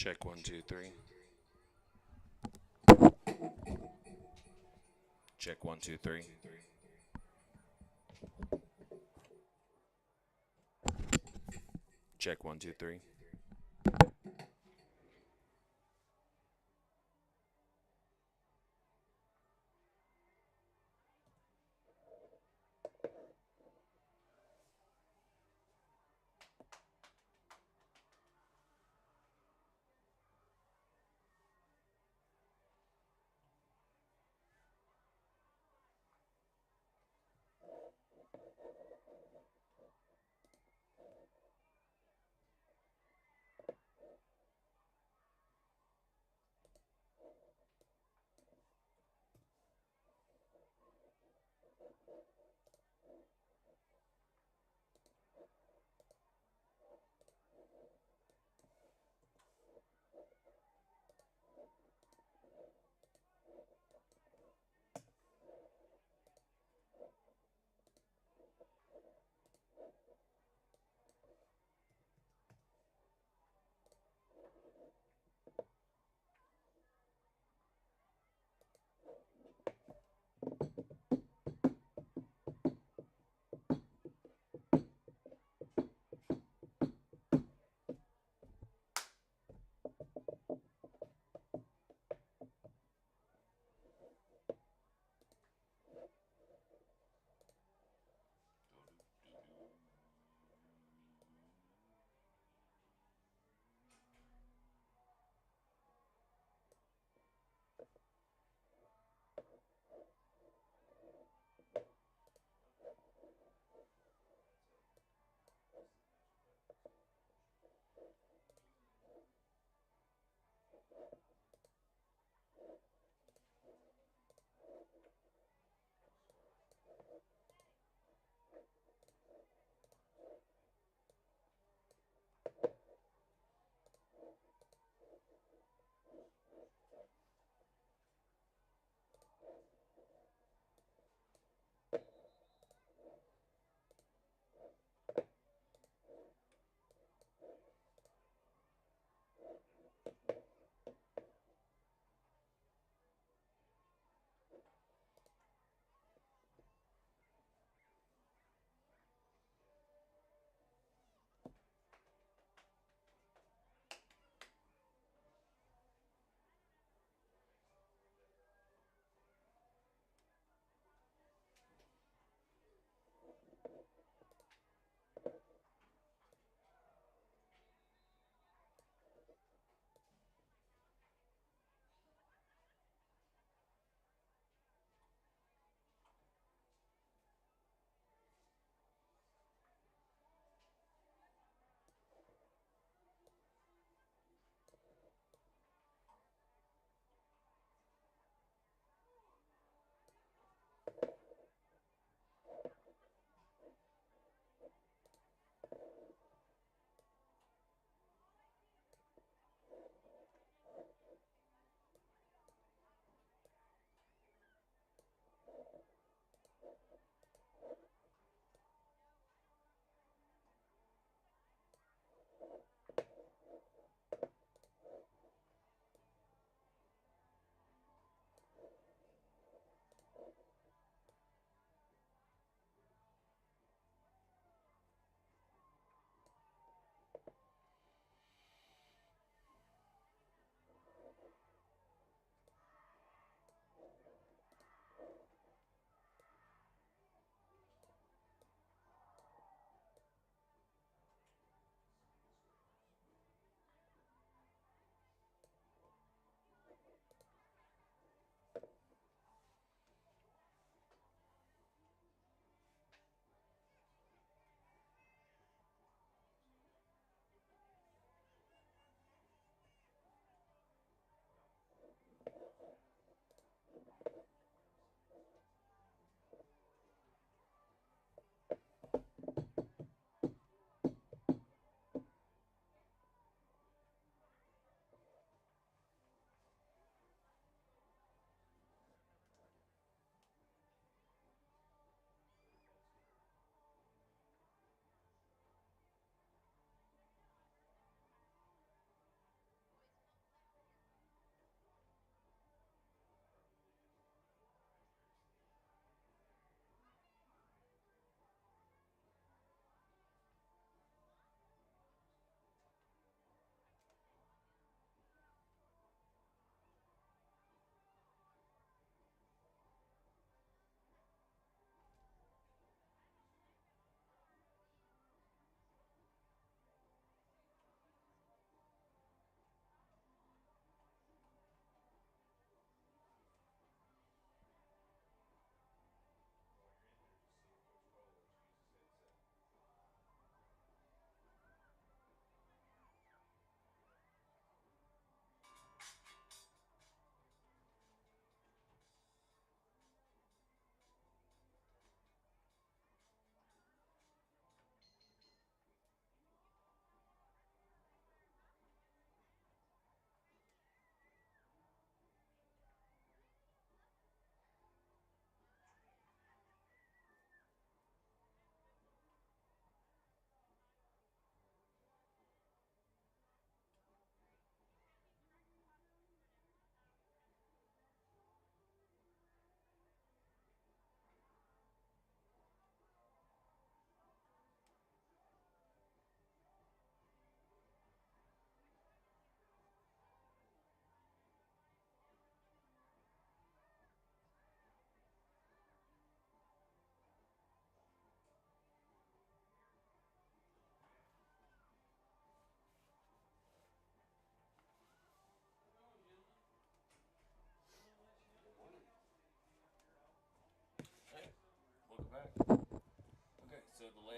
Check 1 2 3. Check 1 2 3. Check 1 2 3.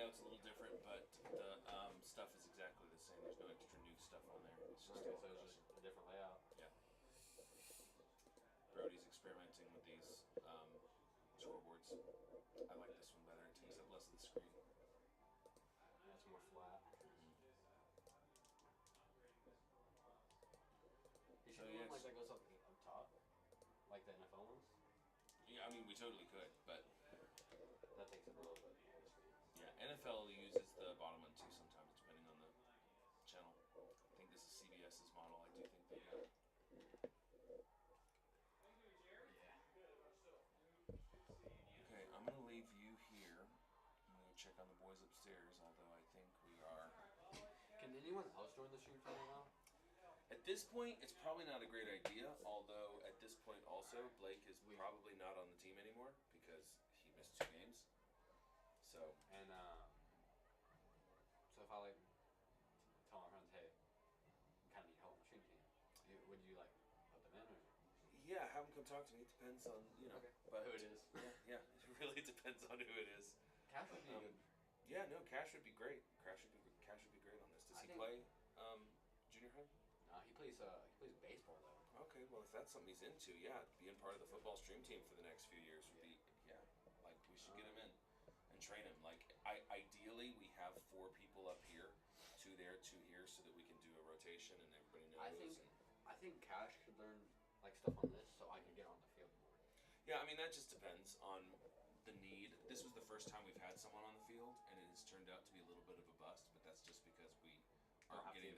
layout's a little different, but the stuff is exactly the same. There's no extra new stuff on there. It's just okay, so it's just a different layout. Yeah. Brody's experimenting with these scoreboards. I like this one better. It takes up less of the screen. Yeah, it's more flat. You should do one like that goes up top, like the NFL ones. Yeah, I mean we totally could, but that takes up a little bit. Yeah, NFL uses the bottom one too sometimes, depending on the channel. I think this is CBS's model. I do think they do. Okay, I'm gonna leave you here. I'm gonna go check on the boys upstairs. Although I think we are. Can anyone else join the stream channel now? At this point, it's probably not a great idea, although at this point also, Blake is probably not on the team anymore because he missed 2 games. So. And, so if I, like, tell my friends, hey, I kind of need help on the stream team, would you, like, put them in, or? Yeah, have them come talk to me. It depends on, you know. Okay. But who it is. Yeah, it really depends on who it is. Cash would be good. Yeah, no, Cash would be great. Cash would be great on this. Does he play junior high? No, he plays baseball though. Okay, well if that's something he's into, yeah, being part of the football stream team for the next few years would be like we should get him in and train him. Like ideally we have 4 people up here, 2 there, 2 here, so that we can do a rotation and everybody knows. I think Cash could learn like stuff on this, so I can get on the field more. Yeah, I mean that just depends on the need. This was the first time we've had someone on the field, and it has turned out to be a little bit of a bust, but that's just because we aren't getting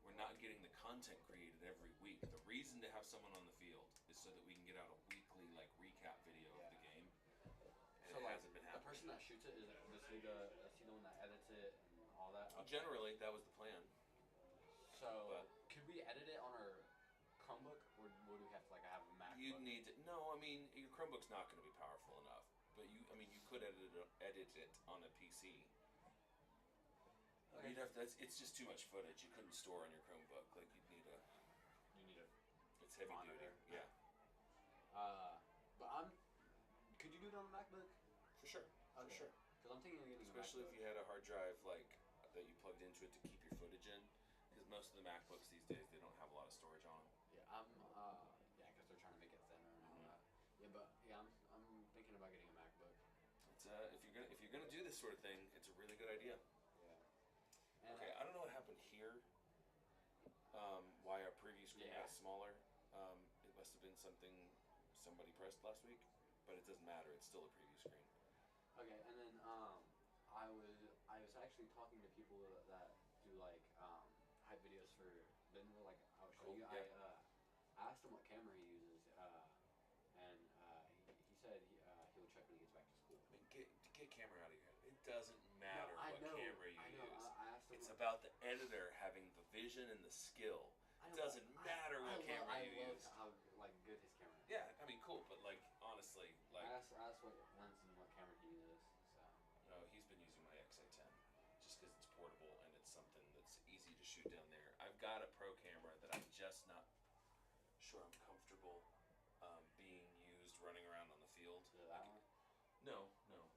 we're not getting the content created every week. The reason to have someone on the field is so that we can get out a weekly like recap video of the game. And so it like hasn't been the happening. person that shoots it is he the one that edits it and all that? Generally, that was the plan. So could we edit it on our Chromebook, or would we have to like have a MacBook? You need to, no. I mean, your Chromebook's not going to be powerful enough, but you could edit it on a PC. Okay. You'd have to, it's just too much footage. You couldn't store on your Chromebook. Like you'd need a. You need a. It's heavy duty. Yeah. But could you do it on a MacBook? For sure. Okay. For sure. Because I'm thinking of getting especially if you had a hard drive like that you plugged into it to keep your footage in. Because most of the MacBooks these days they don't have a lot of storage on them. Yeah, because they're trying to make it thinner and all that. Yeah, but I'm thinking about getting a MacBook. It's if you're gonna do this sort of thing, it's a really good idea. Yeah. Okay, I don't know what happened here. Why our preview screen got smaller. It must have been something somebody pressed last week, but it doesn't matter. It's still a preview screen. Okay, and then I was actually talking to people that do like hype videos for Denver. Like I'll show you. Yeah. I asked him what camera he uses, and he said he'll check when he gets back to school. I mean, get camera out of your head. It doesn't matter what camera you use. I asked him it's about the editor having the vision and the skill. It doesn't matter what camera you use. How like good his camera is. Yeah, I mean, cool, but like honestly, like I asked what lens and what camera he uses. So he's been using my XA10 just because it's portable and it's something that's easy to shoot down there. I've got a pro camera that I'm just not sure I'm comfortable being used running around on the field. That one? No,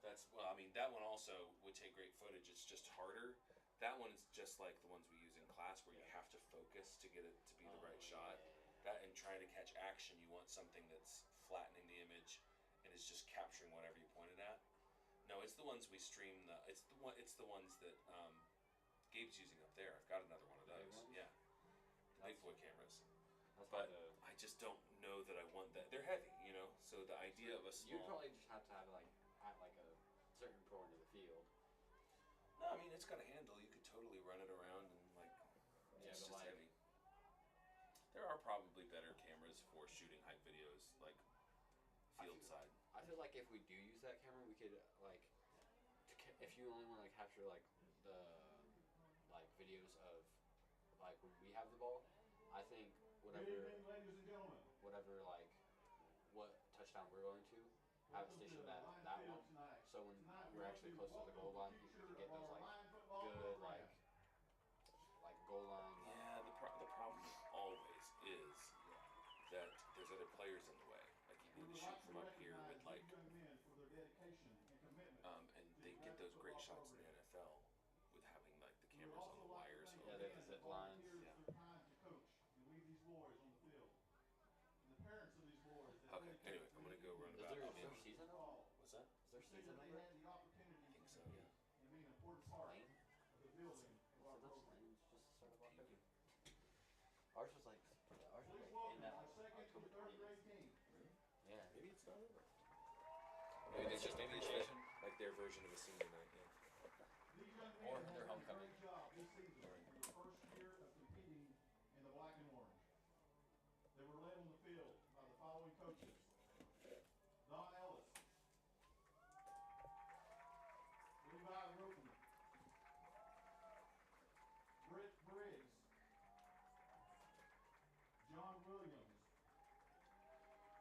that's I mean, that one also would take great footage. It's just harder. That one is just like the ones we use in class, where you have to focus to get it to be the right shot. That and trying to catch action, you want something that's flattening the image and is just capturing whatever you pointed at. No, it's the ones we stream. It's the ones that Gabe's using up there. I've got another one of those. Yeah, the big boy cameras. But I just don't know that I want that. They're heavy, So the idea of a small. You probably just have to have like a certain pro into the field. No, I mean it's got a handle. You could totally run it around and like. It's just heavy. There are probably better cameras for shooting hype videos, like field side. I feel like if we do use that camera, we could like, if you only want to like capture like the videos of like when we have the ball, I think whatever like what touchdown we're going to, have it stationed that one. So when we're actually close to the goal line, you can get those like good like goal line. Yeah, the problem always is that there's other players in the way. Like you need to shoot from up here with like, and they get those great shots in the NFL. Yeah. Maybe it's not over. Maybe it's just maybe it's appreciation. like their version of a senior night. Yeah. Or their homecoming. This season, for the first year of competing in the black and orange. They were led on the field by the following coaches: Don Ellis, Levi Ropeman, Britt Briggs, John Williams,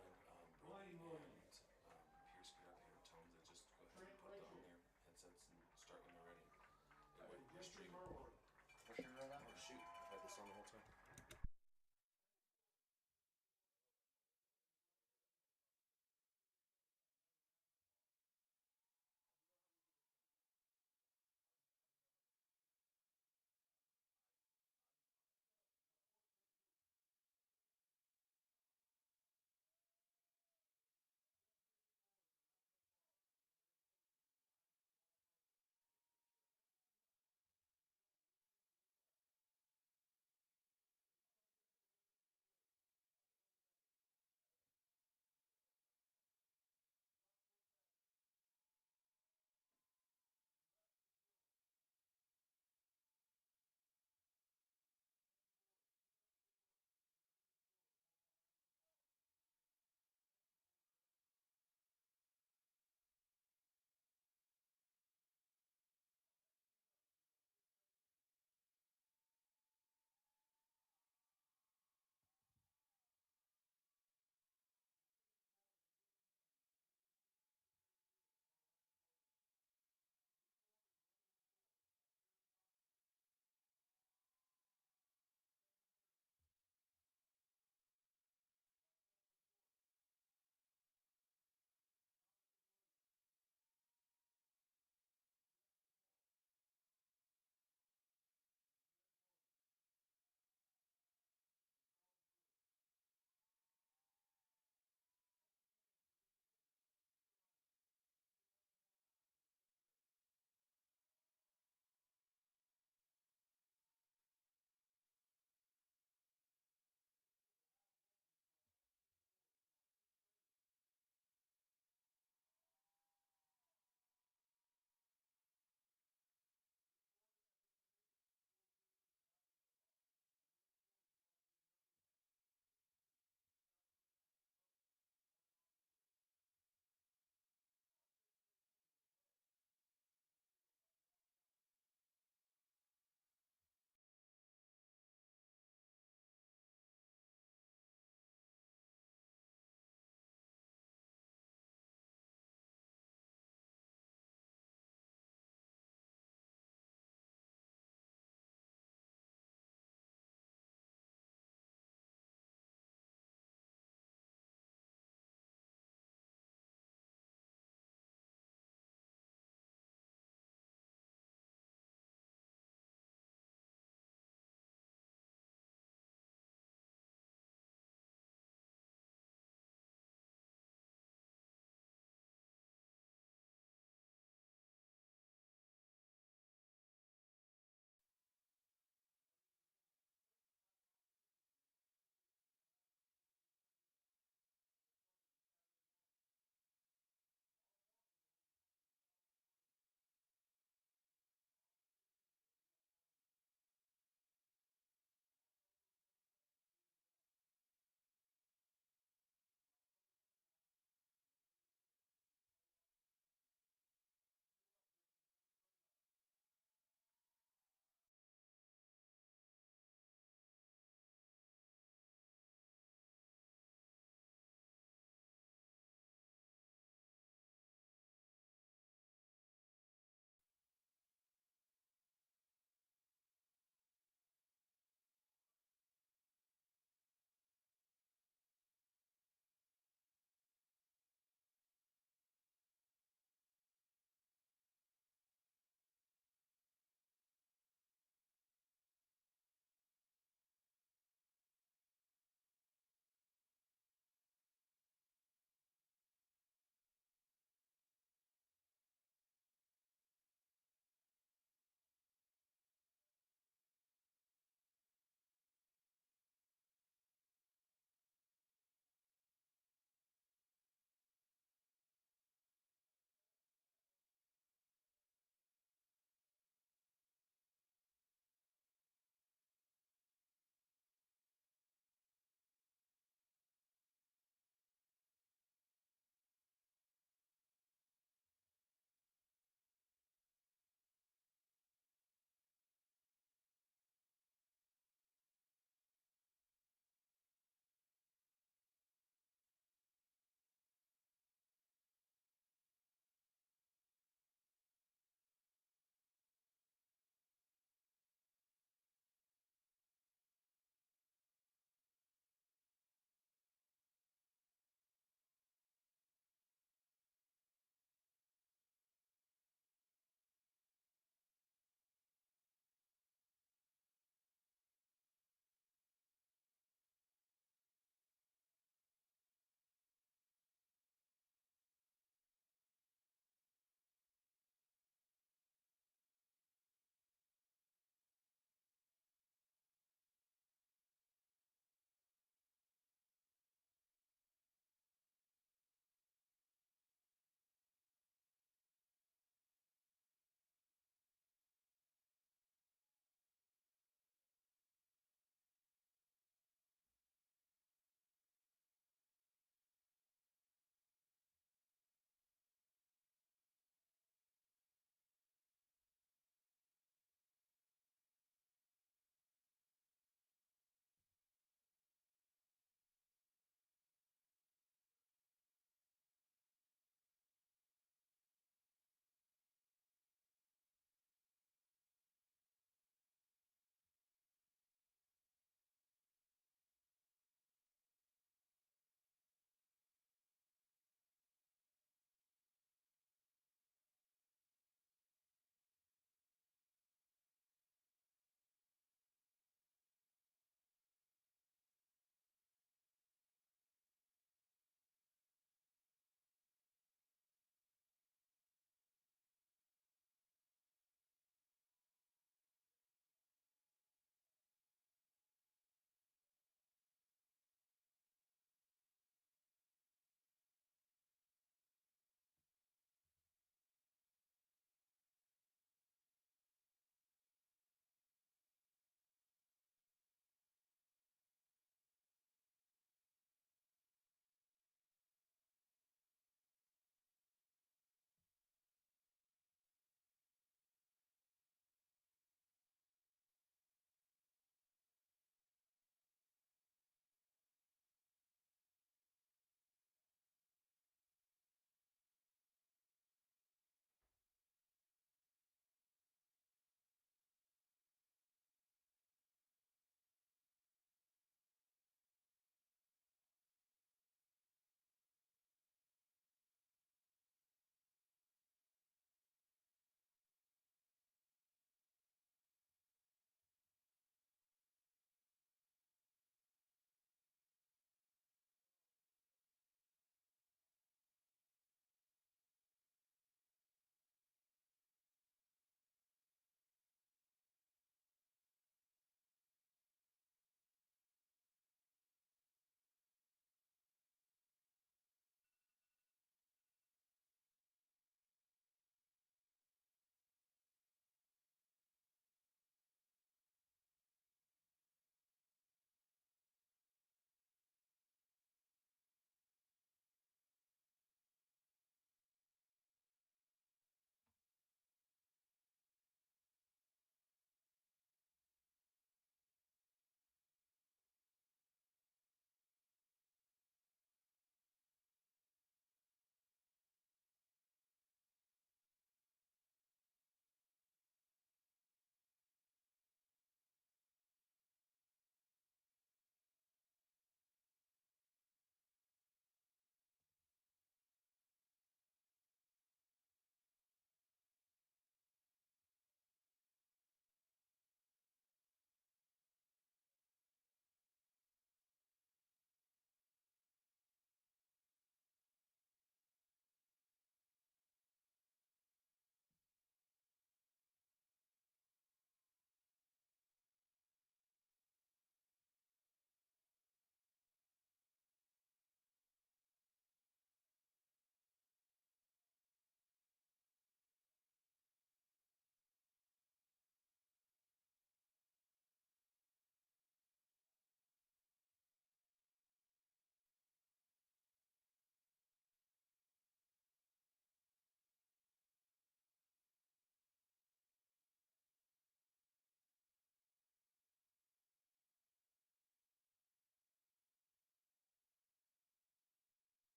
When Blaine Brody Williams, and Pierce get up here, tell them to just go ahead and Trent put on Rachel, their headsets and start when they're ready. It would Justin stream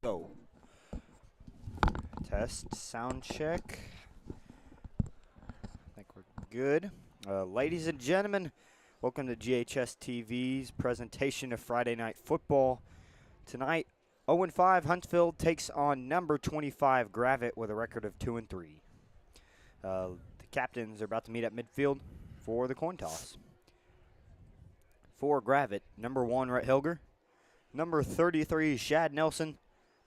Go. Test, sound check. I think we're good. Ladies and gentlemen, welcome to GHSTV's presentation of Friday Night Football. Tonight, 0-5, Huntsville takes on number 25, Gravette, with a record of 2-3. The captains are about to meet at midfield for the coin toss. For Gravette, number 1, Rhett Hilger. Number 33, Shad Nelson.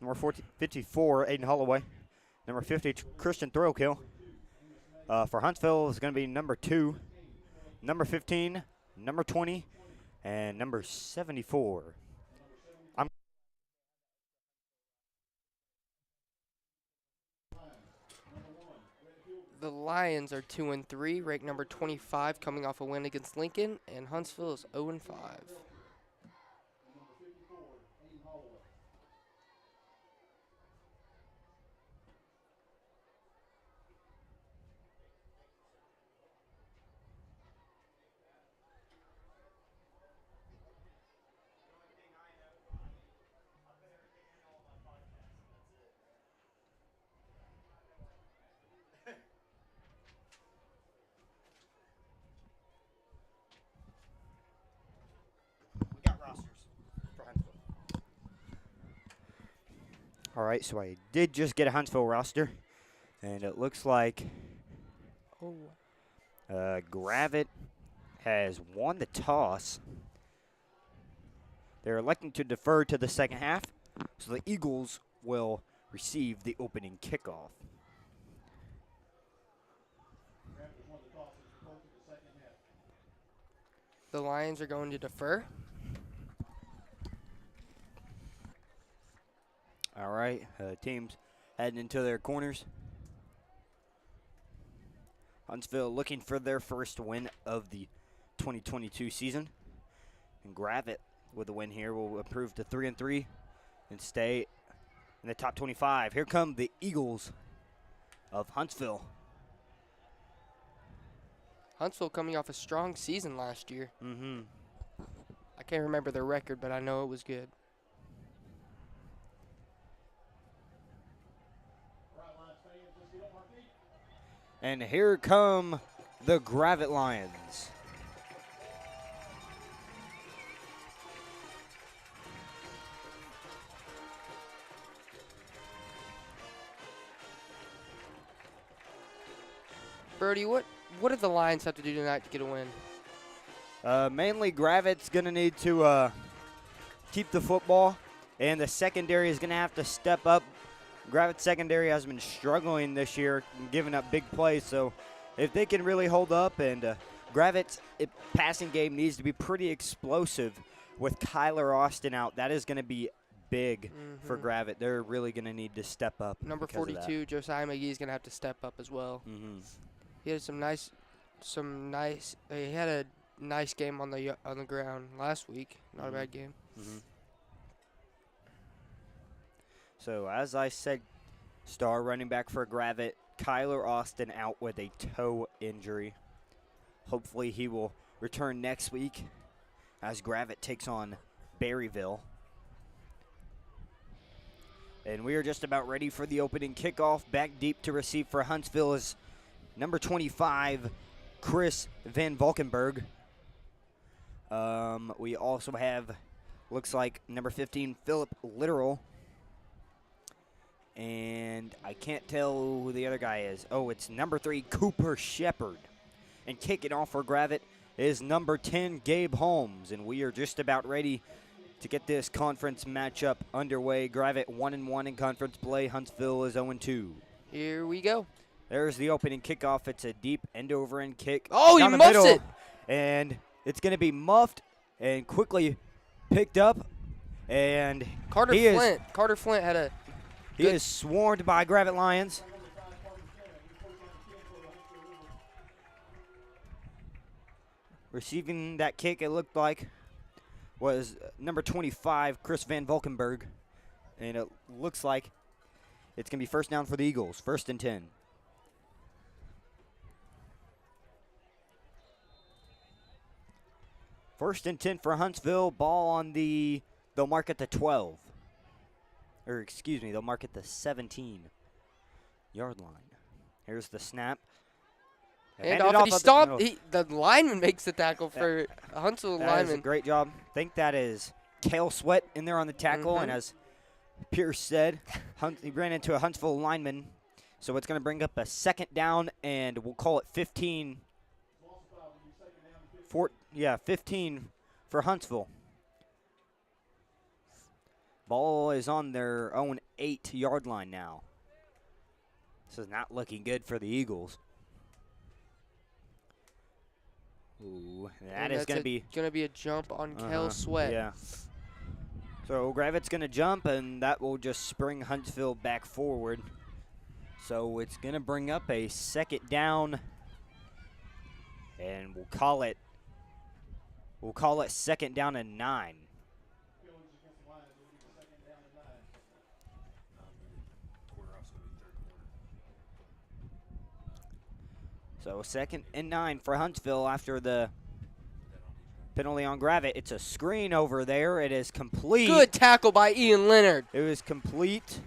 Number 54, Aiden Holloway. Number 50, Christian Throwkill. For Huntsville, is going to be number 2, number 15, number 20, and number 74. The Lions are 2-3, ranked number 25, coming off a win against Lincoln, and Huntsville is 0-5. We got rosters for Huntsville. All right, so I did just get a Huntsville roster, and it looks like Gravette has won the toss. They're electing to defer to the second half, so the Eagles will receive the opening kickoff. The Lions are going to defer. All right, teams heading into their corners. Huntsville looking for their first win of the 2022 season. And Gravette, with a win here, will improve to 3-3 and stay in the top 25. Here come the Eagles of Huntsville. Huntsville coming off a strong season last year. Mm-hmm. I can't remember their record, but I know it was good. And here come the Gravette Lions. Brody, what do the Lions have to do tonight to get a win? Mainly Gravette's going to need to keep the football, and the secondary is going to have to step up. Gravette's secondary has been struggling this year, giving up big plays, so if they can really hold up, and Gravette's passing game needs to be pretty explosive with Kyler Austin out. That is going to be big for Gravette. They're really going to need to step up. Number 42, Josiah McGee, is going to have to step up as well. He had he had a nice game on the ground last week. Not a bad game. So as I said, star running back for Gravette, Kyler Austin out with a toe injury. Hopefully he will return next week as Gravette takes on Berryville. And we are just about ready for the opening kickoff. Back deep to receive for Huntsville is number 25, Chris Van Valkenburg. We also have, looks like, number 15, Philip Literal. And I can't tell who the other guy is. Oh, it's number 3, Cooper Shepard. And kicking off for Gravette is number 10, Gabe Holmes. And we are just about ready to get this conference matchup underway. Gravette 1-1 in conference play. Huntsville is 0-2. Here we go. There's the opening kickoff. It's a deep end-over-end kick. Oh, he muffs it! And it's going to be muffed and quickly picked up. And Carter Flint had a He is swarmed by Gravette Lions. Receiving that kick, it looked like, was number 25, Chris Van Valkenburg. And it looks like it's going to be first down for the Eagles, 1st and 10. First and 10 for Huntsville. Ball on they'll mark at the 12. or excuse me, they'll mark at the 17-yard line. Here's the snap. And off, he stopped. The lineman makes the tackle for Huntsville That lineman. is a great job. I think that is Kale Sweat in there on the tackle, and as Pierce said, he ran into a Huntsville lineman. So it's going to bring up a second down, and we'll call it 15. 15 for Huntsville. Ball is on their own 8-yard line now. This is not looking good for the Eagles. Ooh, that is going to be a jump on Kel Sweat. Yeah. So Gravette's going to jump, and that will just spring Huntsville back forward. So it's going to bring up a second down, and we'll call it second down and 9. So second and 9 for Huntsville after the penalty on Gravette. It's a screen over there. It is complete. Good tackle by Ian Leonard. It was complete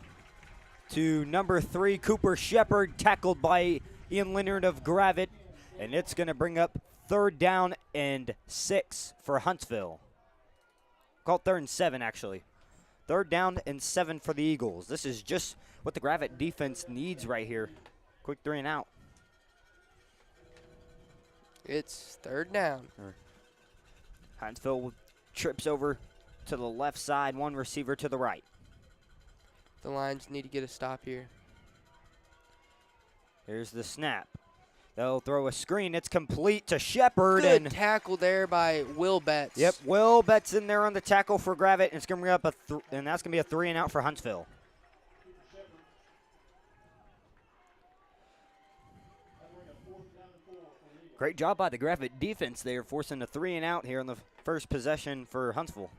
to number 3, Cooper Shepard, tackled by Ian Leonard of Gravette. And it's going to bring up 3rd down and 6 for Huntsville. Called 3rd and 7, actually. 3rd down and 7 for the Eagles. This is just what the Gravette defense needs right here. Quick 3 and out. It's 3rd down. Huntsville trips over to the left side, 1 receiver to the right. The Lions need to get a stop here. Here's the snap. They'll throw a screen. It's complete to Shepard. Good tackle there by Will Betts. Yep, Will Betts in there on the tackle for Gravette, and it's going to bring up and that's going to be a 3 and out for Huntsville. Great job by the Gravette defense there, forcing a 3 and out here on the first possession for Huntsville.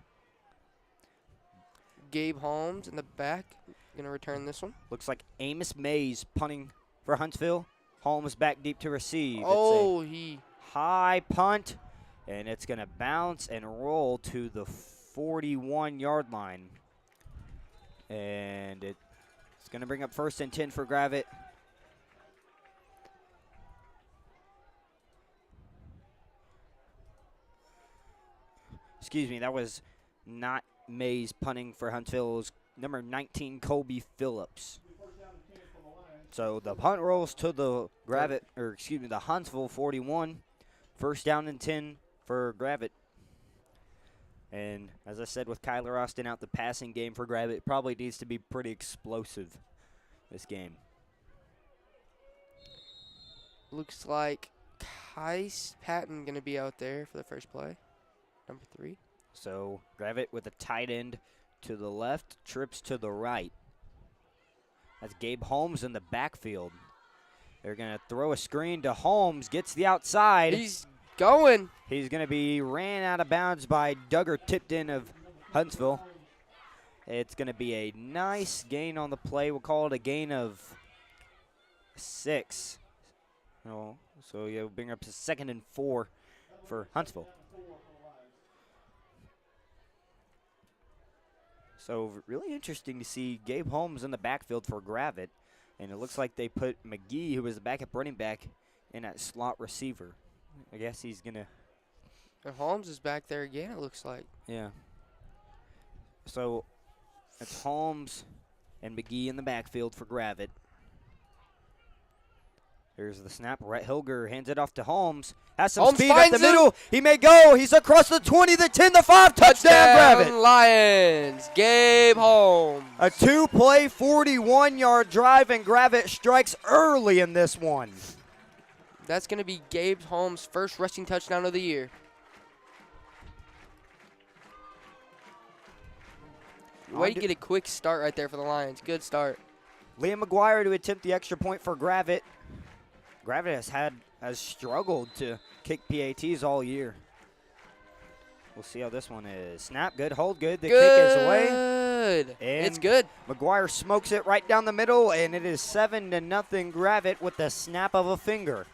Gabe Holmes in the back, going to return this one. Looks like Amos Mays punting for Huntsville. Holmes back deep to receive. Oh, it's a high punt, and it's going to bounce and roll to the 41-yard line. And it's going to bring up 1st and 10 for Gravette. Excuse me, that was not Mays punting for Huntsville. It was number 19, Colby Phillips. So the punt rolls to the the Huntsville 41. 1st down and 10 for Gravette. And as I said, with Kyler Austin out, the passing game for Gravette probably needs to be pretty explosive this game. Looks like Kais Patton going to be out there for the first play. Number 3. So Gravette with a tight end to the left, trips to the right. That's Gabe Holmes in the backfield. They're going to throw a screen to Holmes, gets the outside. He's going. He's going to be ran out of bounds by Duggar Tipton of Huntsville. It's going to be a nice gain on the play. We'll call it a gain of 6. So you'll bring up to 2nd and 4 for Huntsville. So really interesting to see Gabe Holmes in the backfield for Gravette. And it looks like they put McGee, who was the backup running back, in at slot receiver. I guess he's going to. And Holmes is back there again, it looks like. Yeah. So it's Holmes and McGee in the backfield for Gravette. Here's the snap. Rhett Hilger hands it off to Holmes. Has some Holmes speed up the middle. him. He may go. He's across the 20, the 10, the 5. Touchdown, Gravette. Lions. Gabe Holmes. A 2-play, 41-yard drive, and Gravette strikes early in this one. That's going to be Gabe Holmes' first rushing touchdown of the year. Way to get a quick start right there for the Lions. Good start. Liam McGuire to attempt the extra point for Gravette. Gravette has struggled to kick PATs all year. We'll see how this one is. Snap, good, hold good. The kick is away. Good. And it's good. McGuire smokes it right down the middle, and it is 7-0 Gravette with the snap of a finger.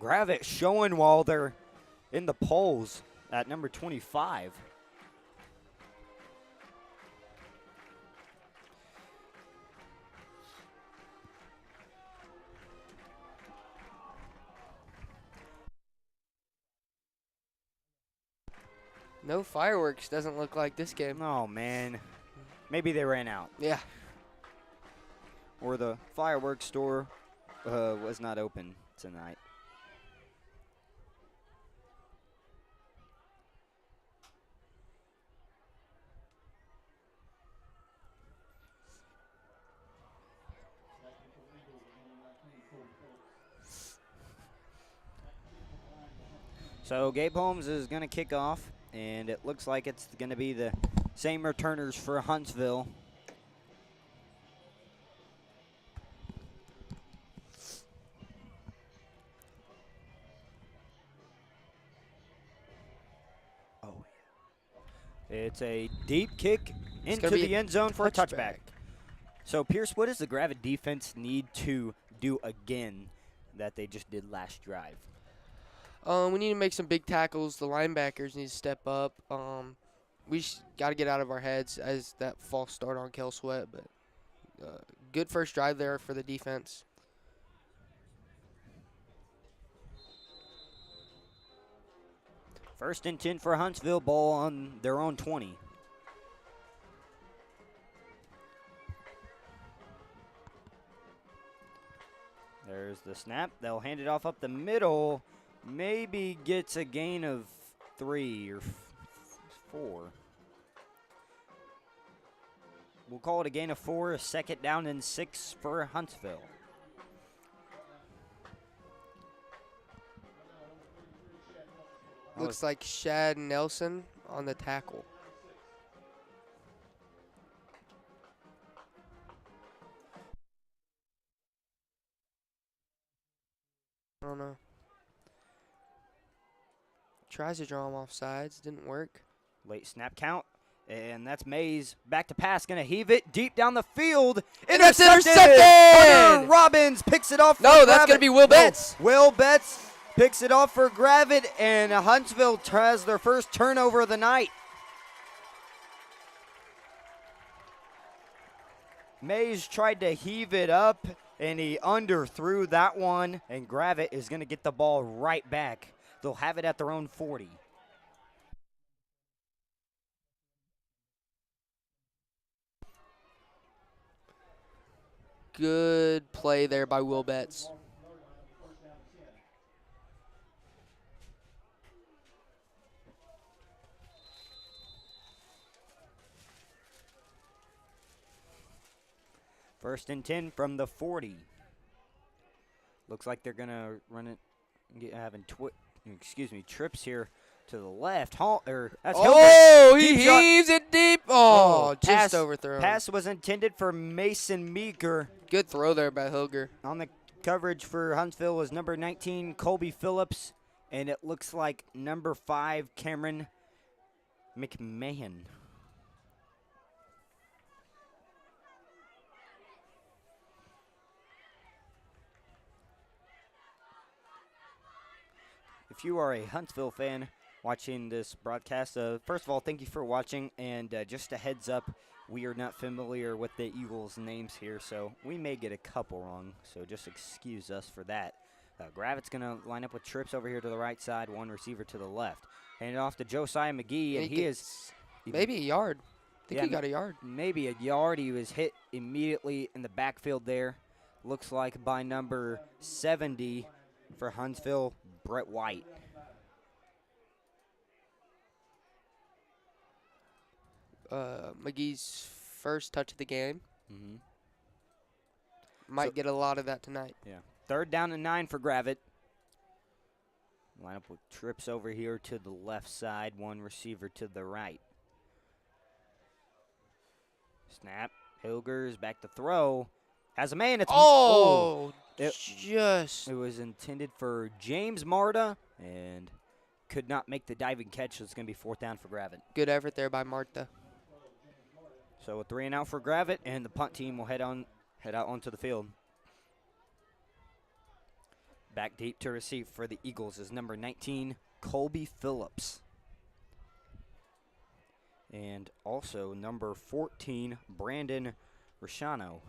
Gravette showing while they're in the polls at number 25. No fireworks. Doesn't look like this game. Oh, man. Maybe they ran out. Yeah. Or the fireworks store was not open tonight. So Gabe Holmes is going to kick off, and it looks like it's going to be the same returners for Huntsville. Oh, yeah. It's a deep kick into the end zone for a touchback. So, Pierce, what does the Gravit defense need to do again that they just did last drive? We need to make some big tackles. The linebackers need to step up. We got to get out of our heads as that false start on Kel Sweat. But good first drive there for the defense. First and 10 for Huntsville, ball on their own 20. There's the snap. They'll hand it off up the middle. Maybe gets a gain of 3 or 4. We'll call it a gain of 4, a second down and 6 for Huntsville. Looks like Shad Nelson on the tackle. I don't know. Tries to draw him off sides. Didn't work. Late snap count. And that's Mays. Back to pass. Going to heave it deep down the field. And it's intercepted! Hunter Robbins picks it off for No, that's Gravit. going to be Will Betts. Will Betts picks it off for Gravit. And Huntsville has their first turnover of the night. Mays tried to heave it up, and he underthrew that one. And Gravit is going to get the ball right back. They'll have it at their own 40. Good play there by Will Betts. First and 10 from the 40. Looks like they're going to run it, having trips here to the left. He heaves it deep. Oh, just overthrown. Pass was intended for Mason Meeker. Good throw there by Hilger. On the coverage for Huntsville was number 19, Colby Phillips, and it looks like number 5, Cameron McMahon. If you are a Huntsville fan watching this broadcast, first of all, thank you for watching, and just a heads up, we are not familiar with the Eagles' names here, so we may get a couple wrong, so just excuse us for that. Gravit's going to line up with trips over here to the right side, one receiver to the left. Hand it off to Josiah McGee, and he is maybe a yard. I think he got a yard. Maybe a yard. He was hit immediately in the backfield there. Looks like by number 70 for Huntsville, Brett White. McGee's first touch of the game. Mm-hmm. Might get a lot of that tonight. Yeah. Third down and 9 for Gravit. Line up with trips over here to the left side, one receiver to the right. Snap. Hilgers back to throw. Has a man. It's it was intended for James Marta and could not make the diving catch, so it's going to be fourth down for Gravit. Good effort there by Marta. So a 3 and out for Gravit, and the punt team will head out onto the field. Back deep to receive for the Eagles is number 19, Colby Phillips. And also number 14, Brandon Rashano.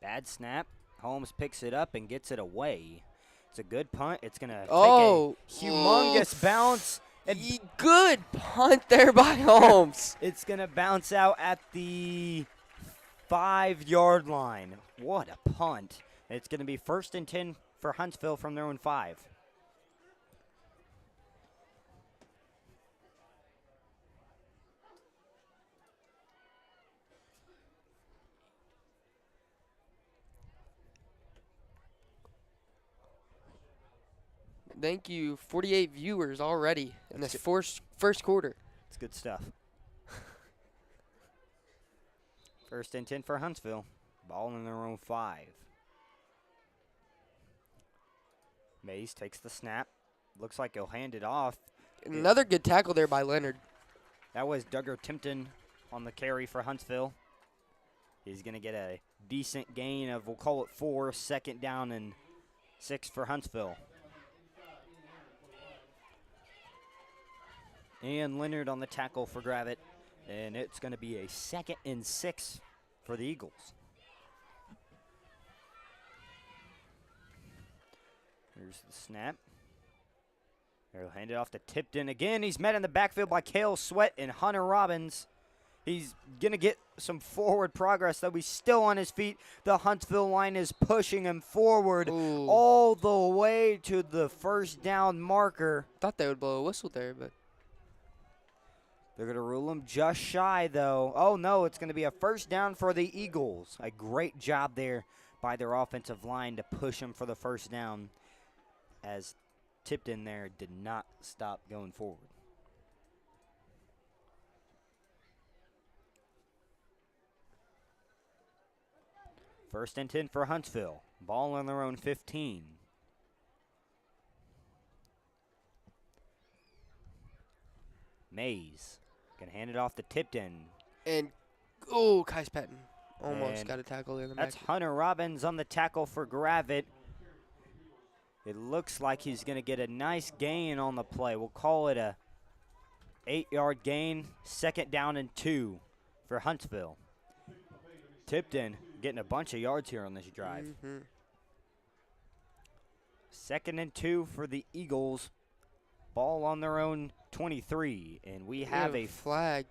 Bad snap. Holmes picks it up and gets it away. It's a good punt. It's going to take a humongous bounce. And Good punt there by Holmes. it's going to bounce out at the 5-yard line. What a punt. It's going to be 1st and 10 for Huntsville from their own 5. Thank you, 48 viewers already in this first quarter. It's good stuff. 1st and 10 for Huntsville. Ball in their own 5. Mays takes the snap. Looks like he'll hand it off. Another good tackle there by Leonard. That was Duggar Timpton on the carry for Huntsville. He's going to get a decent gain of, we'll call it 4, 2nd down and 6 for Huntsville. And Leonard on the tackle for Gravit. And it's going to be a 2nd and 6 for the Eagles. Here's the snap. He'll hand it off to Tipton again. He's met in the backfield by Cale Sweat and Hunter Robbins. He's going to get some forward progress, though he's still on his feet. The Huntsville line is pushing him forward all the way to the 1st down marker. Thought they would blow a whistle there, but they're going to rule him just shy, though. Oh, no, it's going to be a 1st down for the Eagles. A great job there by their offensive line to push him for the 1st down, as Tipton there did not stop going forward. First and 10 for Huntsville. Ball on their own 15. Mays can hand it off to Tipton. And, Kais Patton almost got a tackle there in the back. That's Hunter Robbins on the tackle for Gravit. It looks like he's going to get a nice gain on the play. We'll call it a 8-yard gain, 2nd down and 2 for Huntsville. Tipton getting a bunch of yards here on this drive. 2nd and 2 for the Eagles. Ball on their own 23, and we have a flag.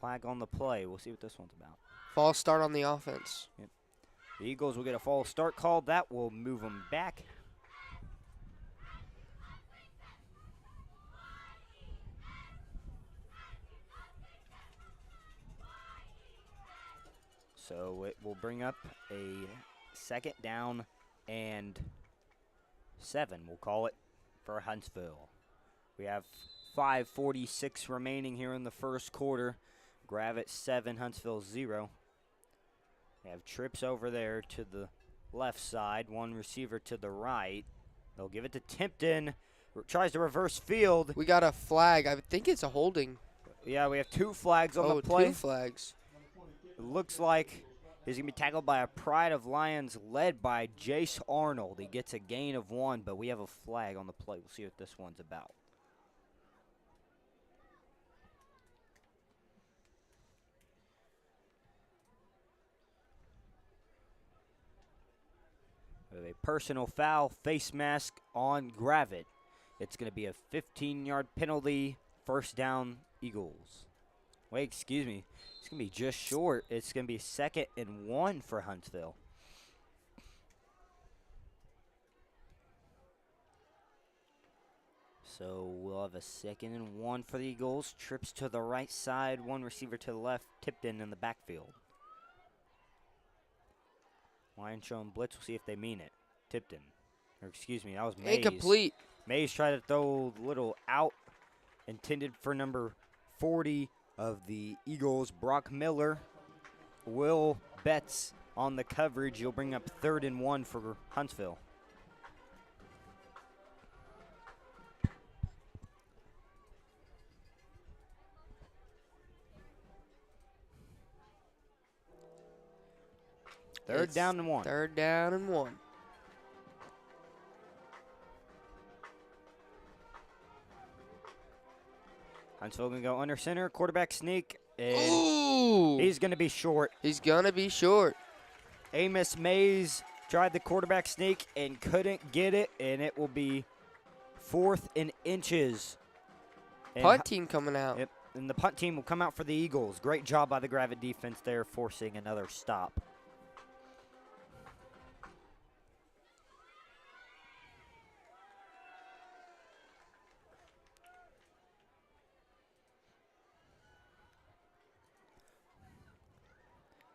Flag on the play. We'll see what this one's about. False start on the offense. Yep. The Eagles will get a false start called. That will move them back. So it will bring up a 2nd down and 7, we'll call it, for Huntsville. We have 5:46 remaining here in the first quarter. Gravit 7, Huntsville 0. We have trips over there to the left side, one receiver to the right. They'll give it to Tipton. Tries to reverse field. We got a flag. I think it's a holding. Yeah, we have 2 flags on the play. 2 flags. It looks like he's going to be tackled by a Pride of Lions led by Jace Arnold. He gets a gain of 1, but we have a flag on the play. We'll see what this one's about. We have a personal foul, face mask on Gravit. It's going to be a 15-yard penalty, 1st down, Eagles. Wait, excuse me. It's going to be just short. It's going to be 2nd and 1 for Huntsville. So we'll have a 2nd and 1 for the Eagles. Trips to the right side, one receiver to the left, Tipton in the backfield. Lions showing blitz. We'll see if they mean it. Tipton. Or excuse me, that was Mays. Incomplete. Mays tried to throw a little out intended for number 40 of the Eagles, Brock Miller. Will Betts on the coverage. You'll bring up 3rd and 1 for Huntsville. Third down and 1. 3rd down and 1. Huntsville going to go under center, quarterback sneak, and Ooh! he's going to be short. He's going to be short. Amos Mays tried the quarterback sneak and couldn't get it, and it will be 4th and inches. And Punt team coming out. Yep, and the punt team will come out for the Eagles. Great job by the Gravit defense there, forcing another stop.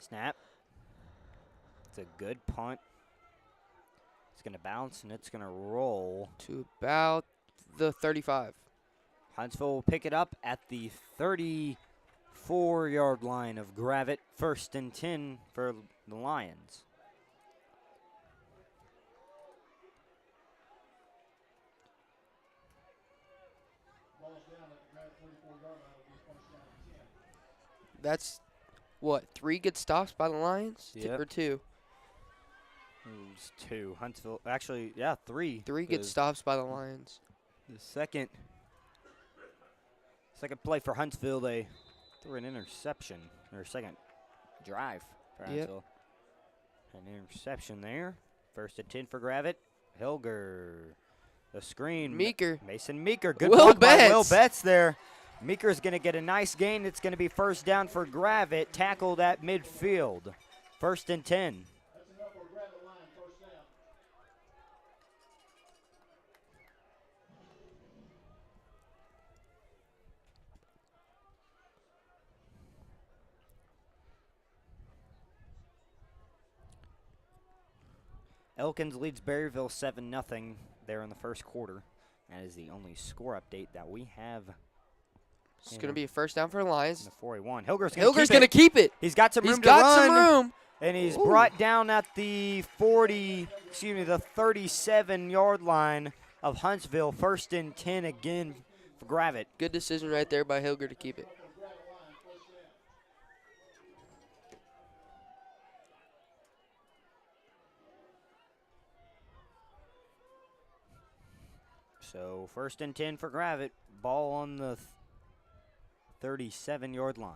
Snap. It's a good punt. It's going to bounce, and it's going to roll. To about the 35. Huntsville will pick it up at the 34-yard line of Gravit. 1st and 10 for the Lions. That's, what, 3 good stops by the Lions? Yep. Or 2? It's 2. Huntsville, actually, yeah, 3. 3 good stops by the Lions. The second play for Huntsville, they threw an interception. Their second drive for Huntsville. An interception there. 1st and 10 for Gravit. Hilger. The screen. Meeker. Mason Meeker. Good Will block by Betts. Will Betts there. Meeker's going to get a nice gain. It's going to be 1st down for Gravit. Tackled at midfield. 1st and 10. Elkins leads Berryville 7-0 there in the 1st quarter. That is the only score update that we have. It's going to be a 1st down for the Lions. In the 41. Hilger's going to keep it. He's got some room He's to got run. some room. And he's brought down at the 37-yard line of Huntsville. 1st and 10 again for Gravit. Good decision right there by Hilger to keep it. So 1st and 10 for Gravit. Ball on the 37-yard line.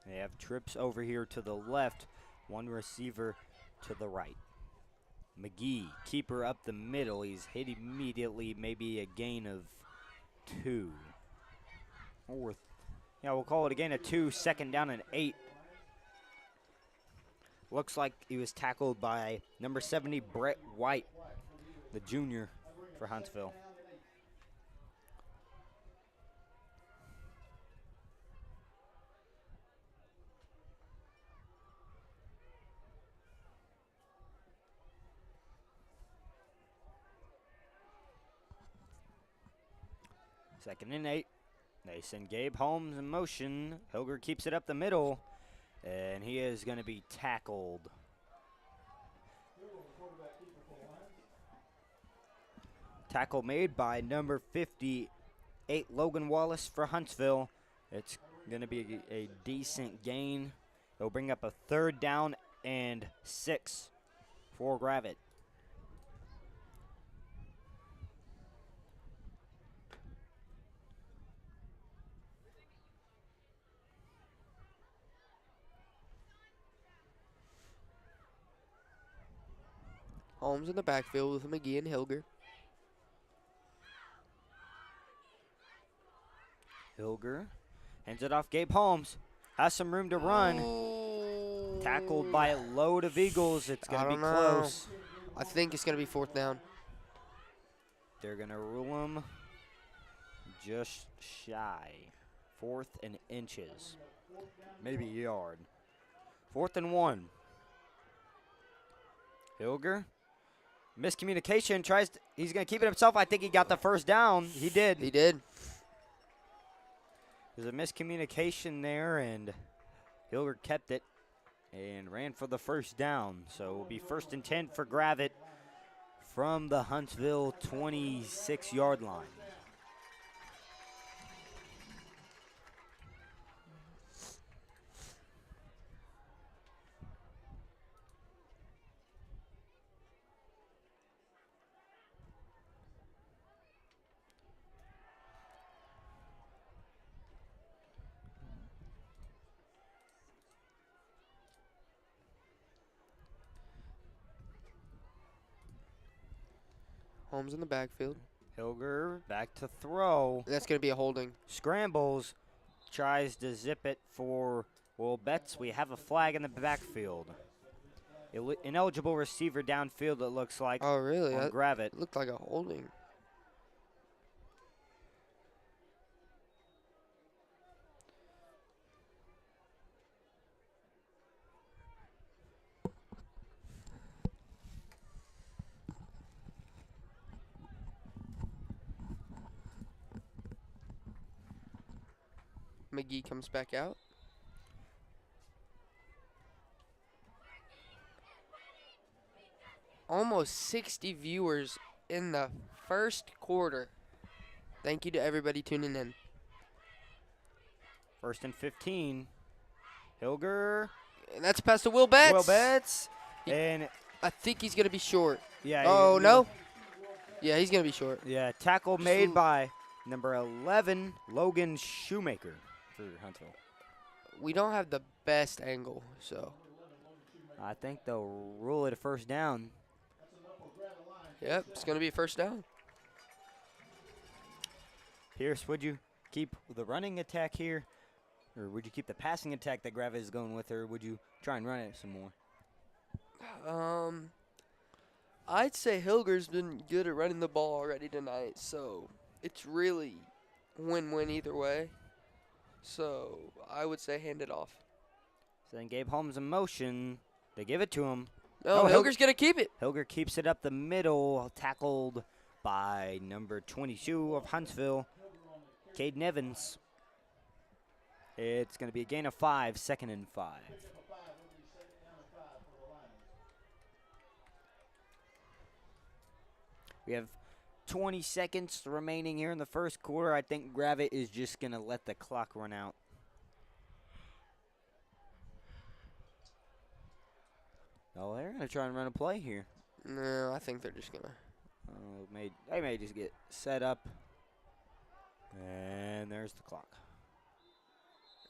They have trips over here to the left. One receiver to the right. McGee, keeper up the middle. He's hit immediately, maybe a gain of 2. Or, yeah, we'll call it a gain of 2, 2nd down and 8. Looks like he was tackled by number 70, Brett White, the junior for Huntsville. Second and 8. They send Gabe Holmes in motion. Hilger keeps it up the middle, and he is going to be tackled. Tackle made by number 58, Logan Wallace for Huntsville. It's going to be a decent gain. It'll bring up a 3rd down and 6 for Gravit. Holmes in the backfield with McGee and Hilger. Hilger hands it off. Gabe Holmes has some room to run. Ooh. Tackled by a load of Eagles. It's going to be close. I think it's going to be 4th down. They're going to rule him just shy. 4th and inches. Maybe a yard. 4th and 1. Hilger. Miscommunication. He's going to keep it himself. I think he got the 1st down. He did. He did. There's a miscommunication there, and Hilger kept it and ran for the 1st down. So it will be 1st and 10 for Gravit from the Huntsville 26-yard line. Holmes in the backfield. Hilger back to throw. That's going to be a holding. Scrambles. Tries to zip it for Will Betts. We have a flag in the backfield. Ineligible receiver downfield, it looks like. Oh, really? On Gravette. It looked like a holding. McGee comes back out. Almost 60 viewers in the first quarter. Thank you to everybody tuning in. 1st and 15. Hilger. And that's past to Will Betts. Will Betts. And I think he's going to be short. yeah. Oh, no? Yeah, he's going to be short. Yeah, tackle made by number 11, Logan Shoemaker for Huntsville. We don't have the best angle, so. I think they'll rule it a first down. Yep, it's going to be a first down. Pierce, would you keep the running attack here? Or would you keep the passing attack that Gravette is going with, or would you try and run it some more? I'd say Hilger's been good at running the ball already tonight, so it's really win-win either way. So I would say hand it off. So then Gabe Holmes in motion. They give it to him. No, Hilger's going to keep it. Hilger keeps it up the middle, tackled by number 22 of Huntsville, Caden Evans. It's going to be a gain of 5, 2nd and 5. We have 20 seconds remaining here in the first quarter. I think Gravette is just going to let the clock run out. Oh, they're going to try and run a play here. No, I think they're just going to. They may just get set up. And there's the clock.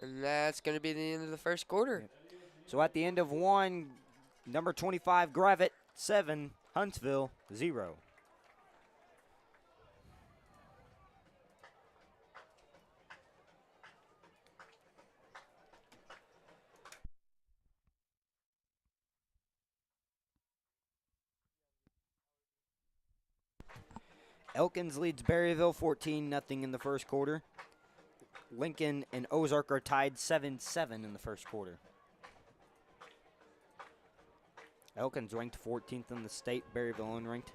And that's going to be the end of the first quarter. Yep. So at the end of 1, number 25, Gravette, 7, Huntsville, 0. Elkins leads Berryville 14-0 in the first quarter. Lincoln and Ozark are tied 7-7 in the first quarter. Elkins ranked 14th in the state, Berryville unranked.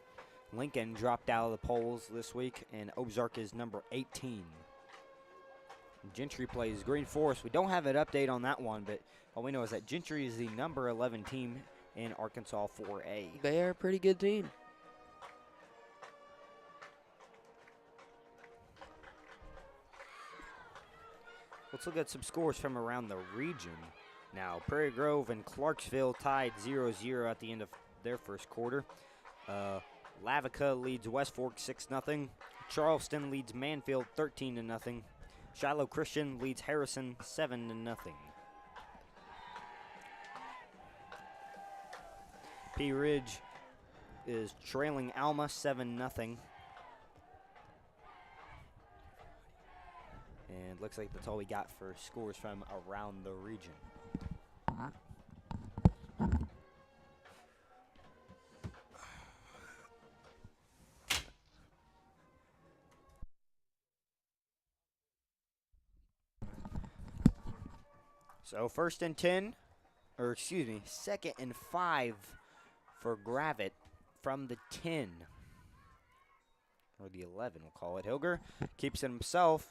Lincoln dropped out of the polls this week, and Ozark is number 18. Gentry plays Green Forest. We don't have an update on that one, but all we know is that Gentry is the number 11 team in Arkansas 4A. They are a pretty good team. Let's look at some scores from around the region. Now, Prairie Grove and Clarksville tied 0-0 at the end of their first quarter. Lavica leads West Fork 6-0. Charleston leads Manfield 13-0. Shiloh Christian leads Harrison 7-0. Pea Ridge is trailing Alma 7-0. And looks like that's all we got for scores from around the region. So 1st and 10, or excuse me, 2nd and 5 for Gravette from the 10. Or the 11, we'll call it. Hilger keeps it himself.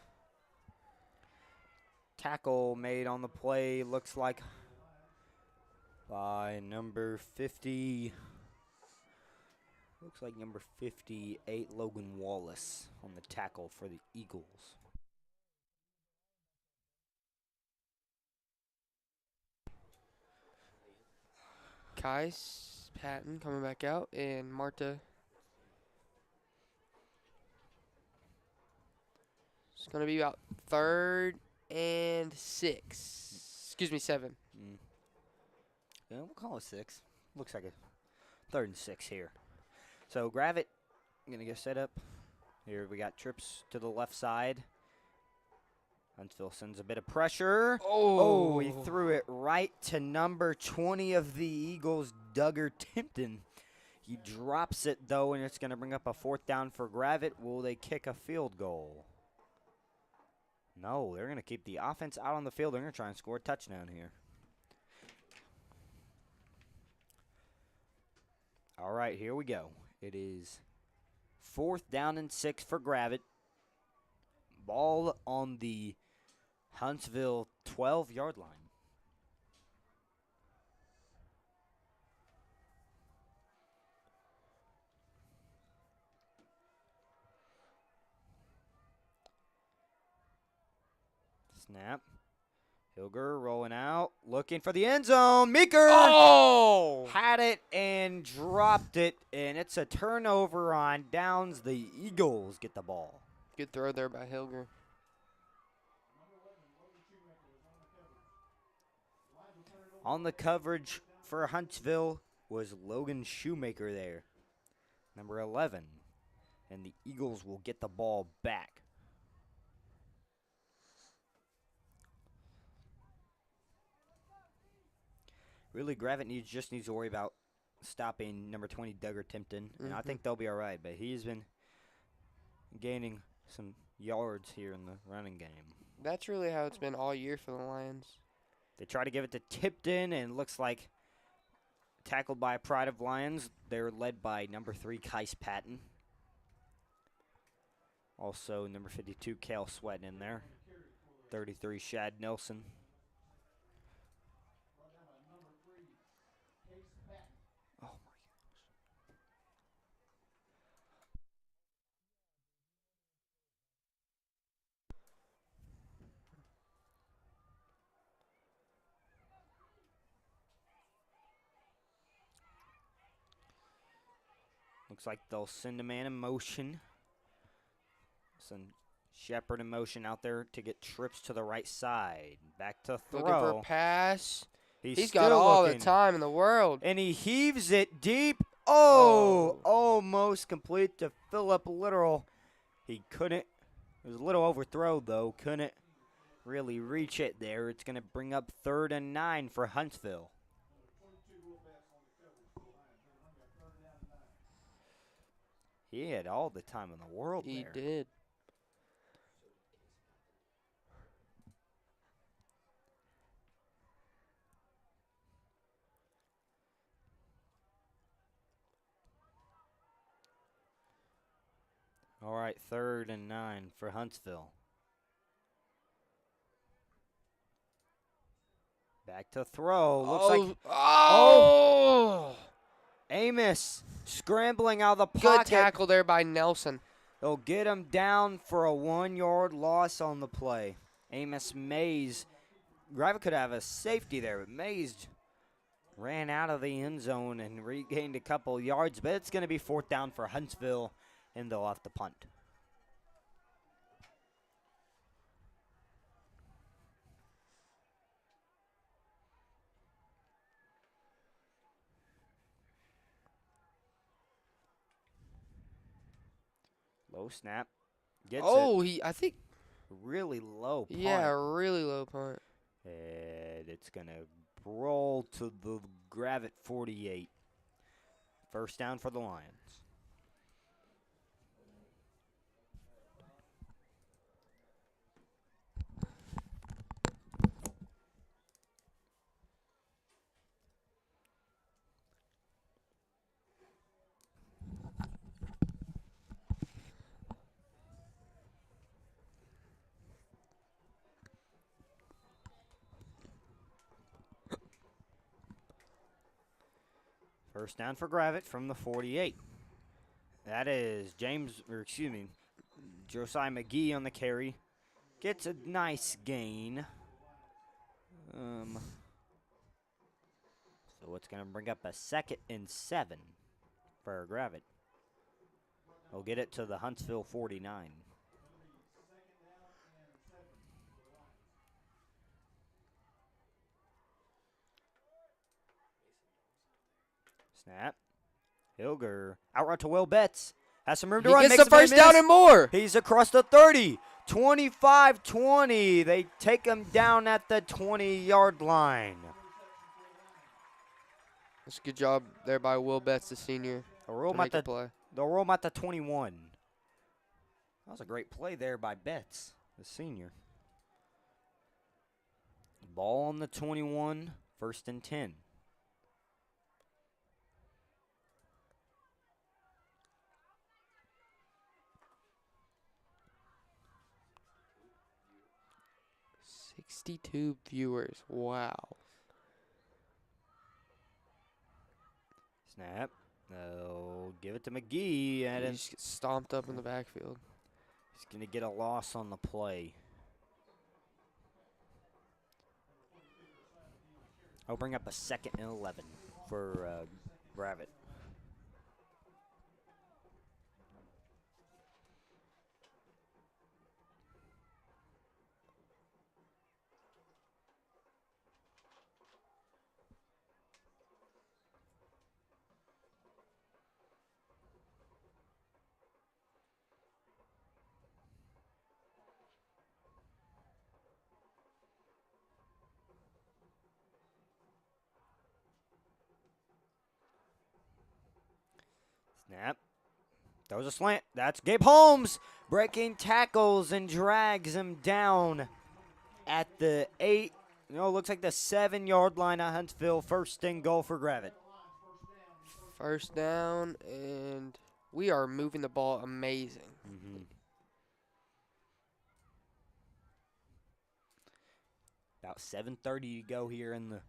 Tackle made on the play, looks like by number 50. Looks like number 58, Logan Wallace, on the tackle for the Eagles. Kais Patton coming back out, and Marta. It's going to be about 3rd and 6. Excuse me, 7. Yeah, we'll call it 6. Looks like a 3rd and 6 here. So Gravette Going to get set up. Here we got trips to the left side. Huntsville sends a bit of pressure. Oh, he threw it right to number 20 of the Eagles, Duggar Timpton. He drops it, though, and it's going to bring up a 4th down for Gravit. Will they kick a field goal? No, they're going to keep the offense out on the field. They're going to try and score a touchdown here. All right, here we go. It is 4th down and 6 for Gravit. Ball on the Huntsville 12-yard line. Snap. Hilger rolling out, looking for the end zone. Meeker had it and dropped it, and it's a turnover on downs. The Eagles get the ball. Good throw there by Hilger. On the coverage for Huntsville was Logan Shoemaker there, number 11, and the Eagles will get the ball back. Really, Gravit just needs to worry about stopping number 20, Duggar Timpton, and I think they'll be all right, but he's been gaining some yards here in the running game. That's really how it's been all year for the Lions. They try to give it to Tipton, and it looks like tackled by Pride of Lions. They're led by number 3, Kais Patton. Also, number 52, Kale Sweat in there. 33, Shad Nelson. Oh, my gosh. Looks like they'll send a man in motion. Send Shepard in motion out there to get trips to the right side. Back to throw. Looking for a pass. He's still got all looking. the time in the world. And he heaves it deep. Oh, almost complete to Philip Literal. He couldn't. It was a little overthrow, though. Couldn't really reach it there. It's going to bring up 3rd and 9 for Huntsville. He had all the time in the world He there. did. All right, 3rd and 9 for Huntsville. Back to throw. Looks like Amos scrambling out of the pocket. Good tackle there by Nelson. They'll get him down for a 1-yard loss on the play. Amos Mays. Gravit could have a safety there, but Mays ran out of the end zone and regained a couple yards, but it's going to be 4th down for Huntsville, and they'll have to punt. Low snap. Gets it. I think. Really low punt. Yeah, really low punt. And it's going to roll to the Gravit 48. 1st down for the Lions. First down for Gravit from the 48. That is Josiah McGee on the carry. Gets a nice gain. So it's going to bring up a 2nd and 7 for Gravit. We'll get it to the Huntsville 49. Snap. Hilger. Out route to Will Betts. Has some room to He run. gets Makes the a man first down miss. and more. He's across the 30. 25-20. They take him down at the 20-yard line. That's a good job there by Will Betts, the senior. They'll roll To him make a play. They'll roll him at the 21. That was a great play there by Betts, the senior. Ball on the 21, 1st and 10. $62 viewers. Wow. Snap. They'll give it to McGee. And He just gets stomped up in the backfield. he's going to get a loss on the play. I'll bring up a 2nd and 11 for Gravit. Snap. That was a slant. That's Gabe Holmes breaking tackles and drags him down at the 8. No, looks like the 7-yard line at Huntsville. 1st and goal for Gravit. First down, and we are moving the ball amazing. Mm-hmm. About 7:30 to go here in the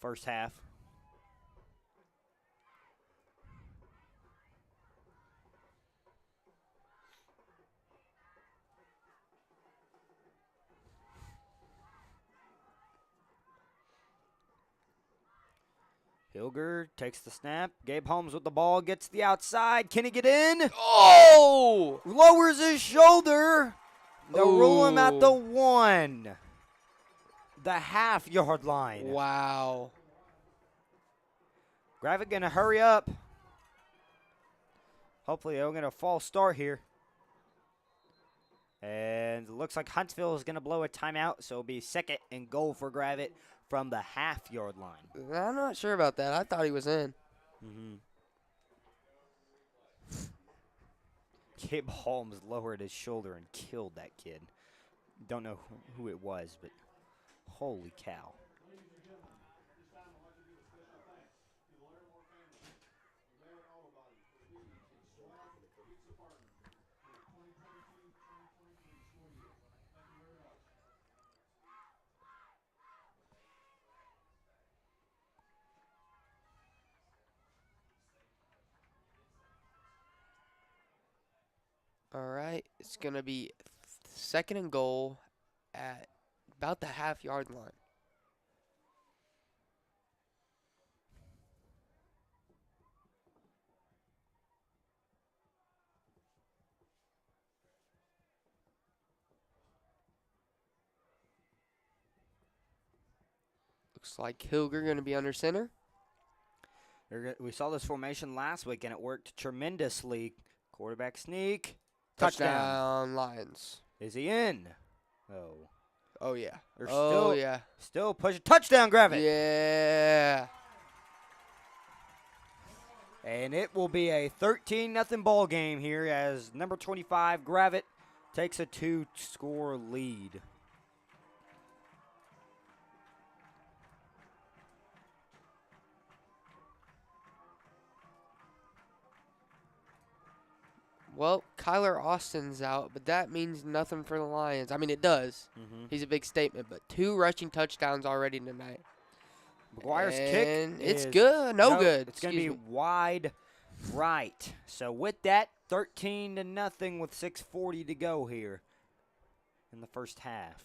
first half. Hilger takes the snap. Gabe Holmes with the ball, gets the outside. Can he get in? Oh! Lowers his shoulder. They'll rule him at the 1. The half-yard line. Wow. Gravit going to hurry up. Hopefully they're going to false start here. And it looks like Huntsville is going to blow a timeout, so it'll be 2nd and goal for Gravit from the half-yard line. I'm not sure about that. I thought he was in. Mm-hmm. Gabe Holmes lowered his shoulder and killed that kid. Don't know who it was, but holy cow. All right. It's going to be 2nd and goal at about the half-yard line. Looks like Hilger going to be under center. We saw this formation last week, and it worked tremendously. Quarterback sneak. Touchdown Lions. Is he in? Oh. Oh, yeah. They're Oh, yeah. Still pushing. Touchdown, Gravit. Yeah. And it will be a 13-0 ball game here as number 25, Gravit, takes a 2-score lead. Well, Kyler Austin's out, but that means nothing for the Lions. I mean, it does. Mm-hmm. He's a big statement, but 2 rushing touchdowns already tonight. McGuire's And kick it's is good. No good. It's going to be wide right. So with that, 13-0 with 6:40 to go here in the first half.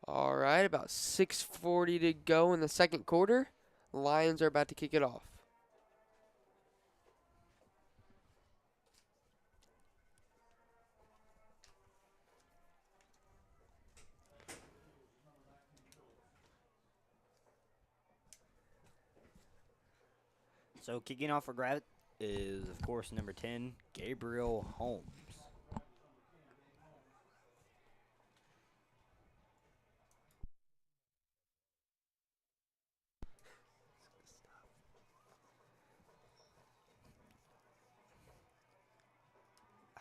All right, about 6:40 to go in the second quarter. Lions are about to kick it off. So kicking off for Gravit is, of course, number 10, Gabriel Holmes.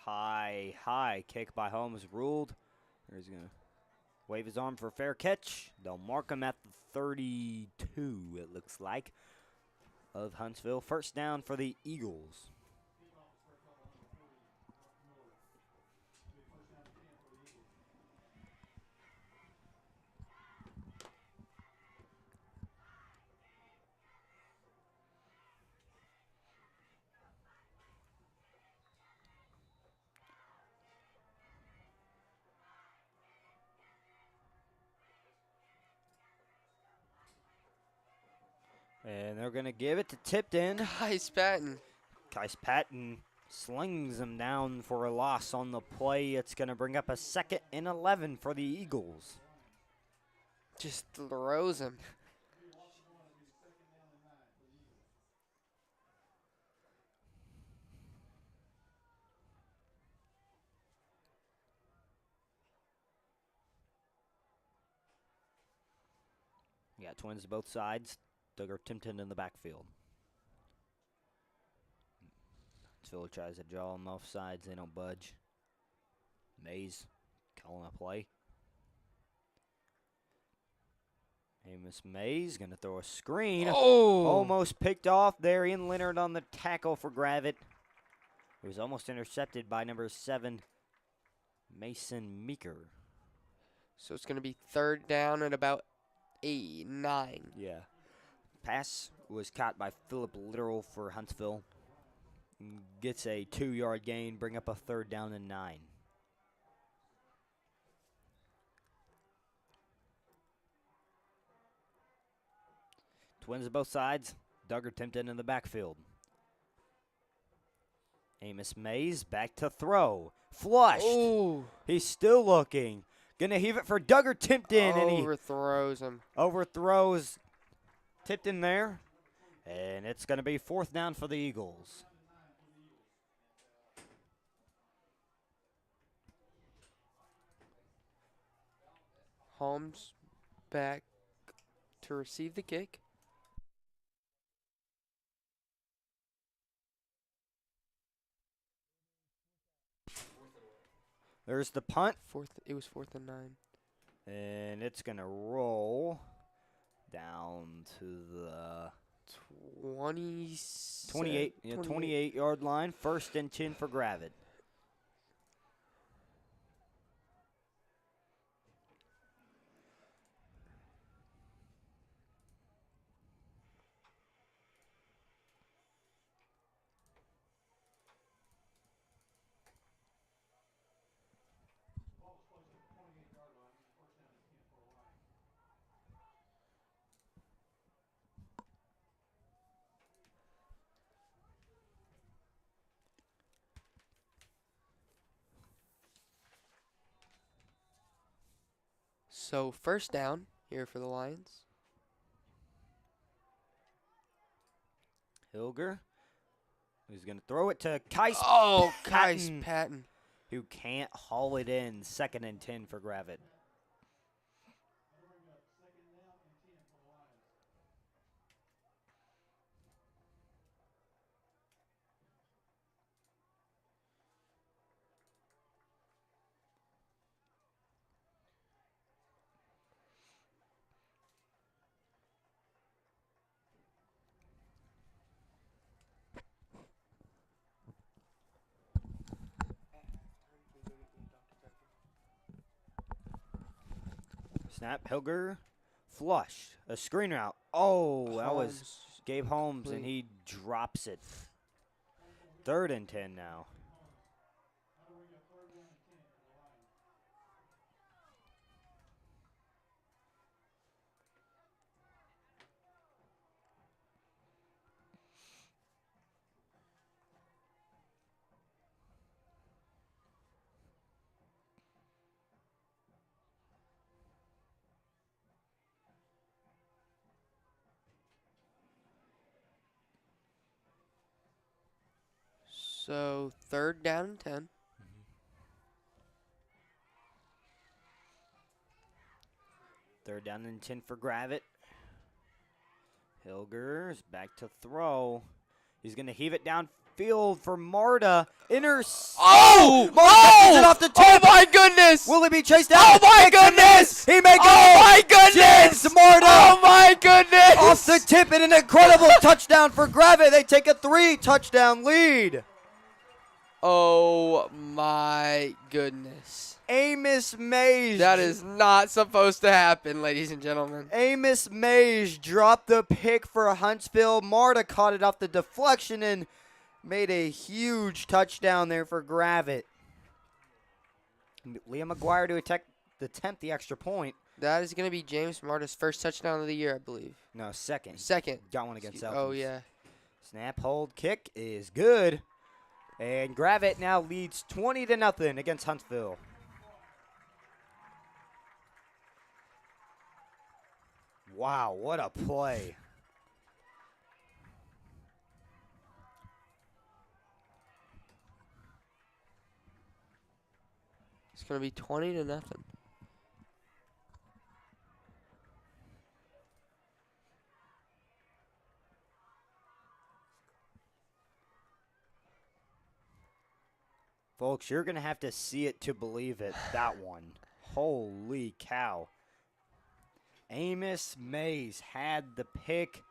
High kick by Holmes ruled. He's going to wave his arm for a fair catch. They'll mark him at the 32, it looks like, of Huntsville. First down for the Eagles. And they're going to give it to Tipton. Nice, Patton. Kais Patton slings him down for a loss on the play. It's going to bring up a 2nd and 11 for the Eagles. Just throws him. You got twins to both sides. Duggar Tipton in the backfield. Huntsville tries to draw them off sides. They don't budge. Mays calling a play. Amos Mays going to throw a screen. Oh! Almost picked off there. Ian Leonard on the tackle for Gravit. It was almost intercepted by number 7, Mason Meeker. So it's going to be 3rd down at about 9. Yeah. Pass was caught by Philip Literal for Huntsville. Gets a 2-yard gain, bring up a 3rd down and 9. Twins of both sides. Duggar Tipton in the backfield. Amos Mays back to throw. Flushed. Ooh. He's still looking. Gonna heave it for Duggar Tipton, and he Overthrows him. overthrows Tipton there. And it's gonna be 4th down for the Eagles. Holmes back to receive the kick. There's the punt, It was 4th and 9. and it's gonna roll down to the 28-yard line. 1st and 10 for Gravit. So 1st down here for the Lions. Hilger, who's going to throw it to Kais Kais Patton. who can't haul it in. 2nd and 10 for Gravit. Snap, Hilger, flush, a screen route. Oh, that was Gabe Holmes, and he drops it. 3rd and 10 now. So 3rd down and 10. Third down and 10 for Gravit. Hilger's back to throw. He's going to heave it downfield for Marta. Oh! Marta it off the tip. Oh, my goodness! Will he be chased down? Oh, my goodness! He may go. Oh, my goodness! James Marta. Oh, my goodness! Off the tip and an incredible touchdown for Gravit. They take a 3-touchdown lead. Oh, my goodness. Amos Mays. That is not supposed to happen, ladies and gentlemen. Amos Mays dropped the pick for Huntsville. Marta caught it off the deflection and made a huge touchdown there for Gravit. Liam McGuire to attempt the extra point. That is going to be James Marta's first touchdown of the year, I believe. No, second. Second. Got one against Elkins. Oh, yeah. Snap, hold, kick is good. And Gravit now leads 20-0 against Huntsville. Wow, what a play. It's going to be 20-0. Folks, you're going to have to see it to believe it, that one. Holy cow. Amos Mays had the pick,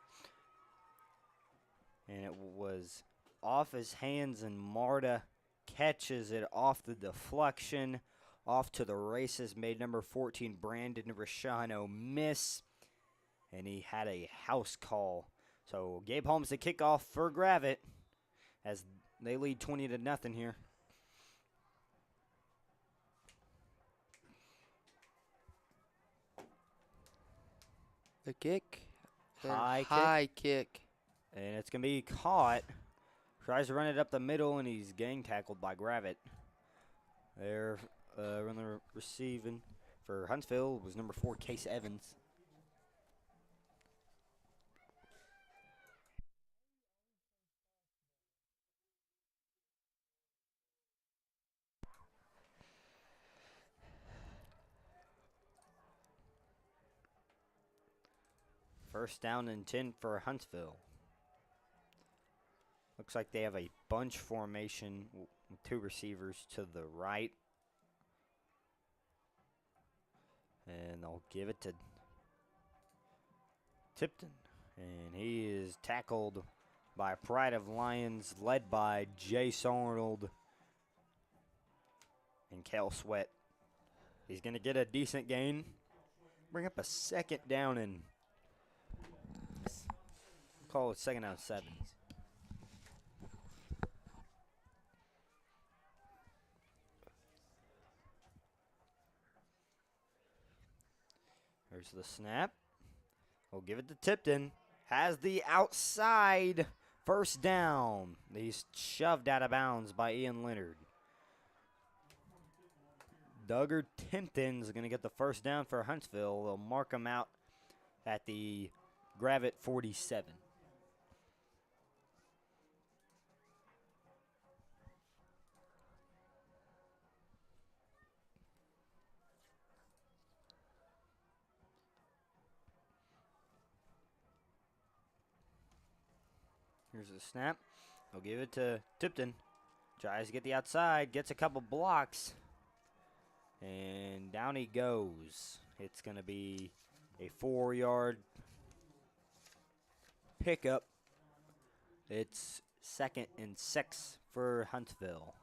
and it was off his hands, and Marta catches it off the deflection, off to the races, made number 14, Brandon Rashano, miss, and he had a house call. So Gabe Holmes the kickoff for Gravit as they lead 20-0 here. The kick. High kick. And it's going to be caught. Tries to run it up the middle, and he's gang tackled by Gravit. There, running receiving for Huntsville was number 4, Case Evans. First down and 10 for Huntsville. Looks like they have a bunch formation with 2 receivers to the right. And they'll give it to Tipton. And he is tackled by Pride of Lions, led by Jace Arnold and Cal Sweat. He's going to get a decent gain. Bring up a second down and call it 2nd down 7. Here's the snap. We'll give it to Tipton. Has the outside first down. He's shoved out of bounds by Ian Leonard. Duggar Tipton's going to get the first down for Huntsville. They'll mark him out at the Gravit 47. Here's the snap. They'll give it to Tipton. Tries to get the outside. Gets a couple blocks. And down he goes. It's going to be a 4-yard pickup. It's 2nd and 6 for Huntsville.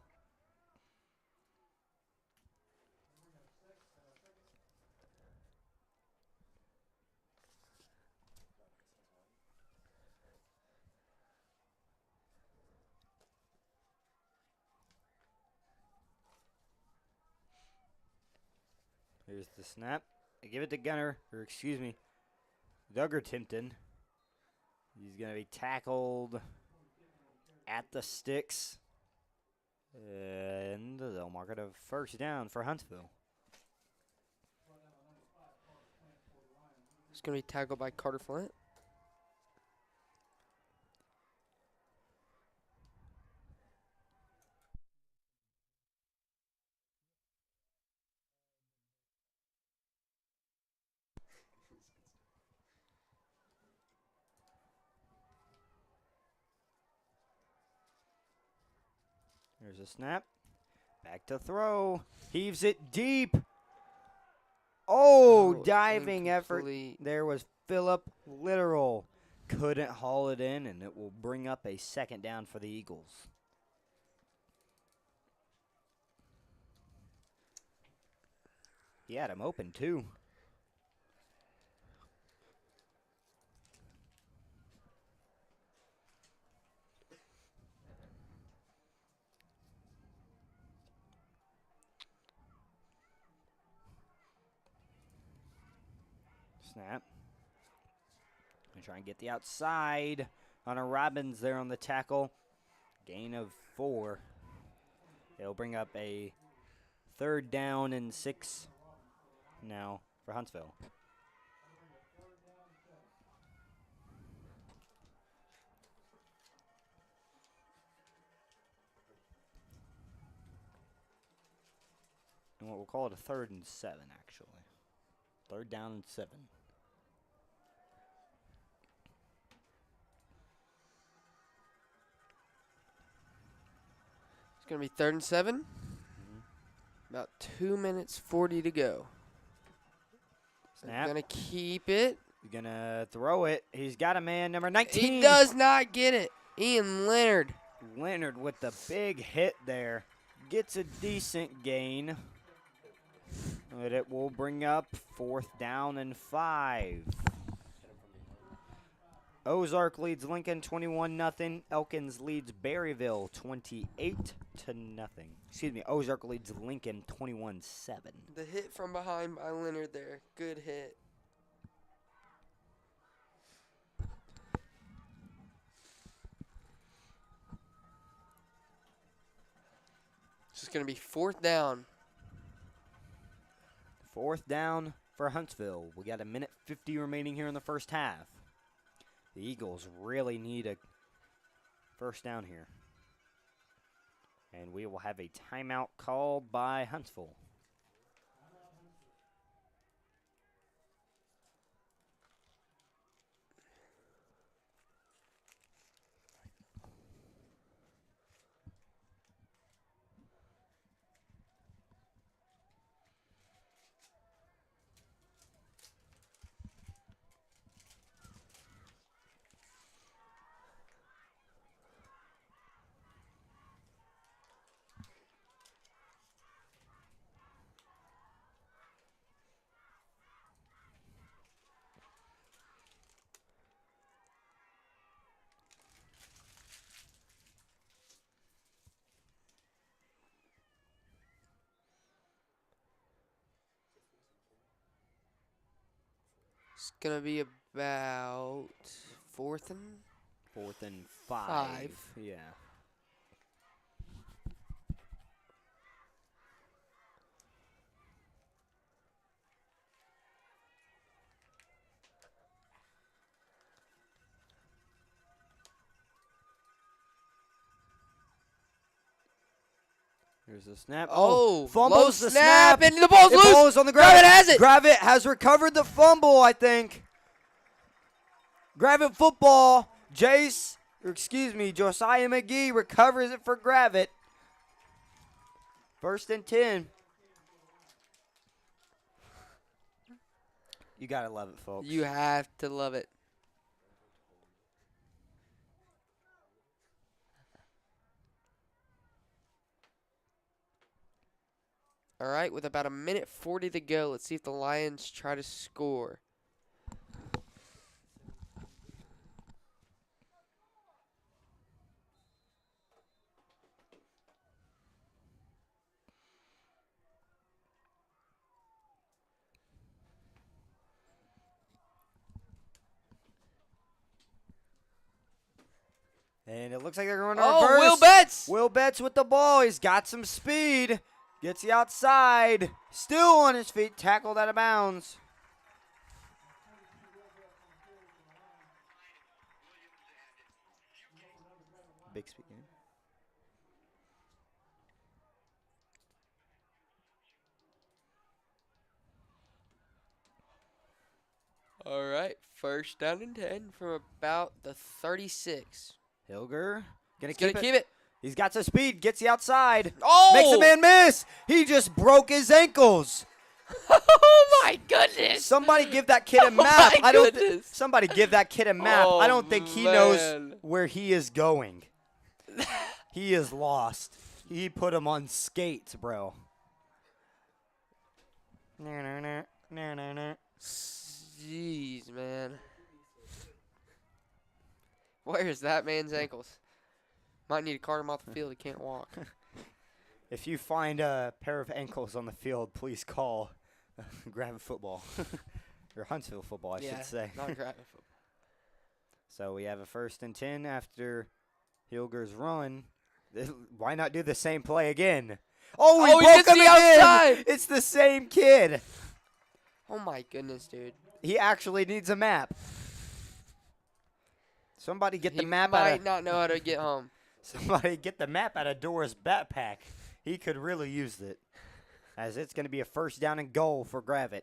Here's the snap. They give it to Duggar Tipton. He's going to be tackled at the sticks. And they'll mark it a first down for Huntsville. It's going to be tackled by Carter Flint. There's a snap. Back to throw. Heaves it deep. Oh, diving effort. incomplete. There was Phillip Literal. Couldn't haul it in, and it will bring up a second down for the Eagles. He had him open, too. Snap. Gonna try and get the outside. Hunter Robbins there on the tackle. Gain of 4. It'll bring up a 3rd down and 6 now for Huntsville. And what we'll call it a 3rd and 7, actually. 3rd down and 7. It's going to be 3rd and 7. About 2 minutes 40 to go. Snap. Going to keep it. He's going to throw it. He's got a man, number 19. He does not get it. Ian Leonard. Leonard with the big hit there. Gets a decent gain. But it will bring up 4th down and 5. Ozark leads Lincoln 21-0. Elkins leads Berryville 28-0. Excuse me, Ozark leads Lincoln 21-7. The hit from behind by Leonard there. Good hit. This is going to be 4th down. 4th down for Huntsville. We got 1:50 remaining here in the first half. The Eagles really need a first down here. And we will have a timeout called by Huntsville. It's going to be about 4th and 5. Yeah. Here's the snap. Oh, fumbles low the snap, snap. and the ball's The loose. ball's on the ground. Gravit has it. Gravit has recovered the fumble, I think. Gravit football. Josiah McGee recovers it for Gravit. 1st and 10. You got to love it, folks. You have to love it. All right, with about 1:40 to go, let's see if the Lions try to score. And it looks like they're going to Oh, reverse. Will Betts. Will Betts with the ball. He's got some speed. Gets the outside. Still on his feet. Tackled out of bounds. Big speed. All right, 1st down and 10 from about the 36. Hilger gonna He's gonna keep keep it. it. He's got some speed. Gets the outside. Oh! Makes the man miss. He just broke his ankles. Oh my goodness! Somebody give that kid a Oh map. my goodness. Somebody give that kid a map. Oh, I don't think he knows man. where he is going. He is lost. He put him on skates, bro. Jeez, man. Where is that man's ankles? Might need to cart him off the field. He can't walk. If you find a pair of ankles on the field, please call Gravit football. Or Huntsville football, I should say. Not Gravit football. So we have a 1st and 10 after Hilger's run. Why not do the same play again? Oh, he broke gets him the again! outside! It's the same kid. Oh my goodness, dude. He actually needs a map. Somebody get the He map might out of not know how to get home. Somebody get the map out of Dora's backpack. He could really use it. As it's going to be a 1st down and goal for Gravit.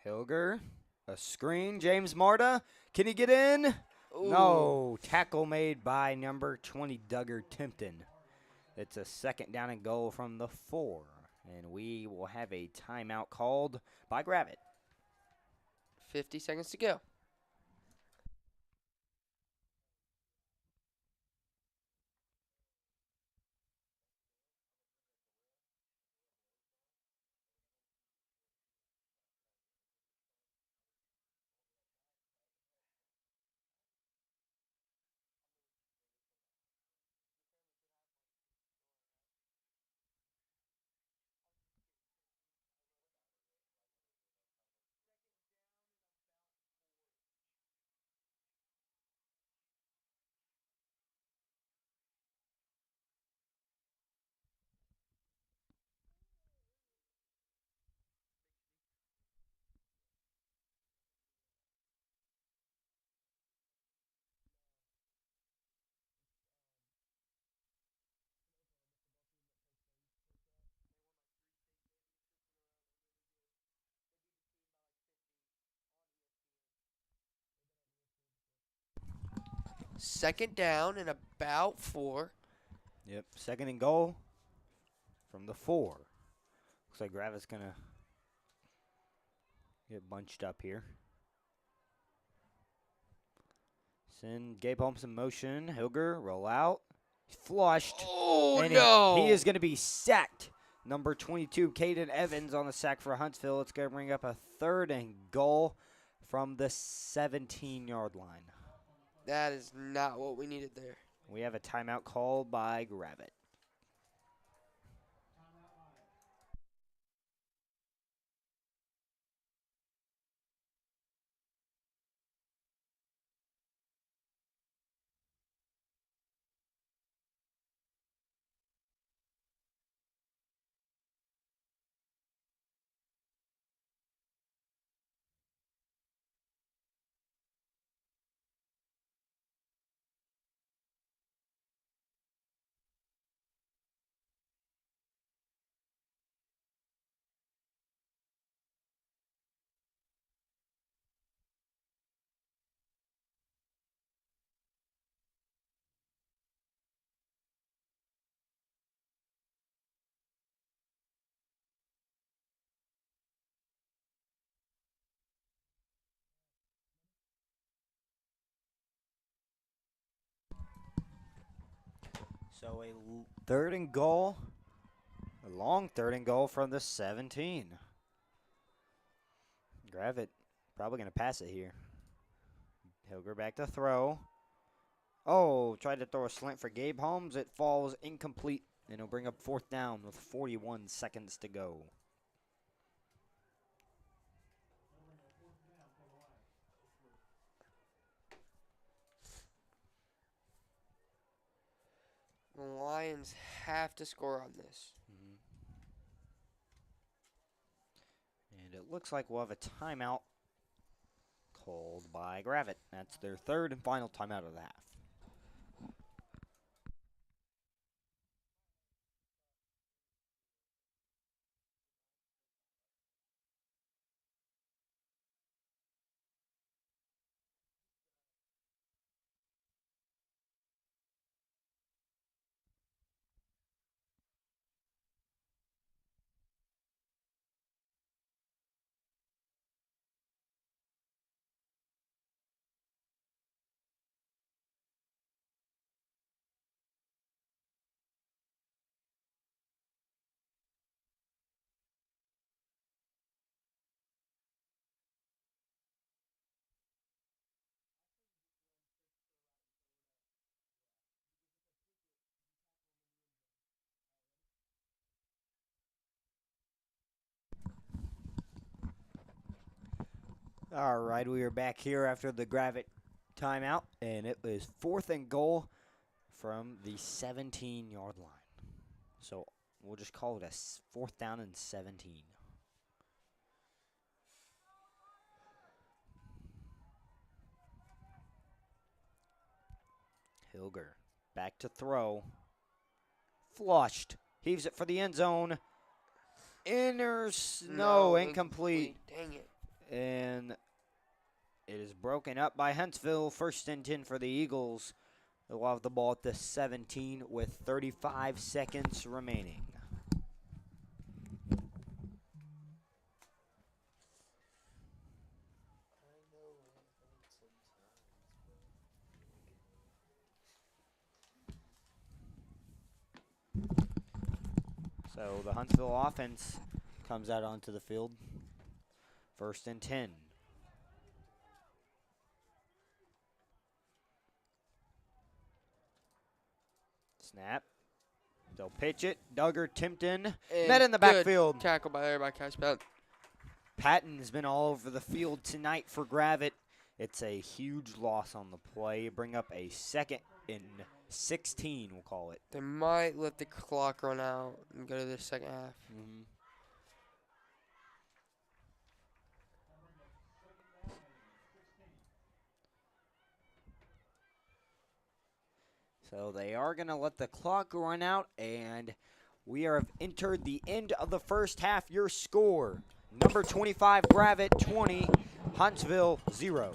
Hilger, a screen. James Marta, can he get in? Ooh. No. Tackle made by number 20, Duggar Timpton. It's a 2nd down and goal from the 4. And we will have a timeout called by Gravit. 50 seconds to go. Second down and about 4. Yep, 2nd and goal from the 4. Looks like Gravit's going to get bunched up here. Send Gabe Holmes in motion. Hilger, roll out. He's flushed. Oh, and no. He is going to be sacked. Number 22, Caden Evans on the sack for Huntsville. It's going to bring up a 3rd and goal from the 17-yard line. That is not what we needed there. We have a timeout called by Gravit. So a 3rd and goal, a long 3rd and goal from the 17. Gravit probably going to pass it here. Hilger back to throw. Oh, tried to throw a slant for Gabe Holmes. It falls incomplete, and it'll bring up 4th down with 41 seconds to go. The Lions have to score on this. And it looks like we'll have a timeout called by Gravit. That's their 3rd and final timeout of the half. All right, we are back here after the Gravit timeout, and it was 4th and goal from the 17-yard line. So we'll just call it a 4th down and 17. Hilger back to throw. Flushed. Heaves it for the end zone. No, incomplete. Dang it. And it is broken up by Huntsville. 1st and 10 for the Eagles. They'll have the ball at the 17 with 35 seconds remaining. So the Huntsville offense comes out onto the field. 1st and 10. Snap. They'll pitch it. Duggar, Timpton. And Met in the good backfield. Tackle by there by Cash Patton. Patton has been all over the field tonight for Gravit. It's a huge loss on the play. Bring up a 2nd and 16, we'll call it. They might let the clock run out and go to the second half. Mm-hmm. So they are going to let the clock run out, and we have entered the end of the first half. Your score, number 25, Gravit 20, Huntsville 0.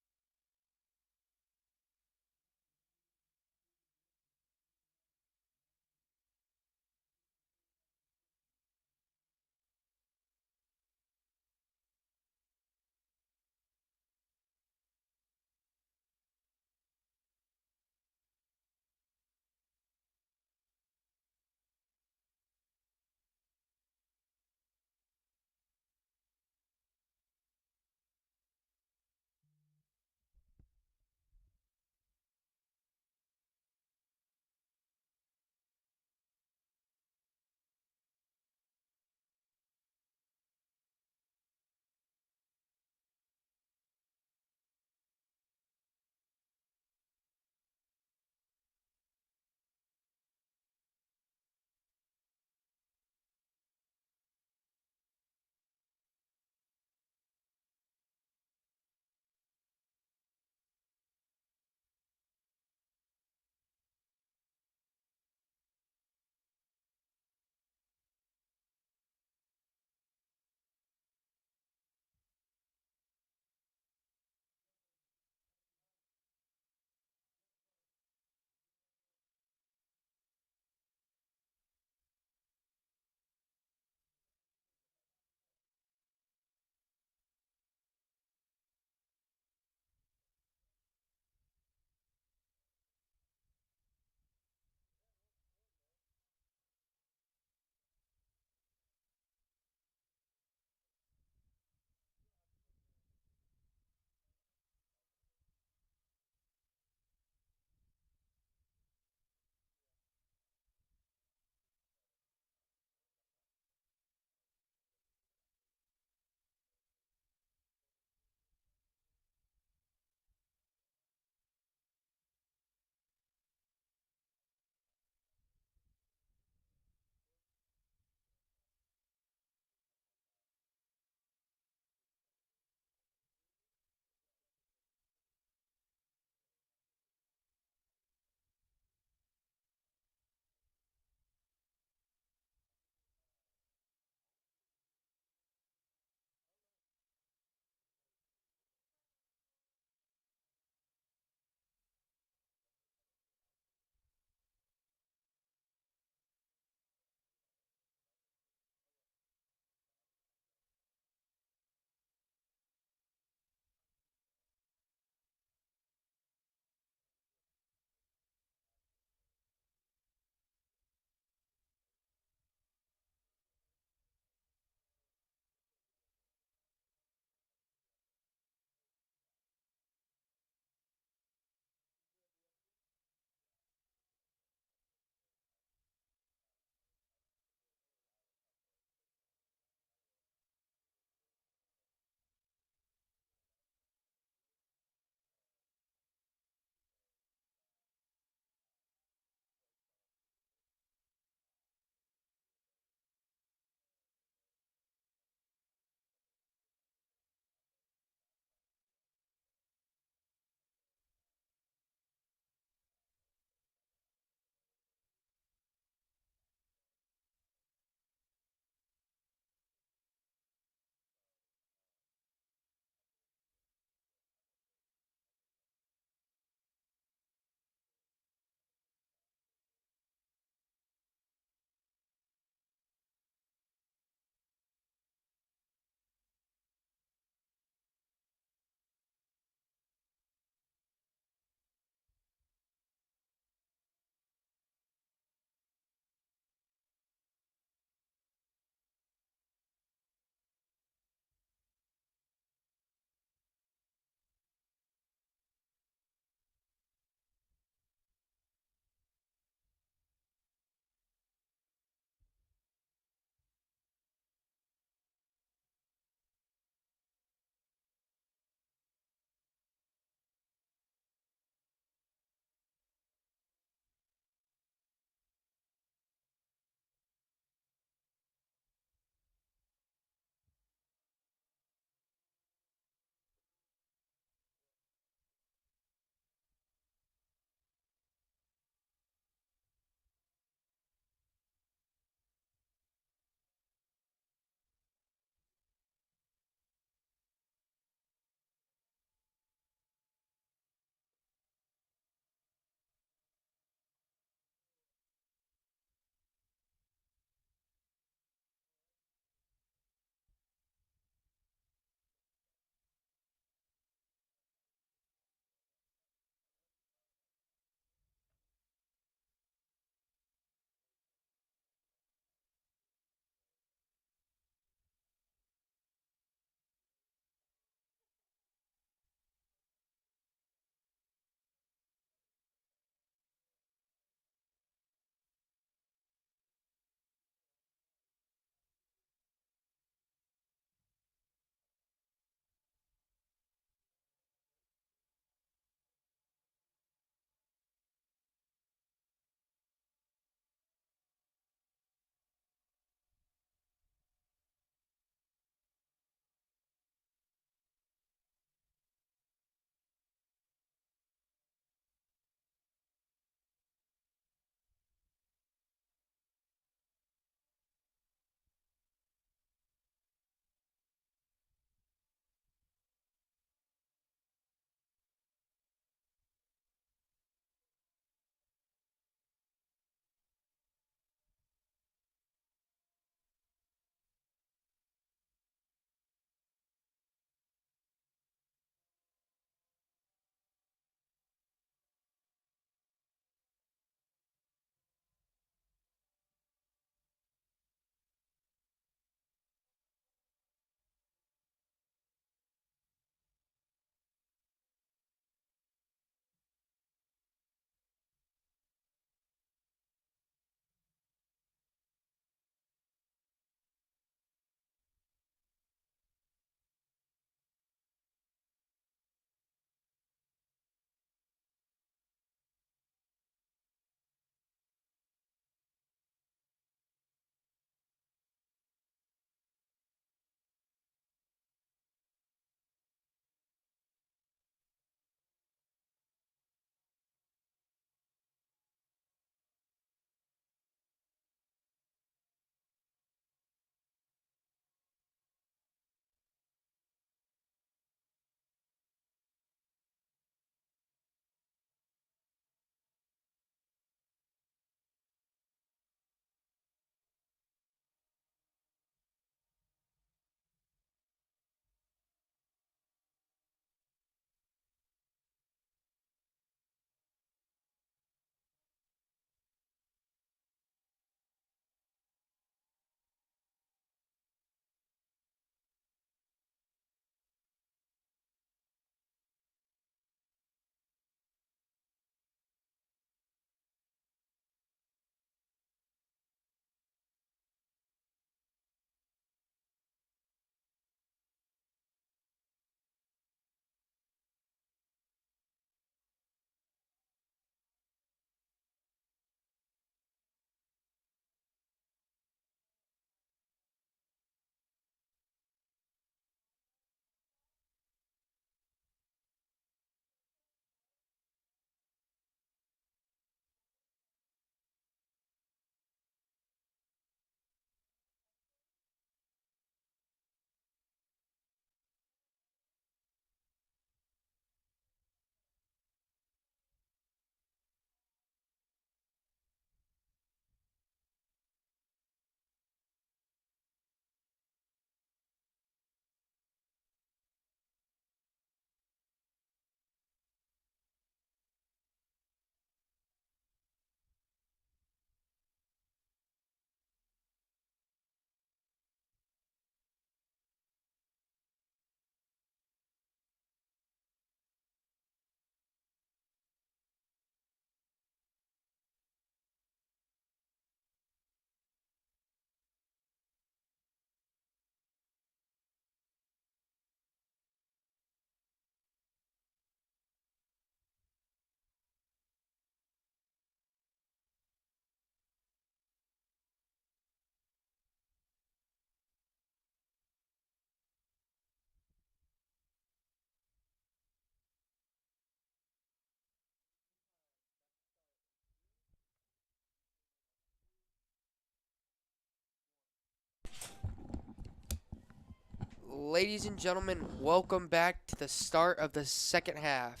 Ladies and gentlemen, welcome back to the start of the second half.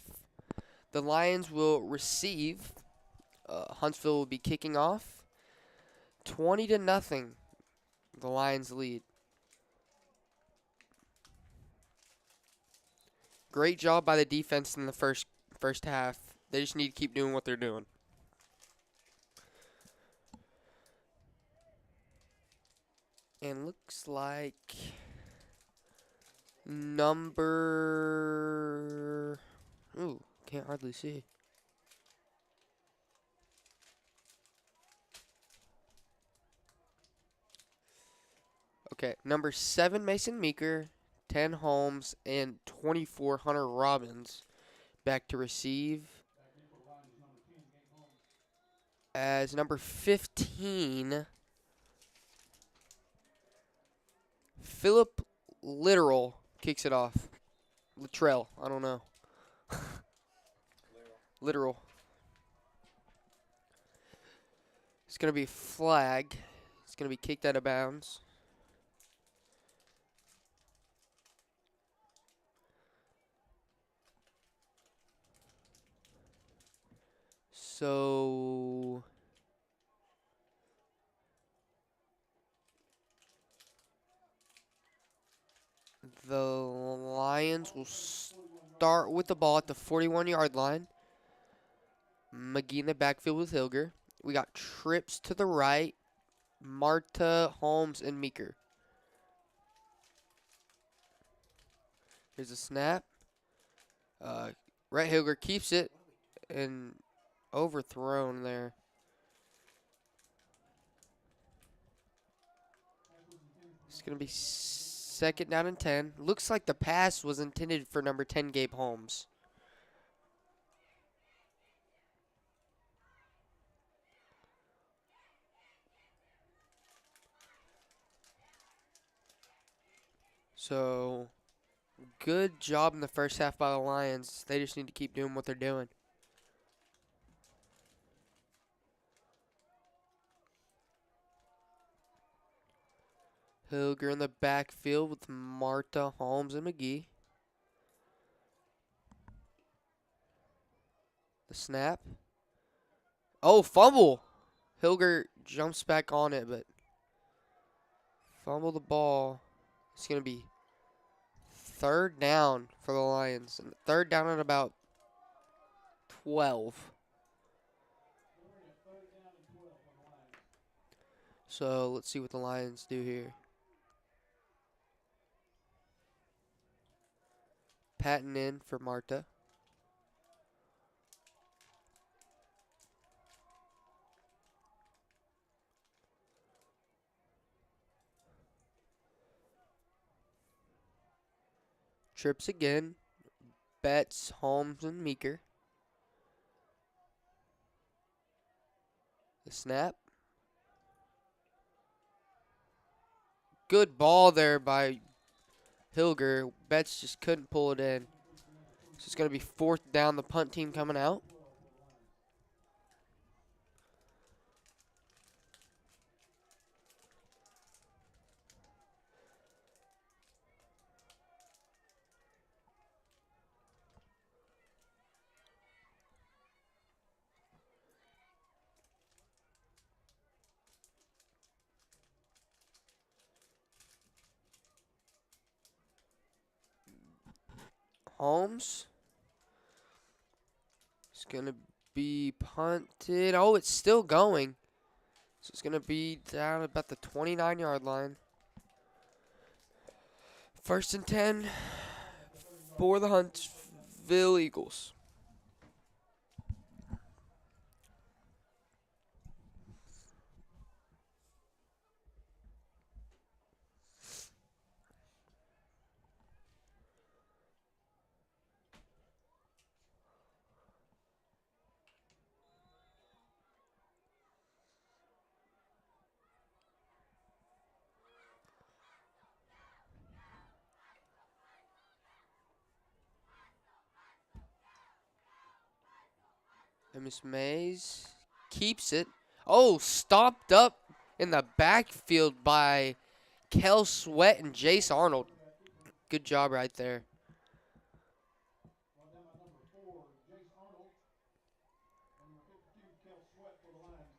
The Lions will receive. Huntsville will be kicking off. 20-0. The Lions lead. Great job by the defense in the first half. They just need to keep doing what they're doing. And looks like number... Ooh, can't hardly see. Okay, number 7, Mason Meeker, 10 Holmes, and 24 Hunter Robbins back to receive. As number 15, Philip Literal kicks it off. Littrell, I don't know. Literal. It's going to be a flag. It's going to be kicked out of bounds. So the Lions will start with the ball at the 41-yard line. McGee in the backfield with Hilger. We got trips to the right. Marta, Holmes, and Meeker. Here's a snap. Rhett Hilger keeps it and overthrown there. It's going to be second down and 10. Looks like the pass was intended for number 10, Gabe Holmes. So, good job in the first half by the Lions. They just need to keep doing what they're doing. Hilger in the backfield with Marta, Holmes, and McGee. The snap. Oh, fumble. Hilger jumps back on it, but fumble the ball. It's going to be third down for the Lions. And third down at about 12. So let's see what the Lions do here. Patton in for Marta. Trips again. Betts, Holmes, and Meeker. The snap. Good ball there by Hilger. Betts just couldn't pull it in. So it's going to be fourth down. The punt team coming out. Holmes. It's going to be punted. Oh, it's still going. So it's going to be down about the 29-yard line. First and 10 for the Huntsville Eagles. And Miss Mays keeps it. Oh, stopped up in the backfield by Kel Sweat and Jace Arnold. Good job right there. Brought down by number 4, Jace Arnold. And number 52, Kel Sweat for the Lions.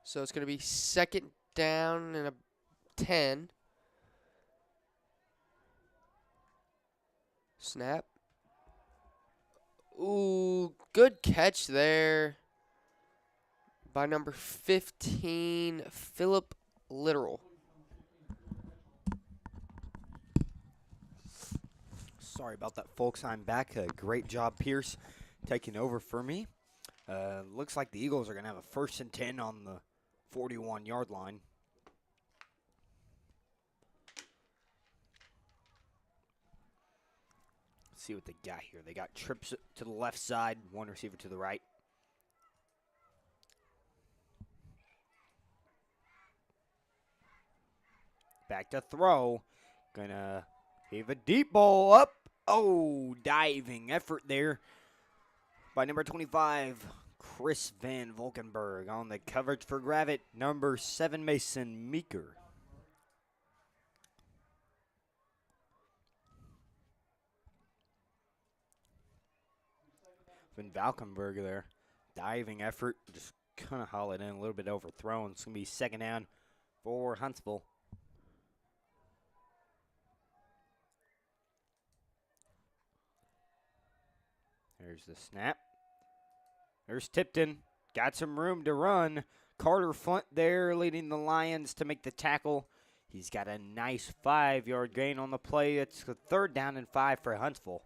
So it's going to be 2nd down and a 10. Snap. Ooh, good catch there by number 15, Philip Literal. Sorry about that, folks. I'm back. Great job, Pierce, taking over for me. Looks like the Eagles are going to have a 1st and 10 on the 41-yard line. Let's see what they got here. They got trips to the left side, one receiver to the right. Back to throw. Gonna heave a deep ball up. Oh, diving effort there by number 25, Chris Van Valkenburg. On the coverage for Gravit, number 7, Mason Meeker. Van Valkenburg there. Diving effort. Just kind of haul it in a little bit overthrown. It's going to be 2nd down for Huntsville. There's the snap. There's Tipton. Got some room to run. Carter Flint there leading the Lions to make the tackle. He's got a nice 5-yard gain on the play. It's the 3rd down and 5 for Huntsville.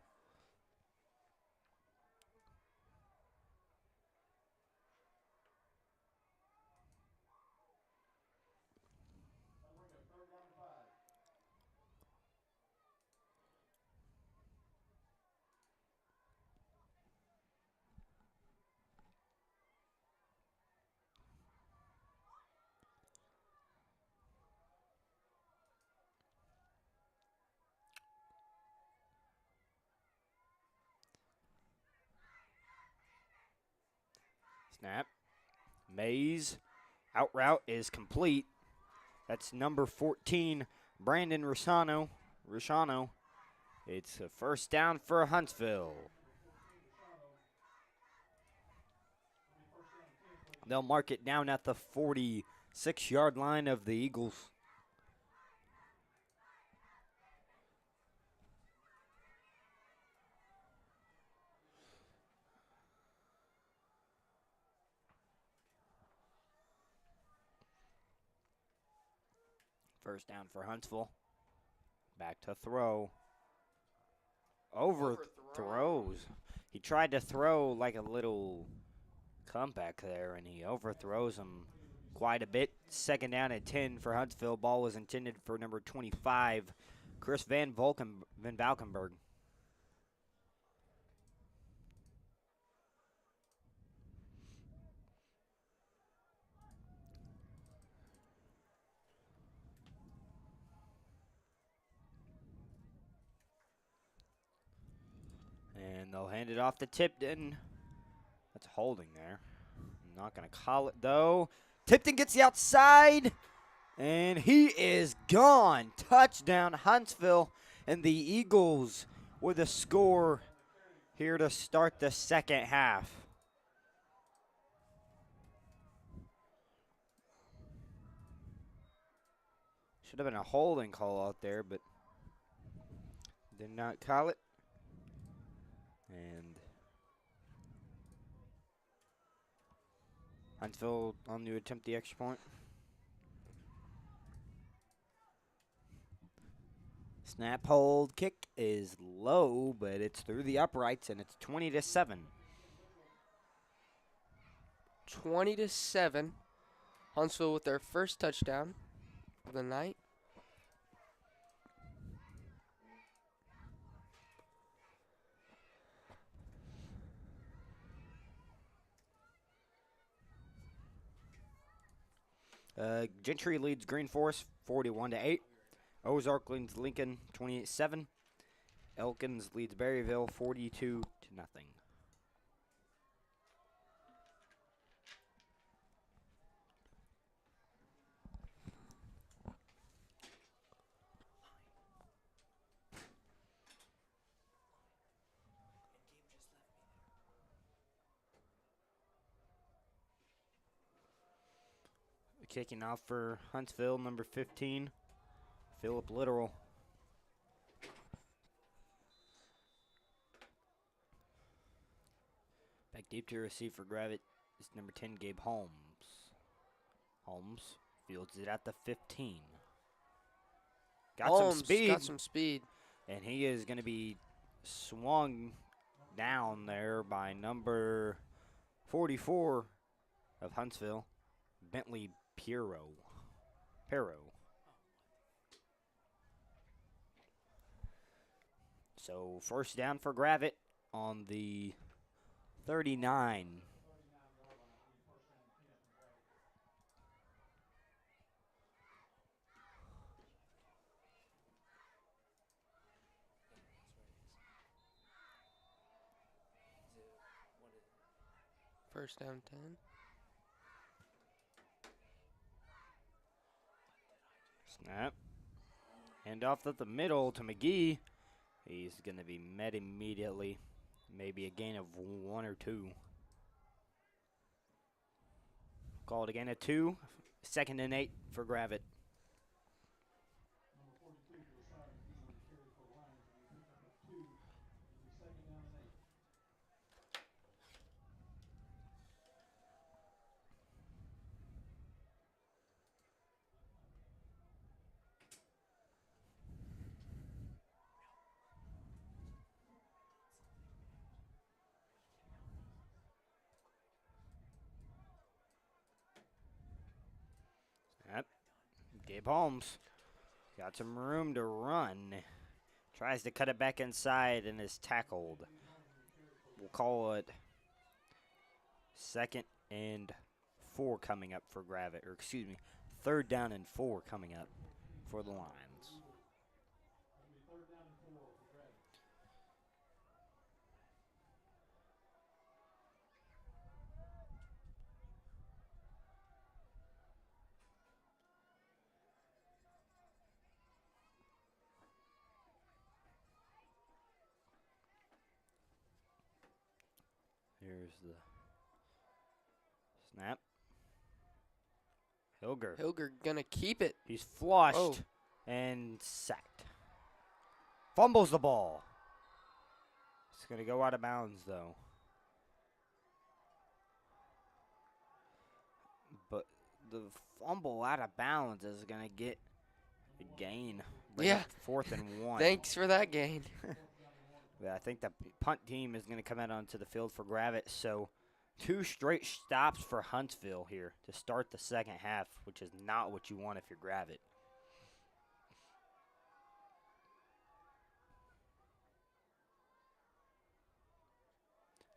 Snap. Mays. Out route is complete. That's number 14, Brandon Rosano. It's a 1st down for Huntsville. They'll mark it down at the 46-yard line of the Eagles. First down for Huntsville. Back to throw. Overthrows. He tried to throw like a little comeback there, and he overthrows him quite a bit. 2nd down and 10 for Huntsville. Ball was intended for number 25, Chris Van Valkenburg. And they'll hand it off to Tipton. That's holding there. I'm not going to call it, though. Tipton gets the outside, and he is gone. Touchdown, Huntsville, and the Eagles with a score here to start the 2nd half. Should have been a holding call out there, but did not call it. And Huntsville on to attempt the extra point. Snap, hold, kick is low, but it's through the uprights, and it's 20-7. 20-7. Huntsville with their 1st touchdown of the night. Gentry leads Green Forest 41-8. Ozark leads Lincoln 28-7. Elkins leads Berryville 42-0. Kicking off for Huntsville, number 15, Philip Littoral. Back deep to receive for Gravit is number 10, Gabe Holmes. Holmes fields it at the 15. Got Holmes some speed. got some speed. And he is going to be swung down there by number 44 of Huntsville, Bentley Pero. So first down for Gravit on the 39. First down 10. Snap. Hand off at the middle to McGee. He's going to be met immediately. Maybe a gain of 1 or 2. Call it a gain of 2. 2nd and 8 for Gravit. Number 42 for the Sirens, he's on the carry for Lions, and he picked up a 2. It'll be 2nd down and 8. Yep. Gabe Holmes got some room to run. Tries to cut it back inside and is tackled. We'll call it 2nd and 4 coming up for Gravit, or excuse me, 3rd down and 4 coming up for the Lions. It'll be 3rd down and 4 for Gravit. Here's the snap. Hilger. Hilger gonna keep it. He's flushed Oh. and sacked. Fumbles the ball. It's going to go out of bounds, though. But the fumble out of bounds is going to get a gain. Bring Yeah. up 4th and 1. Thanks for that gain. But I think the punt team is going to come out onto the field for Gravit. So 2 straight stops for Huntsville here to start the second half, which is not what you want if you're Gravit.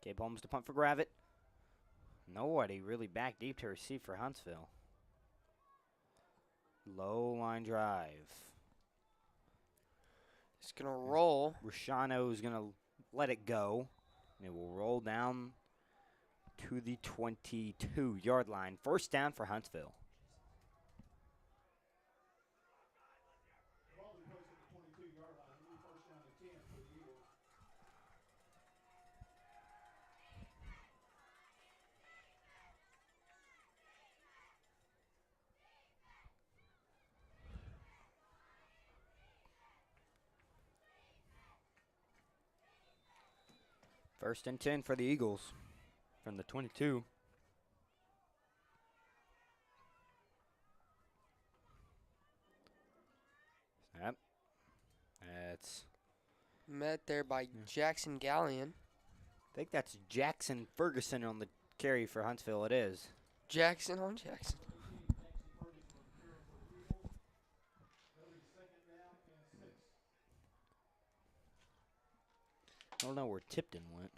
Gabe Holmes to punt for Gravit. Nobody really back deep to receive for Huntsville. Low line drive. It's gonna roll. Rashano's going to let it go. And it will roll down to the 22-yard line. First down for Huntsville. The ball is placed at the 22-yard line. It'll be 1st down and 10 for the Eagles. First and 10 for the Eagles from the 22. Snap. That's, Met there by Jackson Gallion. I think that's Jackson Ferguson on the carry for Huntsville. It is. Jackson on Jackson. I don't know where Tipton went.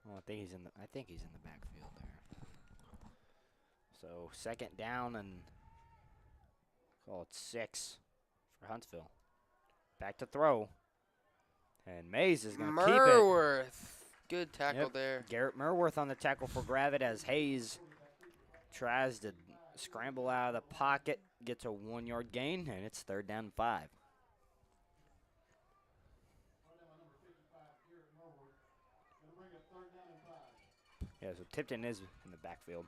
Oh, I think he's in the backfield there. So 2nd down and call it 6 for Huntsville. Back to throw. And Mays is going to keep it. Merworth. Good tackle Yep. there. Garrett Merworth on the tackle for Gravit as Hayes tries to scramble out of the pocket, gets a 1-yard gain, and it's 3rd down and 5. Yeah, so Tipton is in the backfield.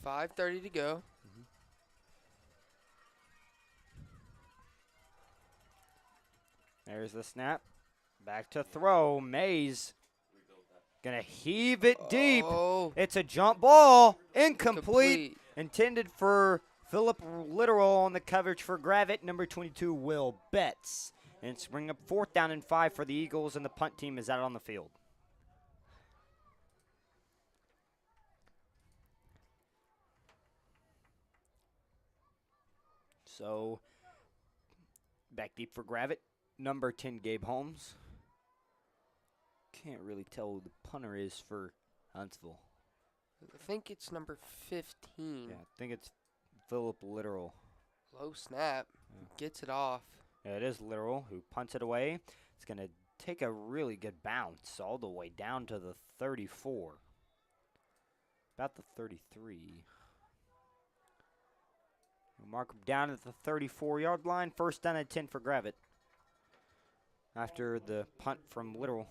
5:30 to go. There's the snap. Back to throw. Mays gonna heave it deep. Oh, It's a jump ball. Incomplete. complete. Intended for Philip Literal on the coverage for Gravit. Number 22, Will Betts. And it's bringing up 4th down and 5 for the Eagles, and the punt team is out on the field. So, back deep for Gravit. Number 10, Gabe Holmes. Can't really tell who the punter is for Huntsville. I think it's number 15. Yeah, I think it's Philip Literal. Low snap. Gets it off. Yeah, it is Literal who punts it away. It's going to take a really good bounce all the way down to the 34. About the 33. We'll mark him down at the 34-yard line. 1st down and 10 for Gravit. After the punt from Literal.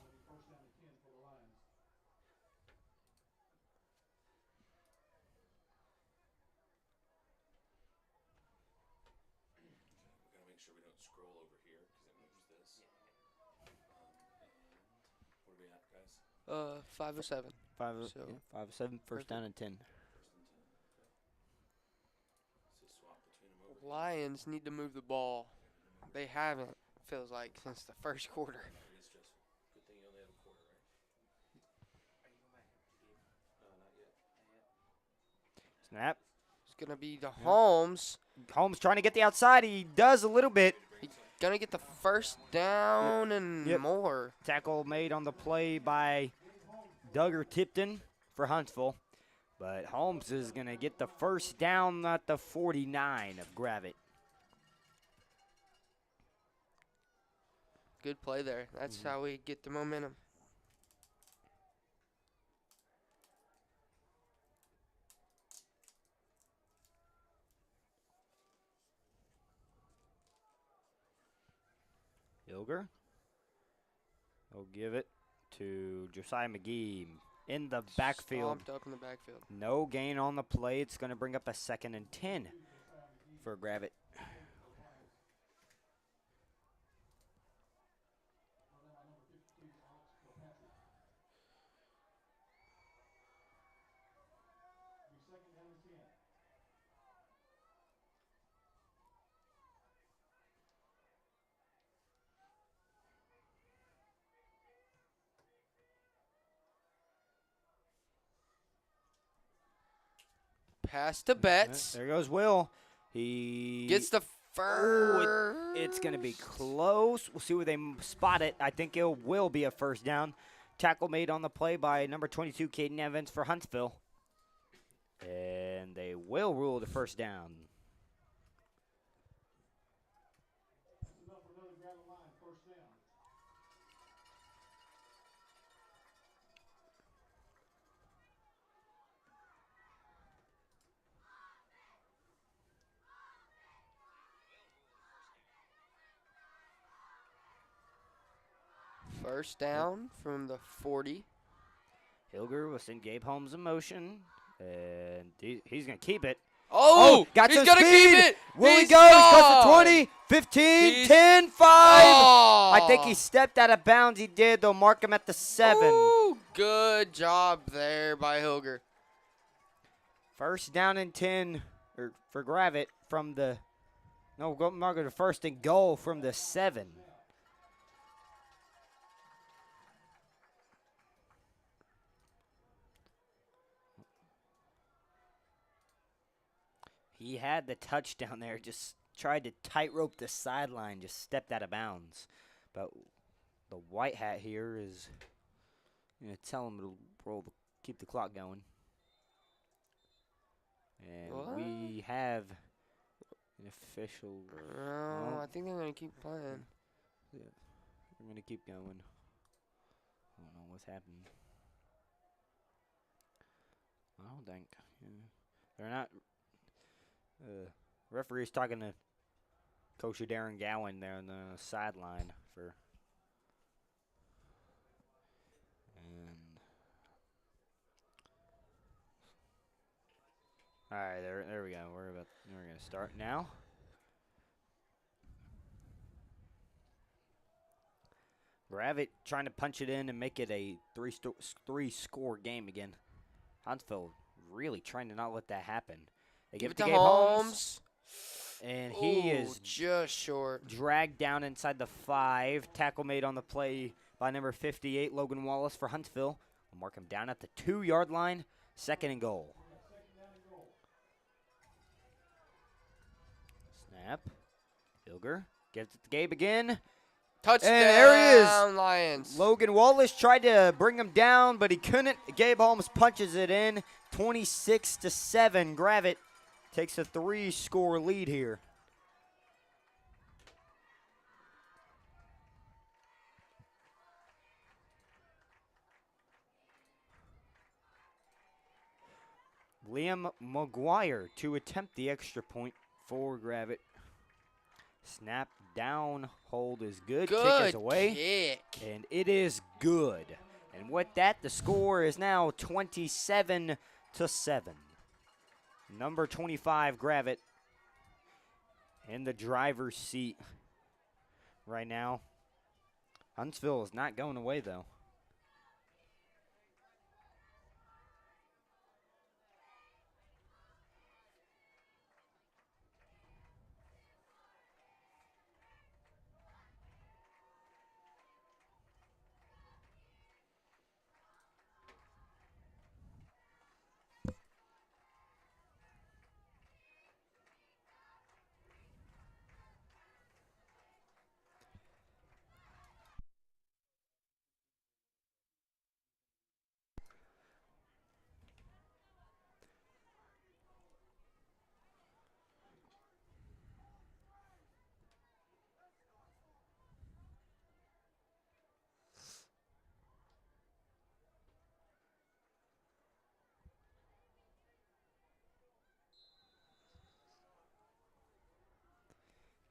Sure we don't scroll over here because it moves this. And what are we at, guys? 5:07. 5-7, 1st down and 10. So swap between them over. Lions need to move the ball. They haven't, feels like, since the first quarter. It is stressful. Good thing you only have a quarter, right? Not yet. Snap. It's going to be the Holmes. Holmes trying to get the outside. He does a little bit. He's going to get the 1st down and more. Tackle made on the play by Duggar Tipton for Huntsville. But Holmes is going to get the 1st down at the 49 of Gravit. Good play there. That's how we get the momentum. Hilger will give it to Josiah McGee in the backfield. Stomped up in the backfield. No gain on the play. It's going to bring up a 2nd and 10 for Gravit. Pass to Betts. There goes Will. He Gets the first. It's going to be close. We'll see where they spot it. I think it will be a 1st down. Tackle made on the play by number 22, Caden Evans for Huntsville. And they will rule the 1st down. First down from the 40. Hilger will send Gabe Holmes in motion. And he's going to keep it. Oh, got he's some going to speed. keep it. Will he He's go? He's got gone. the 20, 15, He's 10, 5. I think he gone. stepped out of bounds. He did. They'll mark him at the 7. Ooh, good job there by Hilger. 1st down and 10 for Gravit from the – no, mark it to 1st and goal from the 7. He had the touchdown there, just tried to tightrope the sideline, just stepped out of bounds. But the white hat here is going to tell him to keep the clock going. And we have an official. No, I think they're going to keep playing. Yeah, we're going to keep going. I don't know what's happening. I don't think. Yeah. They're not. Referee's talking to Coach Darren Gowan there on the sideline for. And All right, there we go. We're gonna start now. Gravit trying to punch it in and make it a three-score game again. Huntsville really trying to not let that happen. They Give give it to to Gabe Holmes. and he Ooh, is just short. dragged down inside the 5. Tackle made on the play by number 58, Logan Wallace for Huntsville. We'll mark him down at the 2-yard line. 2nd and goal. Snap. Hilger gives it to Gabe again. Touchdown, And there he is. Lions. Logan Wallace tried to bring him down, but he couldn't. Gabe Holmes punches it in. 26-7. Gravit takes a 3-score lead here. Liam McGuire to attempt the extra point for Gravit. Snap down, hold is good. Kick is away. Kick. And it is good. And with that, the score is now 27-7. Number 25, Gravit, in the driver's seat right now. Huntsville is not going away, though.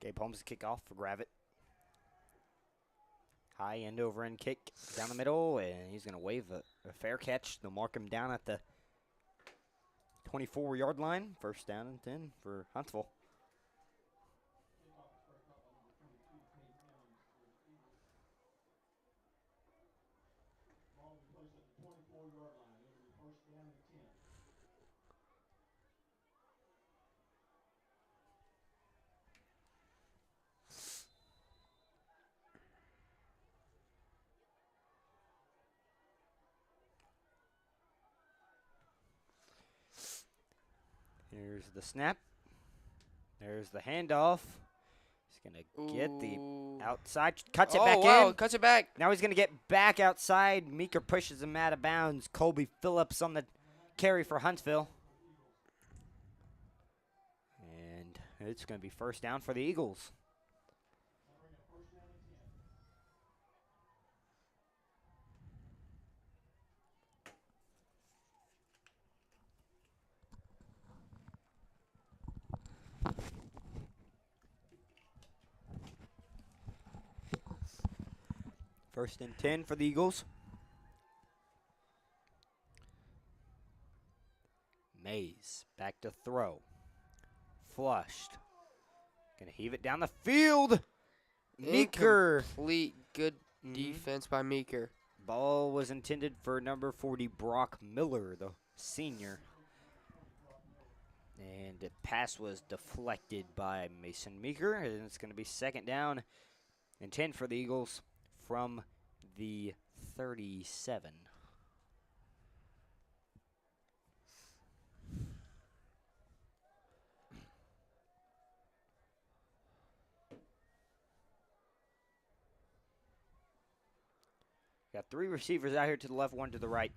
Gabe Holmes kick off for Gravit. High end over end kick down the middle, and he's going to wave a fair catch. They'll mark him down at the 24-yard line. 1st down and 10 for Huntsville. Ball will be placed at the 24-yard line. It'll be 1st down and 10. Here's the snap. There's the handoff. He's going to get the outside. Cuts it back in. Cuts it back. Now he's going to get back outside. Meeker pushes him out of bounds. Colby Phillips on the carry for Huntsville. And it's going to be 1st down for the Eagles. First and 10 for the Eagles. Mays back to throw. Flushed. Gonna heave it down the field. Meeker. Incomplete. Good defense by Meeker. Ball was intended for number 40, Brock Miller, the senior. And the pass was deflected by Mason Meeker. And it's going to be 2nd down and 10 for the Eagles from the 37. Got 3 receivers out here to the left, 1 to the right.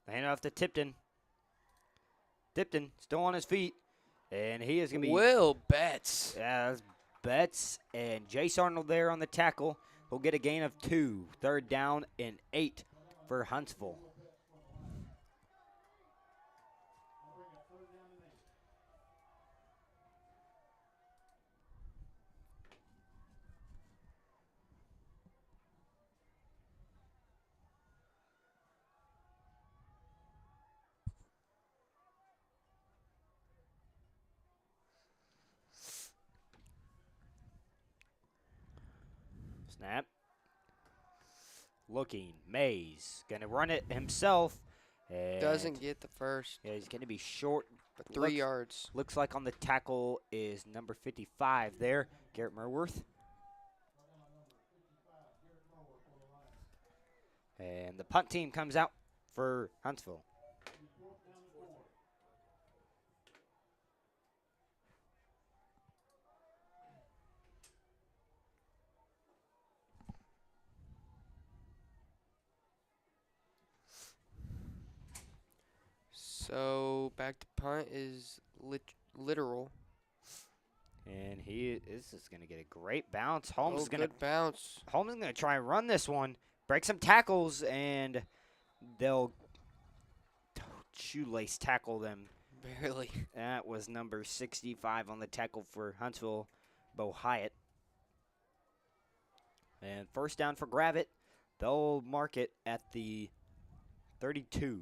The handoff to Tipton. Tipton still on his feet, and he is going to be. Will Betts. Yeah, that's Betts and Jace Arnold there on the tackle. He'll get a gain of 2. 3rd down and 8 for Huntsville. Snap. Looking. Mays. Going to run it himself. And Doesn't get the first. yeah, he's going to be short. But 3 yards. Looks like on the tackle is number 55 there, Garrett Merworth. And the punt team comes out for Huntsville. So back to punt is literal. And this is going to get a great bounce. Holmes is going good bounce. Holmes is going to try and run this one, break some tackles, and they'll shoelace tackle them. Barely. That was number 65 on the tackle for Huntsville, Bo Hyatt. And first down for Gravit. They'll mark it at the 32.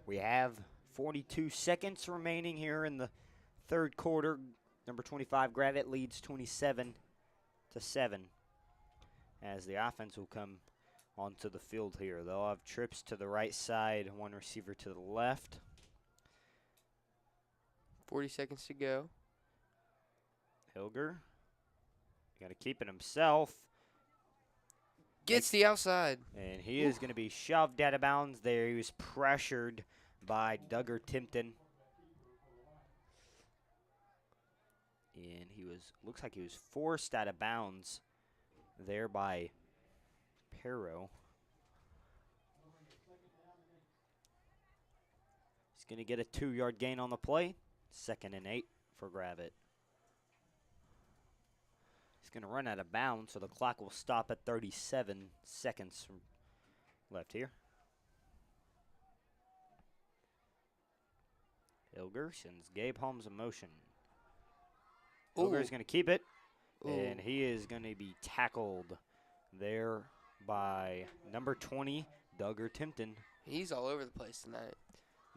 We have 42 seconds remaining here in the third quarter. Number 25, Gravit leads 27-7 as the offense will come onto the field here. They'll have trips to the right side, one receiver to the left. 40 seconds to go. Hilger, got to keep it himself. Gets the outside. And he is going to be shoved out of bounds there. He was pressured by Duggar Timpton. And looks like he was forced out of bounds there by Perro. He's going to get a 2-yard gain on the play. 2nd and 8 for Gravit. He's going to run out of bounds, so the clock will stop at 37 seconds from left here. Hilger sends Gabe Holmes in motion. Hilger is going to keep it, and he is going to be tackled there by number 20, Duggar Timpton. He's all over the place tonight.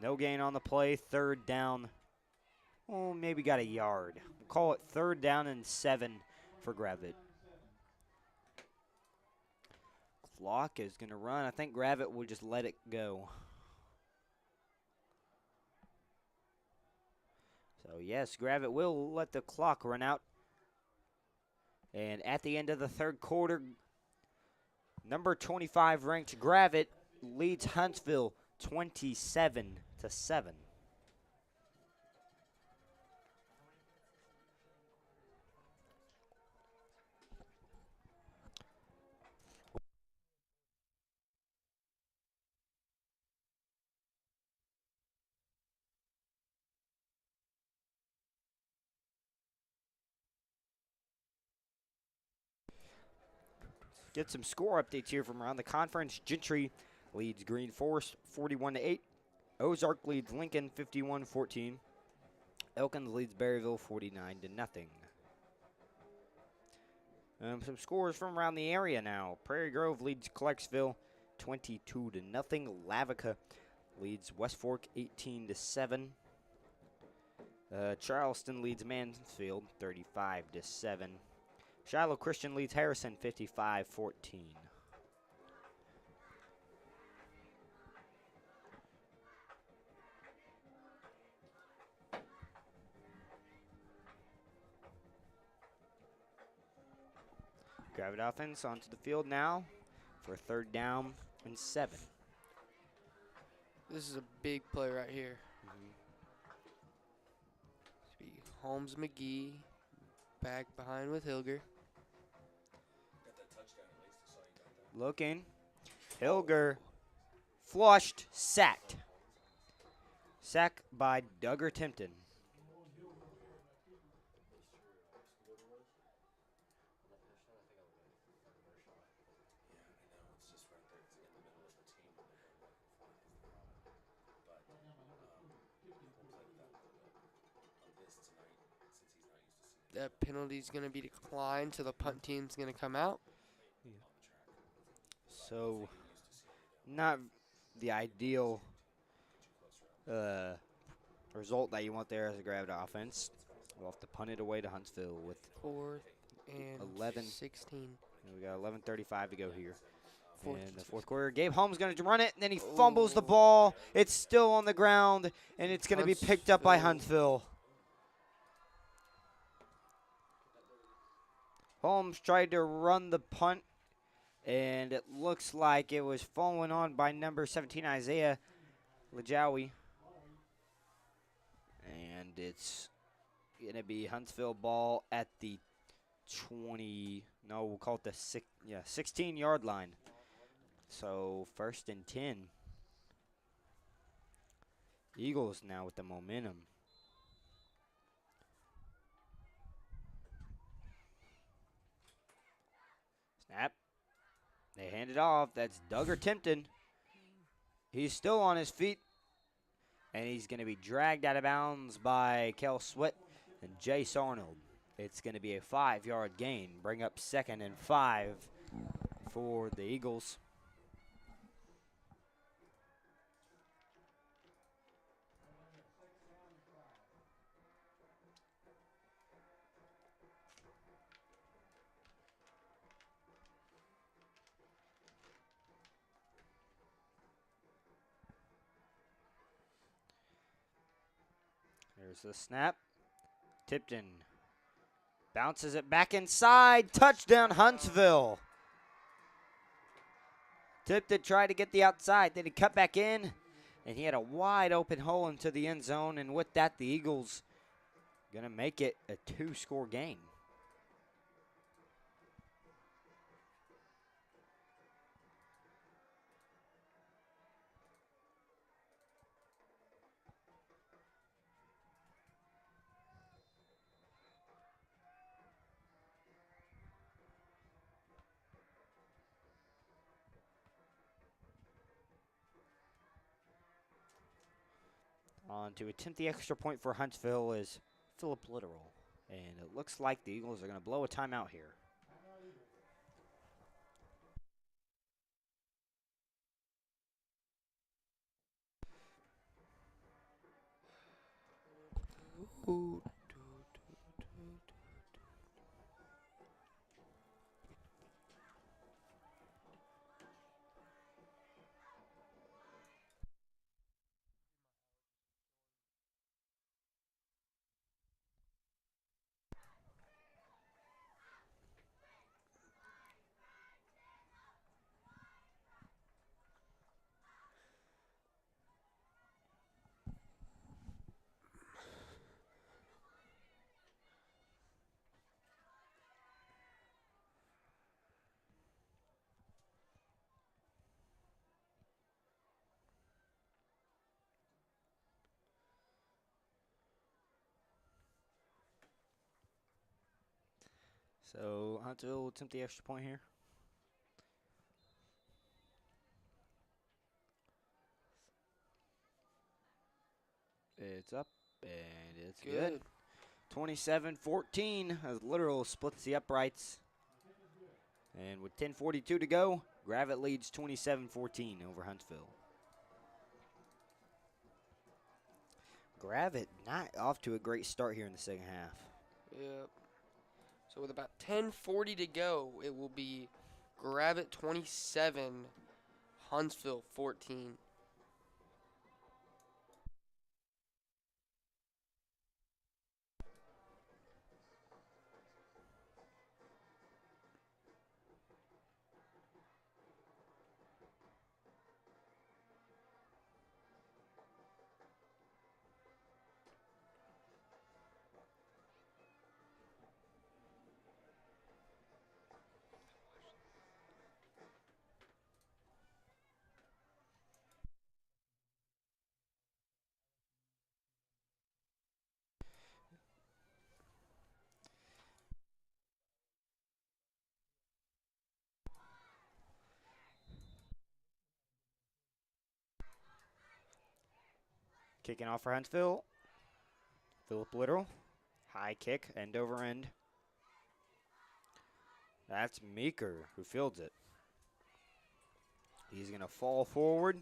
No gain on the play. 3rd down. Oh, maybe got a yard. We'll call it 3rd down and 7 for Gravit. Clock is going to run. I think Gravit will just let it go. So, yes, Gravit will let the clock run out. And at the end of the third quarter, number 25 ranked Gravit leads Huntsville 27-7. Get some score updates here from around the conference. Gentry leads Green Forest 41-8. Ozark leads Lincoln 51-14. Elkins leads Berryville 49-0. Some scores from around the area now. Prairie Grove leads Clarksville 22-0. Lavaca leads West Fork 18-7. Charleston leads Mansfield 35-7. Shiloh Christian leads Harrison 55-14. Gravit offense onto the field now for 3rd down and 7. This is a big play right here. Holmes McGee back behind with Hilger. Looking. Hilger flushed, sacked. Sack by Duggar Timpton. That penalty's going to be declined, so the punt team's going to come out. So, not the ideal result that you want there as a Gravit offense. We'll have to punt it away to Huntsville with 4th And 11. 16. And we got 11:35 to go here. Fourth. In the fourth quarter, Gabe Holmes going to run it, and then he fumbles the ball. It's still on the ground, and it's going to be picked up by Huntsville. Holmes tried to run the punt, and it looks like it was fallen on by number 17, Isaiah Lajawi. And it's going to be Huntsville ball at the 20, no, we'll call it the 16-yard line. So 1st and 10. Eagles now with the momentum. Snap. They hand it off. That's Duggar Timpton. He's still on his feet. And he's going to be dragged out of bounds by Kel Sweat and Jace Arnold. It's going to be a 5-yard gain. Bring up 2nd and 5 for the Eagles. There's the snap. Tipton bounces it back inside. Touchdown, Huntsville. Tipton tried to get the outside. Then he cut back in, and he had a wide open hole into the end zone. And with that, the Eagles going to make it a 2-score game. On to attempt the extra point for Huntsville is Philip Littoral. And it looks like the Eagles are going to blow a timeout here. Ooh. So Huntsville will attempt the extra point here. It's up, and it's good. 27-14 as Littoral splits the uprights. And with 10:42 to go, Gravette leads 27-14 over Huntsville. Gravette not off to a great start here in the second half. Yep. So with about 10:40 to go, it will be Gravette 27, Huntsville 14. Kicking off for Huntsville. Philip Littoral. High kick, end over end. That's Meeker who fields it. He's going to fall forward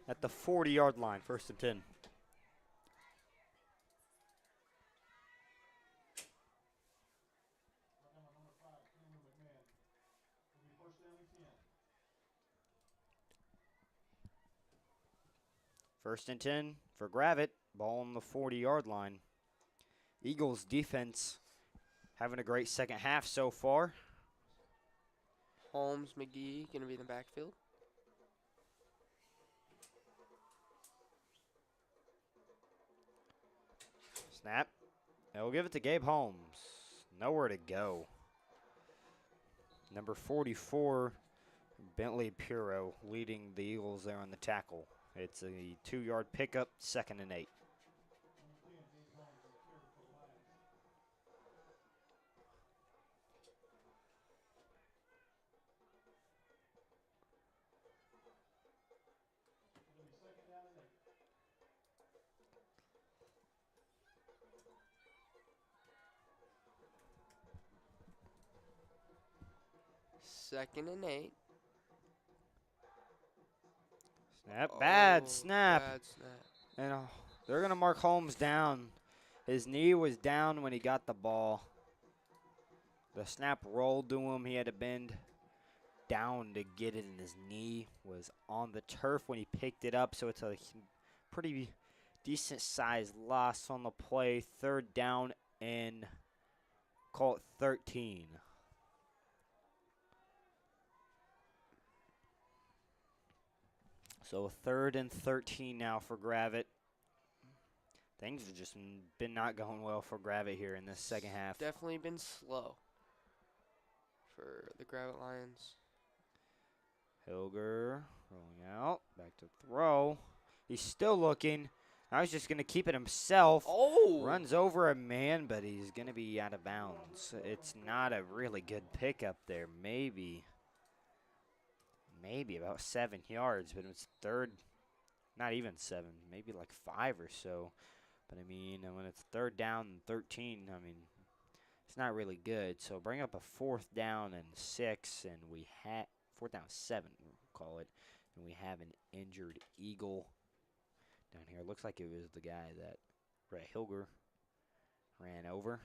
at the 40-yard line, 1st and 10. First and 10 for Gravit. Ball on the 40-yard line. Eagles defense having a great second half so far. Holmes, McGee going to be in the backfield. Snap. They'll give it to Gabe Holmes. Nowhere to go. Number 44, Bentley Puro, leading the Eagles there on the tackle. It's a 2-yard pickup, 2nd and 8. Second and 8. Snap. Bad Oh, snap. Bad snap. And they're going to mark Holmes down. His knee was down when he got the ball. The snap rolled to him. He had to bend down to get it, and his knee was on the turf when he picked it up. So it's a pretty decent sized loss on the play. 3rd down and call it 13. So 3rd and 13 now for Gravit. Things have just been not going well for Gravit here in this second half. Definitely been slow for the Gravit Lions. Hilger rolling out, back to throw. He's still looking. Now he's just going to keep it himself. Oh! Runs over a man, but he's going to be out of bounds. It's not a really good pickup there. Maybe about 7 yards, but it's 3rd, not even 7, maybe like 5 or so. But, I mean, when it's 3rd down and 13, I mean, it's not really good. So bring up a 4th down and 6, and we have 4th down 7, we'll call it. And we have an injured Eagle down here. Looks like it was the guy that Brett Hilger ran over.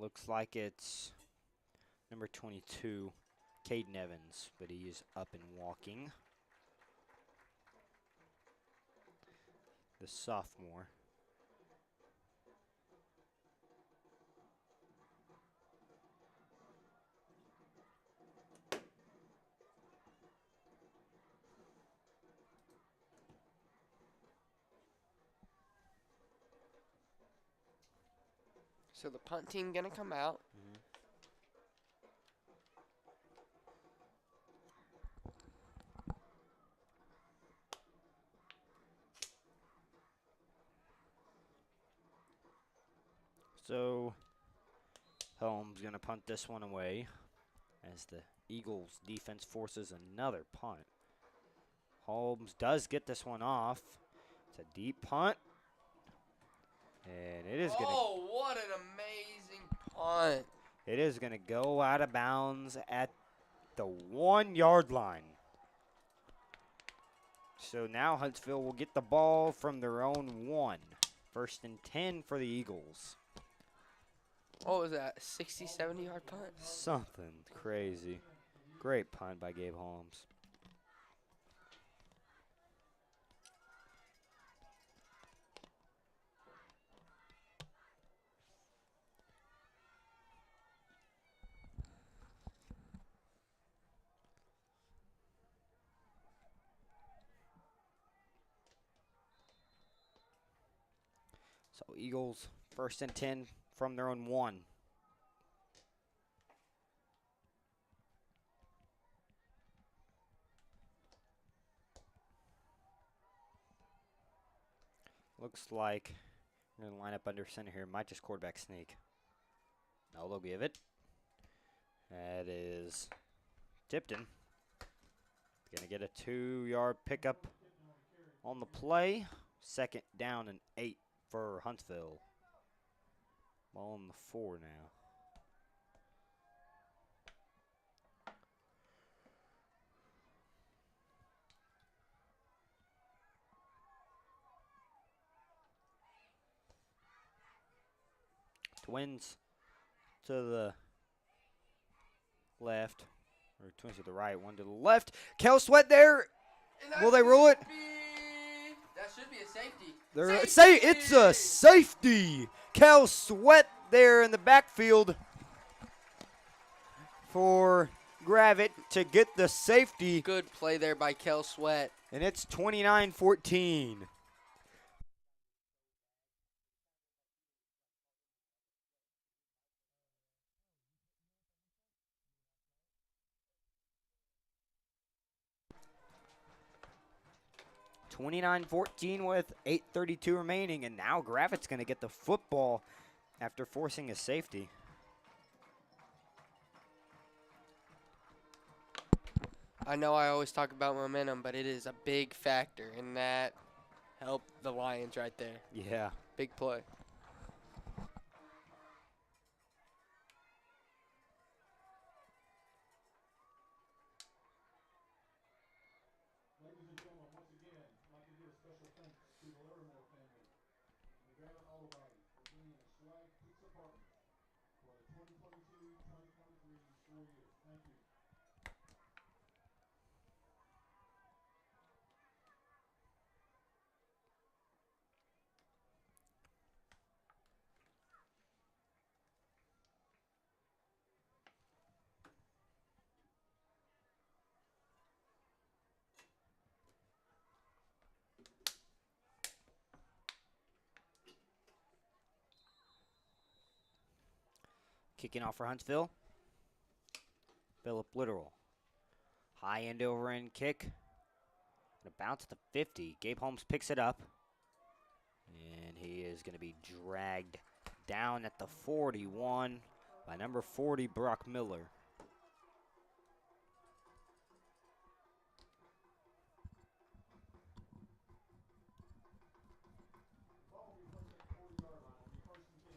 Looks like it's number 22, Caden Evans, but he is up and walking. The sophomore. So the punt team going to come out. So Holmes going to punt this one away as the Eagles defense forces another punt. Holmes does get this one off. It's a deep punt. And it is going to... Oh, what an amazing punt. It is going to go out of bounds at the 1-yard line. So now Huntsville will get the ball from their own 1. 1st and 10 for the Eagles. What was that, 60, 70-yard punt? Something crazy. Great punt by Gabe Holmes. So Eagles 1st and 10 from their own 1. Looks like we're going to line up under center here. Might just quarterback sneak. No, they'll give it. That is Tipton. Going to get a 2-yard pickup on the play. 2nd down and 8 for Huntsville. Ball on the 4 now. Twins to the left. Or Twins to the right, one to the left. Kel Sweat there. Will they rule it? That should be a safety. It's a safety. Kel Sweat there in the backfield for Gravit to get the safety. Good play there by Kel Sweat. And it's 29-14. with 8:32 remaining, and now Gravit's going to get the football after forcing a safety. I know I always talk about momentum, but it is a big factor, and that helped the Lions right there. Yeah. Big play. Ladies and gentlemen, once again, I'd like to give a special thanks to the Larimore family and the Gravit Auto Body for bringing a swag pizza partner for the 2022-2023 school year. Thank you. Kicking off for Huntsville. Philip Literal. High end over end kick. Gonna bounce at the 50. Gabe Holmes picks it up. And he is going to be dragged down at the 41 by number 40, Brock Miller. Ball will be placed at the 40-yard line. It'll be first and 10.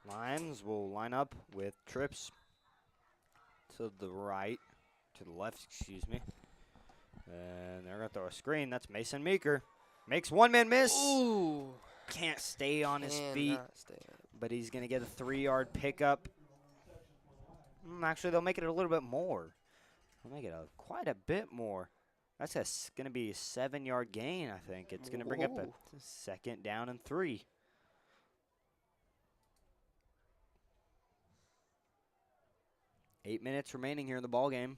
Lions will line up with trips to the right, to the left, excuse me. And they're going to throw a screen. That's Mason Meeker. Makes one man miss. Ooh. Can't stay on his feet, Cannot stay on. but he's going to get a 3-yard pickup. Actually, they'll make it a little bit more. They'll make it quite a bit more. That's going to be a 7-yard gain, I think. It's going to bring up a second down and 3. Eight minutes remaining here in the ball game.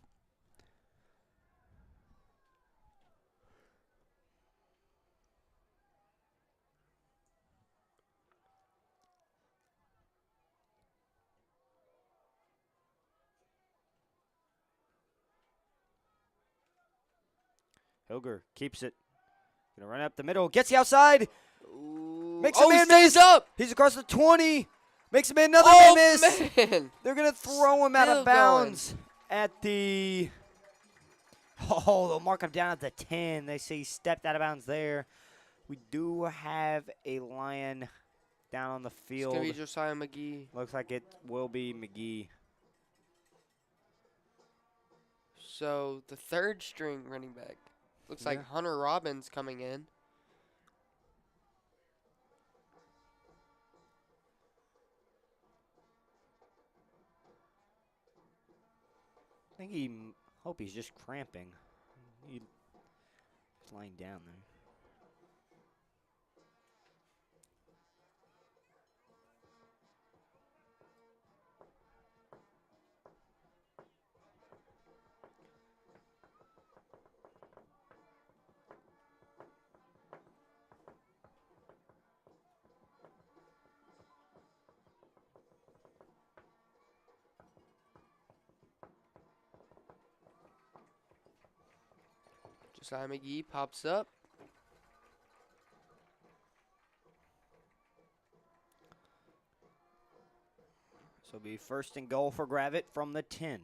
Hilger keeps it. Gonna run up the middle. Gets the outside. Ooh. Makes a man stays miss. up. He's across the 20. Makes a man another man miss. Man. They're gonna throw him out Still of bounds at the. Oh, they'll mark him down at the 10. They say he stepped out of bounds there. We do have a Lion down on the It's field. going to be Josiah McGee. Looks like it will be McGee. So the third string running back. Looks like Hunter Robbins coming in. I think hope he's just cramping. He's lying down there. Josiah McGee pops up. So it'll be first and goal for Gravit from the 10.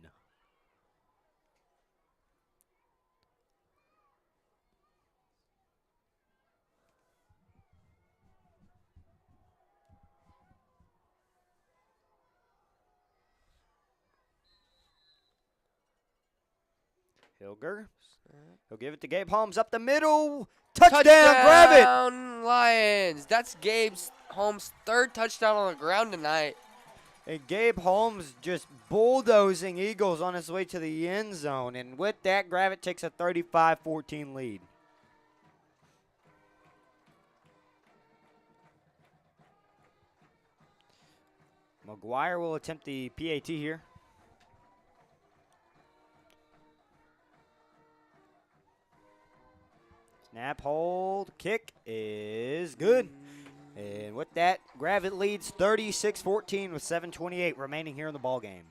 Hilger. He'll give it to Gabe Holmes up the middle. Touchdown, Gravit! Touchdown, Lions. That's Gabe's Holmes' third touchdown on the ground tonight. And Gabe Holmes just bulldozing Eagles on his way to the end zone. And with that, Gravit takes a 35-14 lead. McGuire will attempt the PAT here. Snap, hold, kick is good. And with that, Gravit leads 36-14 with 7:28 remaining here in the ball game.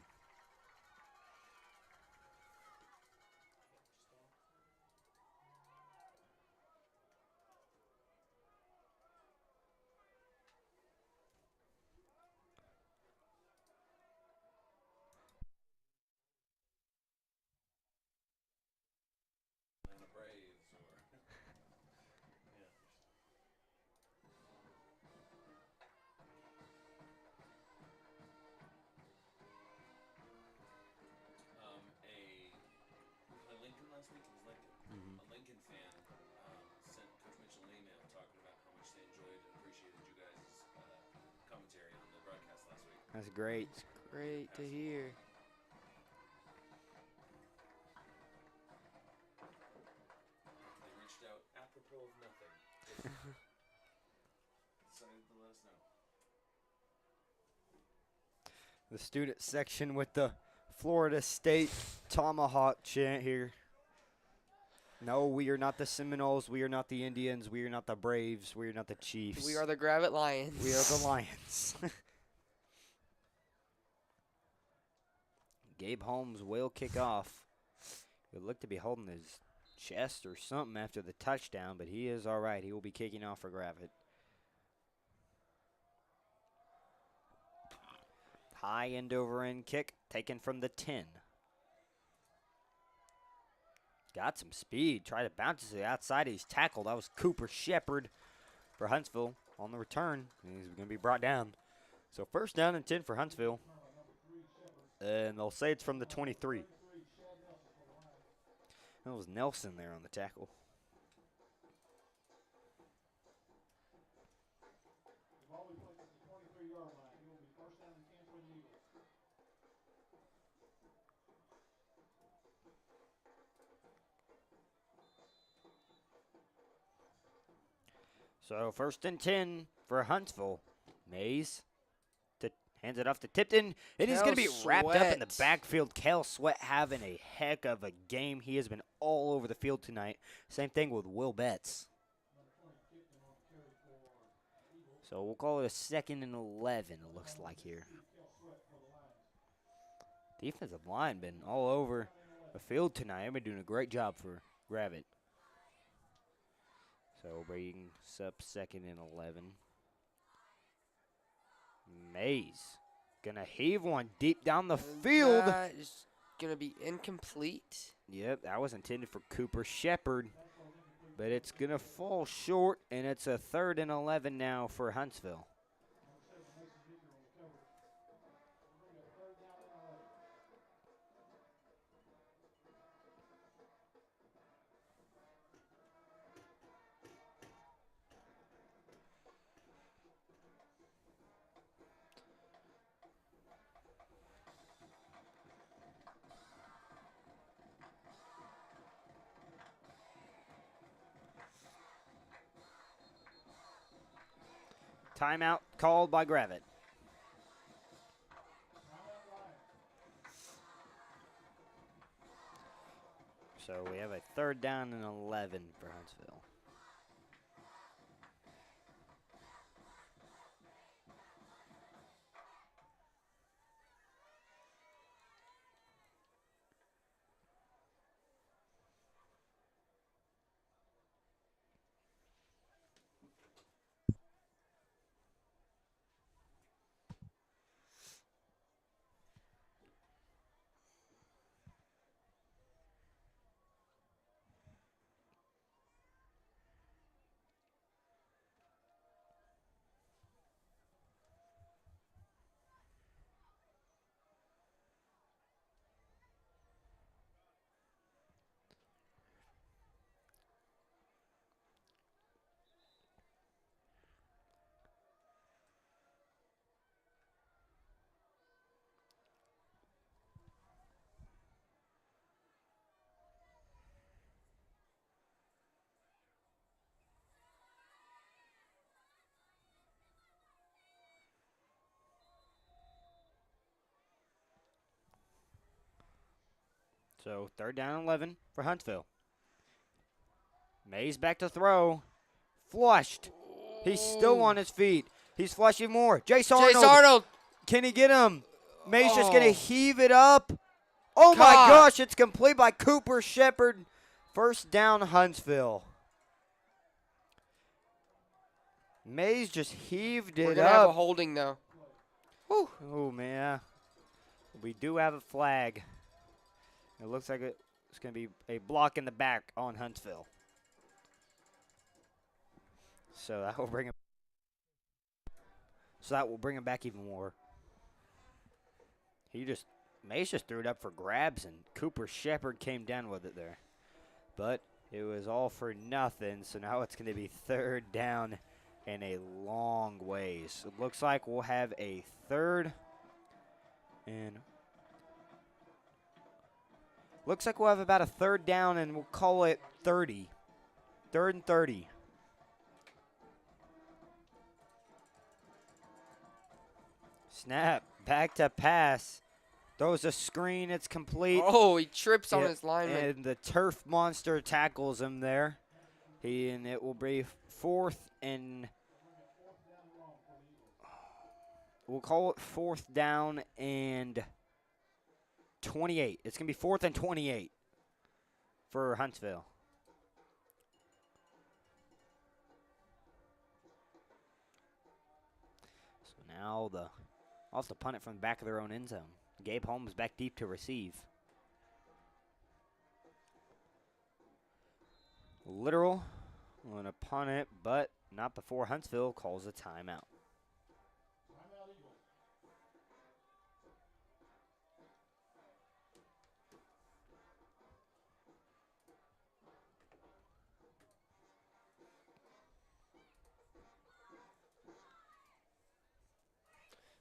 That's great. It's great to hear. They reached out apropos of nothing. Decided to let us know. The student section with the Florida State Tomahawk chant here. No, we are not the Seminoles. We are not the Indians. We are not the Braves. We are not the Chiefs. We are the Gravit Lions. We are the Lions. Gabe Holmes will kick off. He looked to be holding his chest or something after the touchdown, but he is all right. He will be kicking off for Gravit. High end over end kick taken from the 10. Got some speed. Tried to bounce to the outside. He's tackled. That was Cooper Shepard for Huntsville on the return. He's going to be brought down. So first down and 10 for Huntsville. And they'll say it's from the 23. That was Nelson there on the tackle. So first and 10 for Huntsville. Mays hands it off to Tipton. And he's going to be wrapped up in the backfield. Kel Sweat having a heck of a game. He has been all over the field tonight. Same thing with Will Betts. So we'll call it a 2nd and 11, it looks like here. Defensive line been all over the field tonight. They've been doing a great job for Gravit. So bringing up 2nd and 11. Mays gonna heave one deep down the field. That is gonna be incomplete. Yep, that was intended for Cooper Shepard, but it's gonna fall short, and it's a 3rd and 11 now for Huntsville. Timeout called by Gravit. So we have a 3rd down and 11 for Huntsville. So 3rd down and 11 for Huntsville. Mays back to throw. Flushed. He's still on his feet. He's flushing more. Jace Arnold. Can he get him? Mays just going to heave it up. Oh, my gosh. It's complete by Cooper Shepard. 1st down, Huntsville. Mays just heaved it up. We're going to have a holding, though. Whew. Oh, man. We do have a flag. It looks like it's going to be a block in the back on Huntsville. So that will bring him back even more. Mace just threw it up for grabs, and Cooper Shepard came down with it there. But it was all for nothing, so now it's going to be 3rd down and a long ways. It looks like we'll have a 3rd and looks like we'll have about a 3rd down, and we'll call it 30. 3rd and 30. Snap, back to pass. Throws a screen, it's complete. Oh, he trips on his lineman. And the turf monster tackles him there. And it will be 4th and we'll call it 4th down and 28. It's going to be 4th and 28 for Huntsville. So now they'll have to punt it from the back of their own end zone. Gabe Holmes back deep to receive. Literal. I'm going to punt it, but not before Huntsville calls a timeout.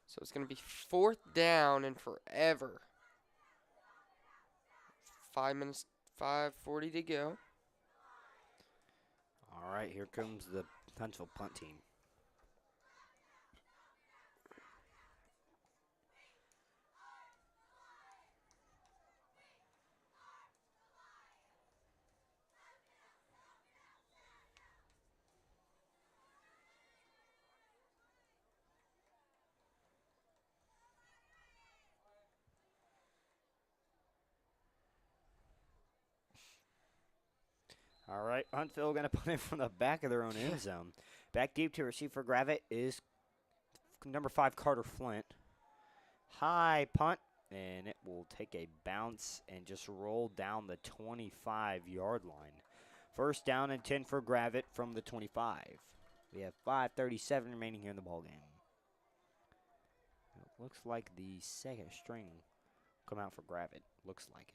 So it's going to be 4th down and forever. 5:40 to go. All right, here comes the Huntsville punt team. All right, Huntsville going to punt it from the back of their own end zone. Back deep to receive for Gravette is number 5, Carter Flint. High punt, and it will take a bounce and just roll down the 25-yard line. 1st down and 10 for Gravette from the 25. We have 5:37 remaining here in the ballgame. It looks like the 2nd string come out for Gravette. Looks like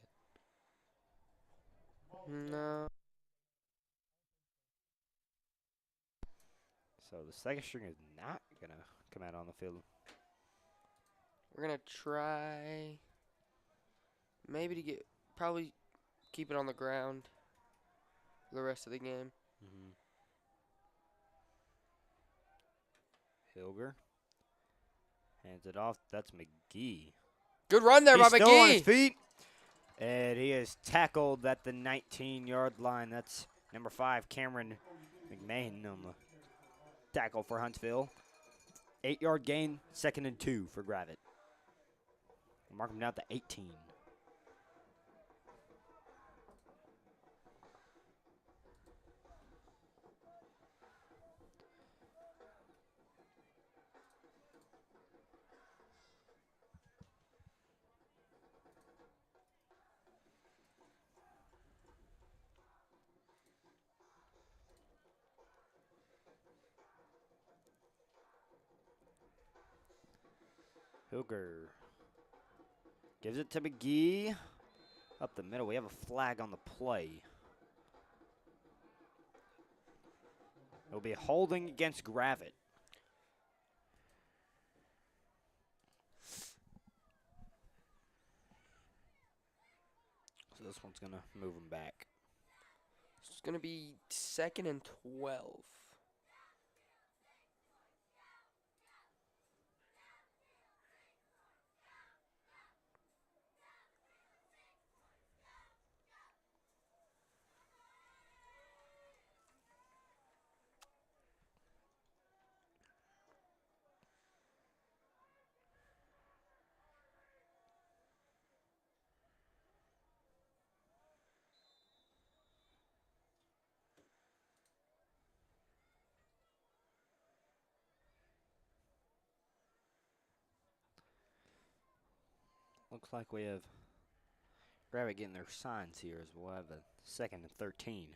it. No. So the 2nd string is not going to come out on the field. We're going to try maybe to probably keep it on the ground for the rest of the game. Hilger hands it off. That's McGee. Good run there by He's still on McGee. his feet. And he is tackled at the 19-yard line. That's number 5, Cameron McMahon on the tackle for Huntsville. 8-yard gain, 2nd and 2 for Gravette. Mark him down to 18. Hilger gives it to McGee. Up the middle. We have a flag on the play. It'll be holding against Gravette. So this one's going to move him back. It's going to be 2nd and 12. Looks like we have Gravit getting their signs here as we'll have a 2nd and 13.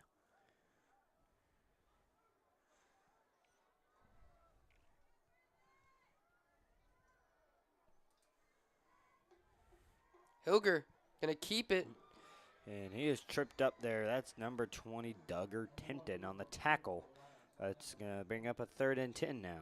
Hilger gonna keep it. And he is tripped up there. That's number 20, Duggar Tinton on the tackle. That's going to bring up a 3rd and 10 now.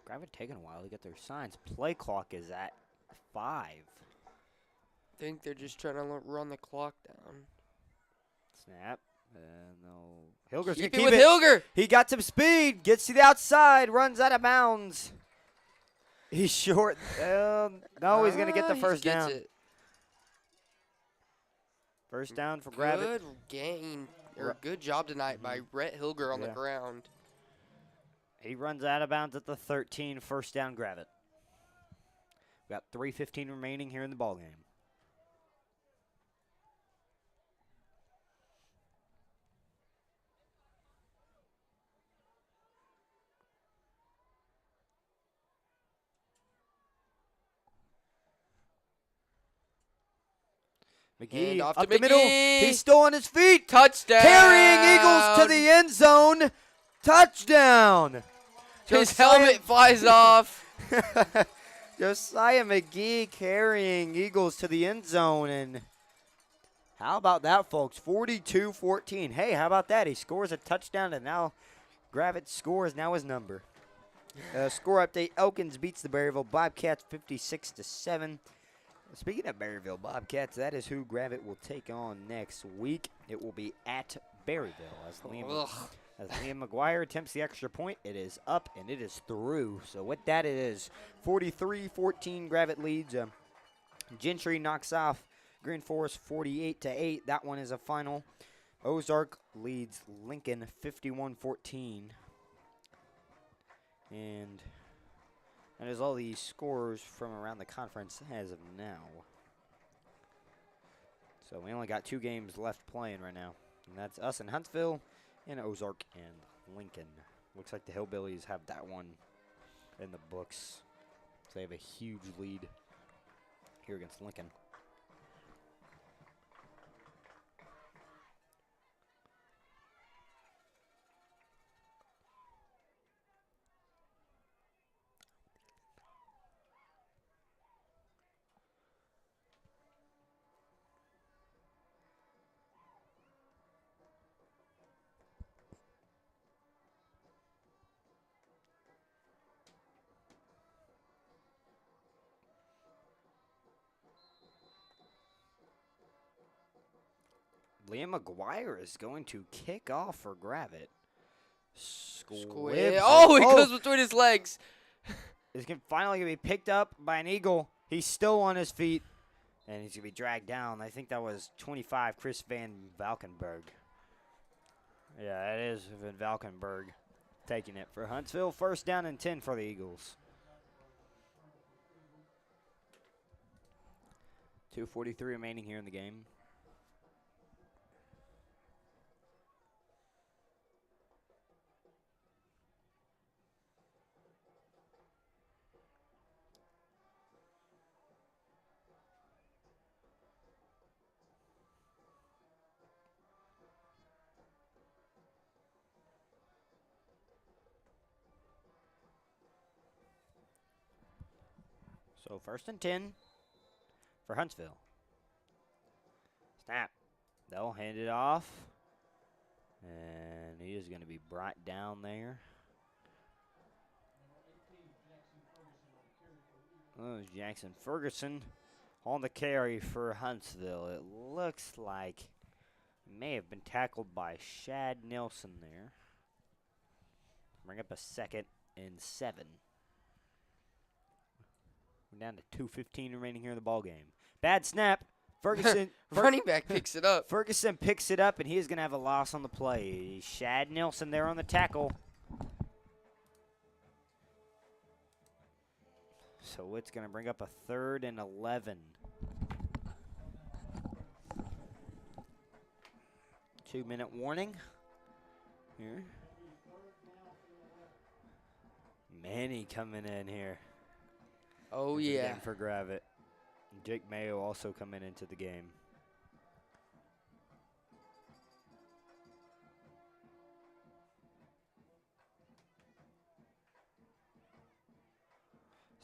Gravit taking a while to get their signs. Play clock is at 5. I think they're just trying to run the clock down. Snap. And no. Hilger's going to Keep it keep with it. Hilger. He got some speed. Gets to the outside. Runs out of bounds. He's short. No, he's going to get the He first gets down. it. First down for Gravit. Good gain, or good job tonight by Rhett Hilger on the ground. He runs out of bounds at the 13. First down, Gravit. We got 3:15 remaining here in the ball game. McGee Hand off up to the middle. McGee. He's still on his feet. Touchdown. Carrying Eagles to the end zone. Touchdown. His helmet flies off. Josiah McGee carrying Eagles to the end zone. And how about that, folks? 42-14. Hey, how about that? He scores a touchdown, and now Gravit scores now his number. Score update, Elkins beats the Berryville Bobcats 56-7. Speaking of Berryville Bobcats, that is who Gravit will take on next week. It will be at Berryville as Liam McGuire attempts the extra point. It is up and it is through. So with that, it is 43-14. Gravit leads. Gentry knocks off Green Forest 48-8. That one is a final. Ozark leads Lincoln 51-14. And that is all the scores from around the conference as of now. So we only got 2 games left playing right now. And that's us in Huntsville and Ozark and Lincoln. Looks like the Hillbillies have that one in the books. So they have a huge lead here against Lincoln. Liam McGuire is going to kick off for Gravit. Squibs. Oh, he goes between his legs. It's finally going to be picked up by an Eagle. He's still on his feet, and he's going to be dragged down. I think that was 25, Chris Van Valkenburg. Yeah, it is Van Valkenburg taking it for Huntsville. First down and 10 for the Eagles. 2:43 remaining here in the game. So first and 10 for Huntsville. Snap. They'll hand it off. And he is going to be brought down there. Oh, Jackson Ferguson on the carry for Huntsville. It looks like he may have been tackled by Shad Nelson there. Bring up a 2nd and 7. We're down to 2:15 remaining here in the ball game. Bad snap. Ferguson. Running back picks it up. Ferguson picks it up, and he is going to have a loss on the play. Shad Nelson there on the tackle. So it's going to bring up a 3rd and 11. 2-minute warning here. Manny coming in here. Oh, into the yeah. game for Gravit. Jake Mayo also coming into the game.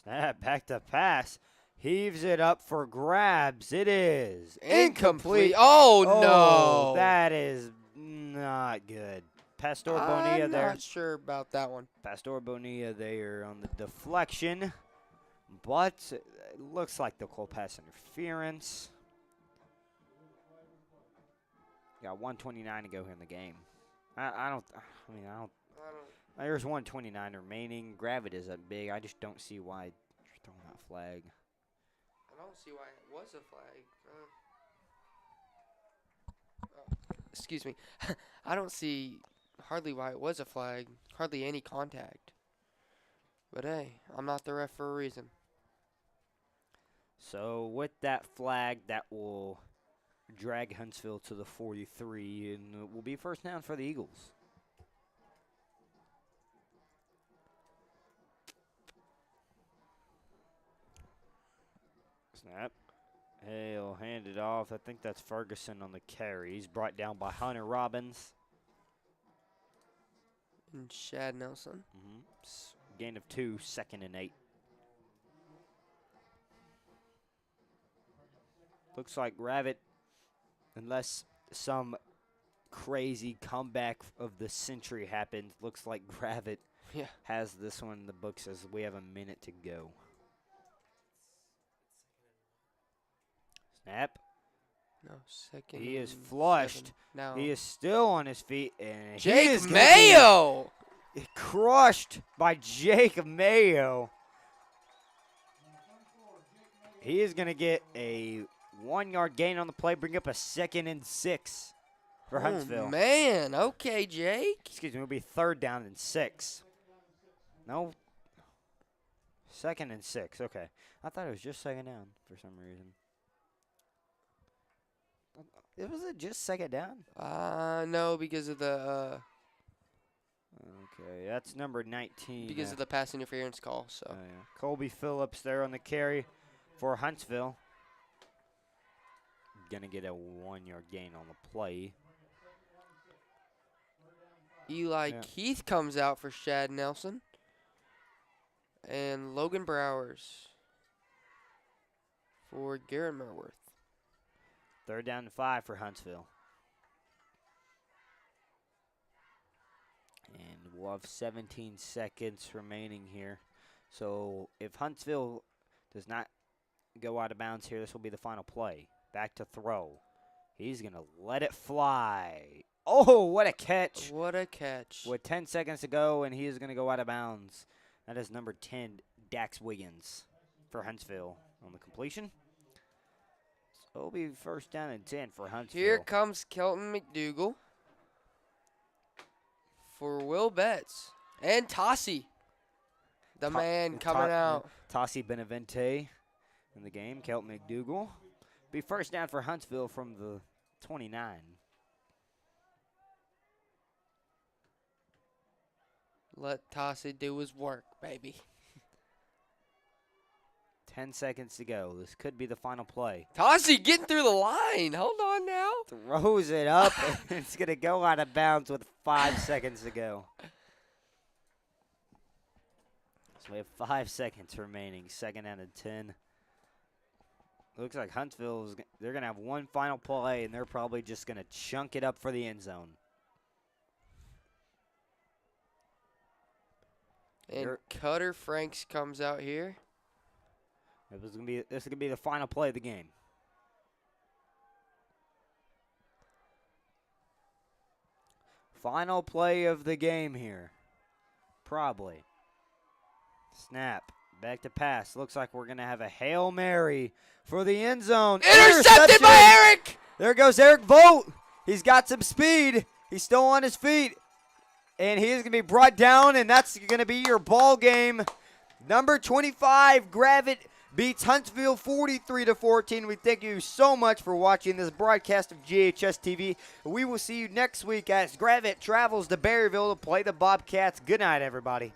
Snap, back to pass. Heaves it up for grabs. It is Incomplete. Oh, no. That is not good. Pastor Bonilla I'm there. not sure about that one. Pastor Bonilla there on the deflection. But it looks like they'll call pass interference. Got 1:29 to go here in the game. There's 1:29 remaining. Gravit isn't big. I just don't see why you're throwing that flag. I don't see why it was a flag. Excuse me. I don't see hardly why it was a flag. Hardly any contact. But hey, I'm not the ref for a reason. So with that flag, that will drag Huntsville to the 43, and it will be first down for the Eagles. Snap. He'll hand it off. I think that's Ferguson on the carry. He's brought down by Hunter Robbins. And Shad Nelson. Gain of 2, 2nd and 8. Looks like Gravit, unless some crazy comeback of the century happens, looks like Gravit has this one in the books as we have a minute to go. Snap. No, 2nd. He is flushed. Now He is still on his feet. And Jake he is Mayo. Crushed by Jake Mayo. He is going to get a 1-yard gain on the play, bring up a 2nd and 6 for Huntsville. Oh, man. Okay, Jake. Excuse me, it'll be 3rd down and 6. No. 2nd and 6. Okay. I thought it was just 2nd down for some reason. Was it just 2nd down? No, because of the Okay, that's number 19. because of the pass interference call. So Oh, yeah. Colby Phillips there on the carry for Huntsville. Gonna get a 1-yard gain on the play. Eli Keith comes out for Shad Nelson. And Logan Browers for Garrett Millworth. 3rd down and 5 for Huntsville. And we'll have 17 seconds remaining here. So if Huntsville does not go out of bounds here, this will be the final play. Back to throw. He's going to let it fly. Oh, what a catch. What a catch. With 10 seconds to go, and he is going to go out of bounds. That is number 10, Dax Wiggins for Huntsville on the completion. So it'll be 1st down and 10 for Huntsville. Here comes Kelton McDougal for Will Betts. And Tossie, the man coming out. Tossie Benavente in the game. Kelton McDougal. Be 1st down for Huntsville from the 29. Let Tossie do his work, baby. 10 seconds to go. This could be the final play. Tossie getting through the line. Hold on now. Throws it up, and it's going to go out of bounds with 5 seconds to go. So we have 5 seconds remaining. 2nd down and 10. Looks like Huntsville, they're going to have one final play, and they're probably just going to chunk it up for the end zone. And Cutter Franks comes out here. This is gonna be the final play of the game. Final play of the game here. Probably. Snap. Back to pass. Looks like we're going to have a Hail Mary for the end zone. Intercepted by Eric! There goes Eric Vogt. He's got some speed. He's still on his feet. And he is going to be brought down, and that's going to be your ball game. Number 25, Gravit beats Huntsville 43-14. We thank you so much for watching this broadcast of GHS TV. We will see you next week as Gravit travels to Berryville to play the Bobcats. Good night, everybody.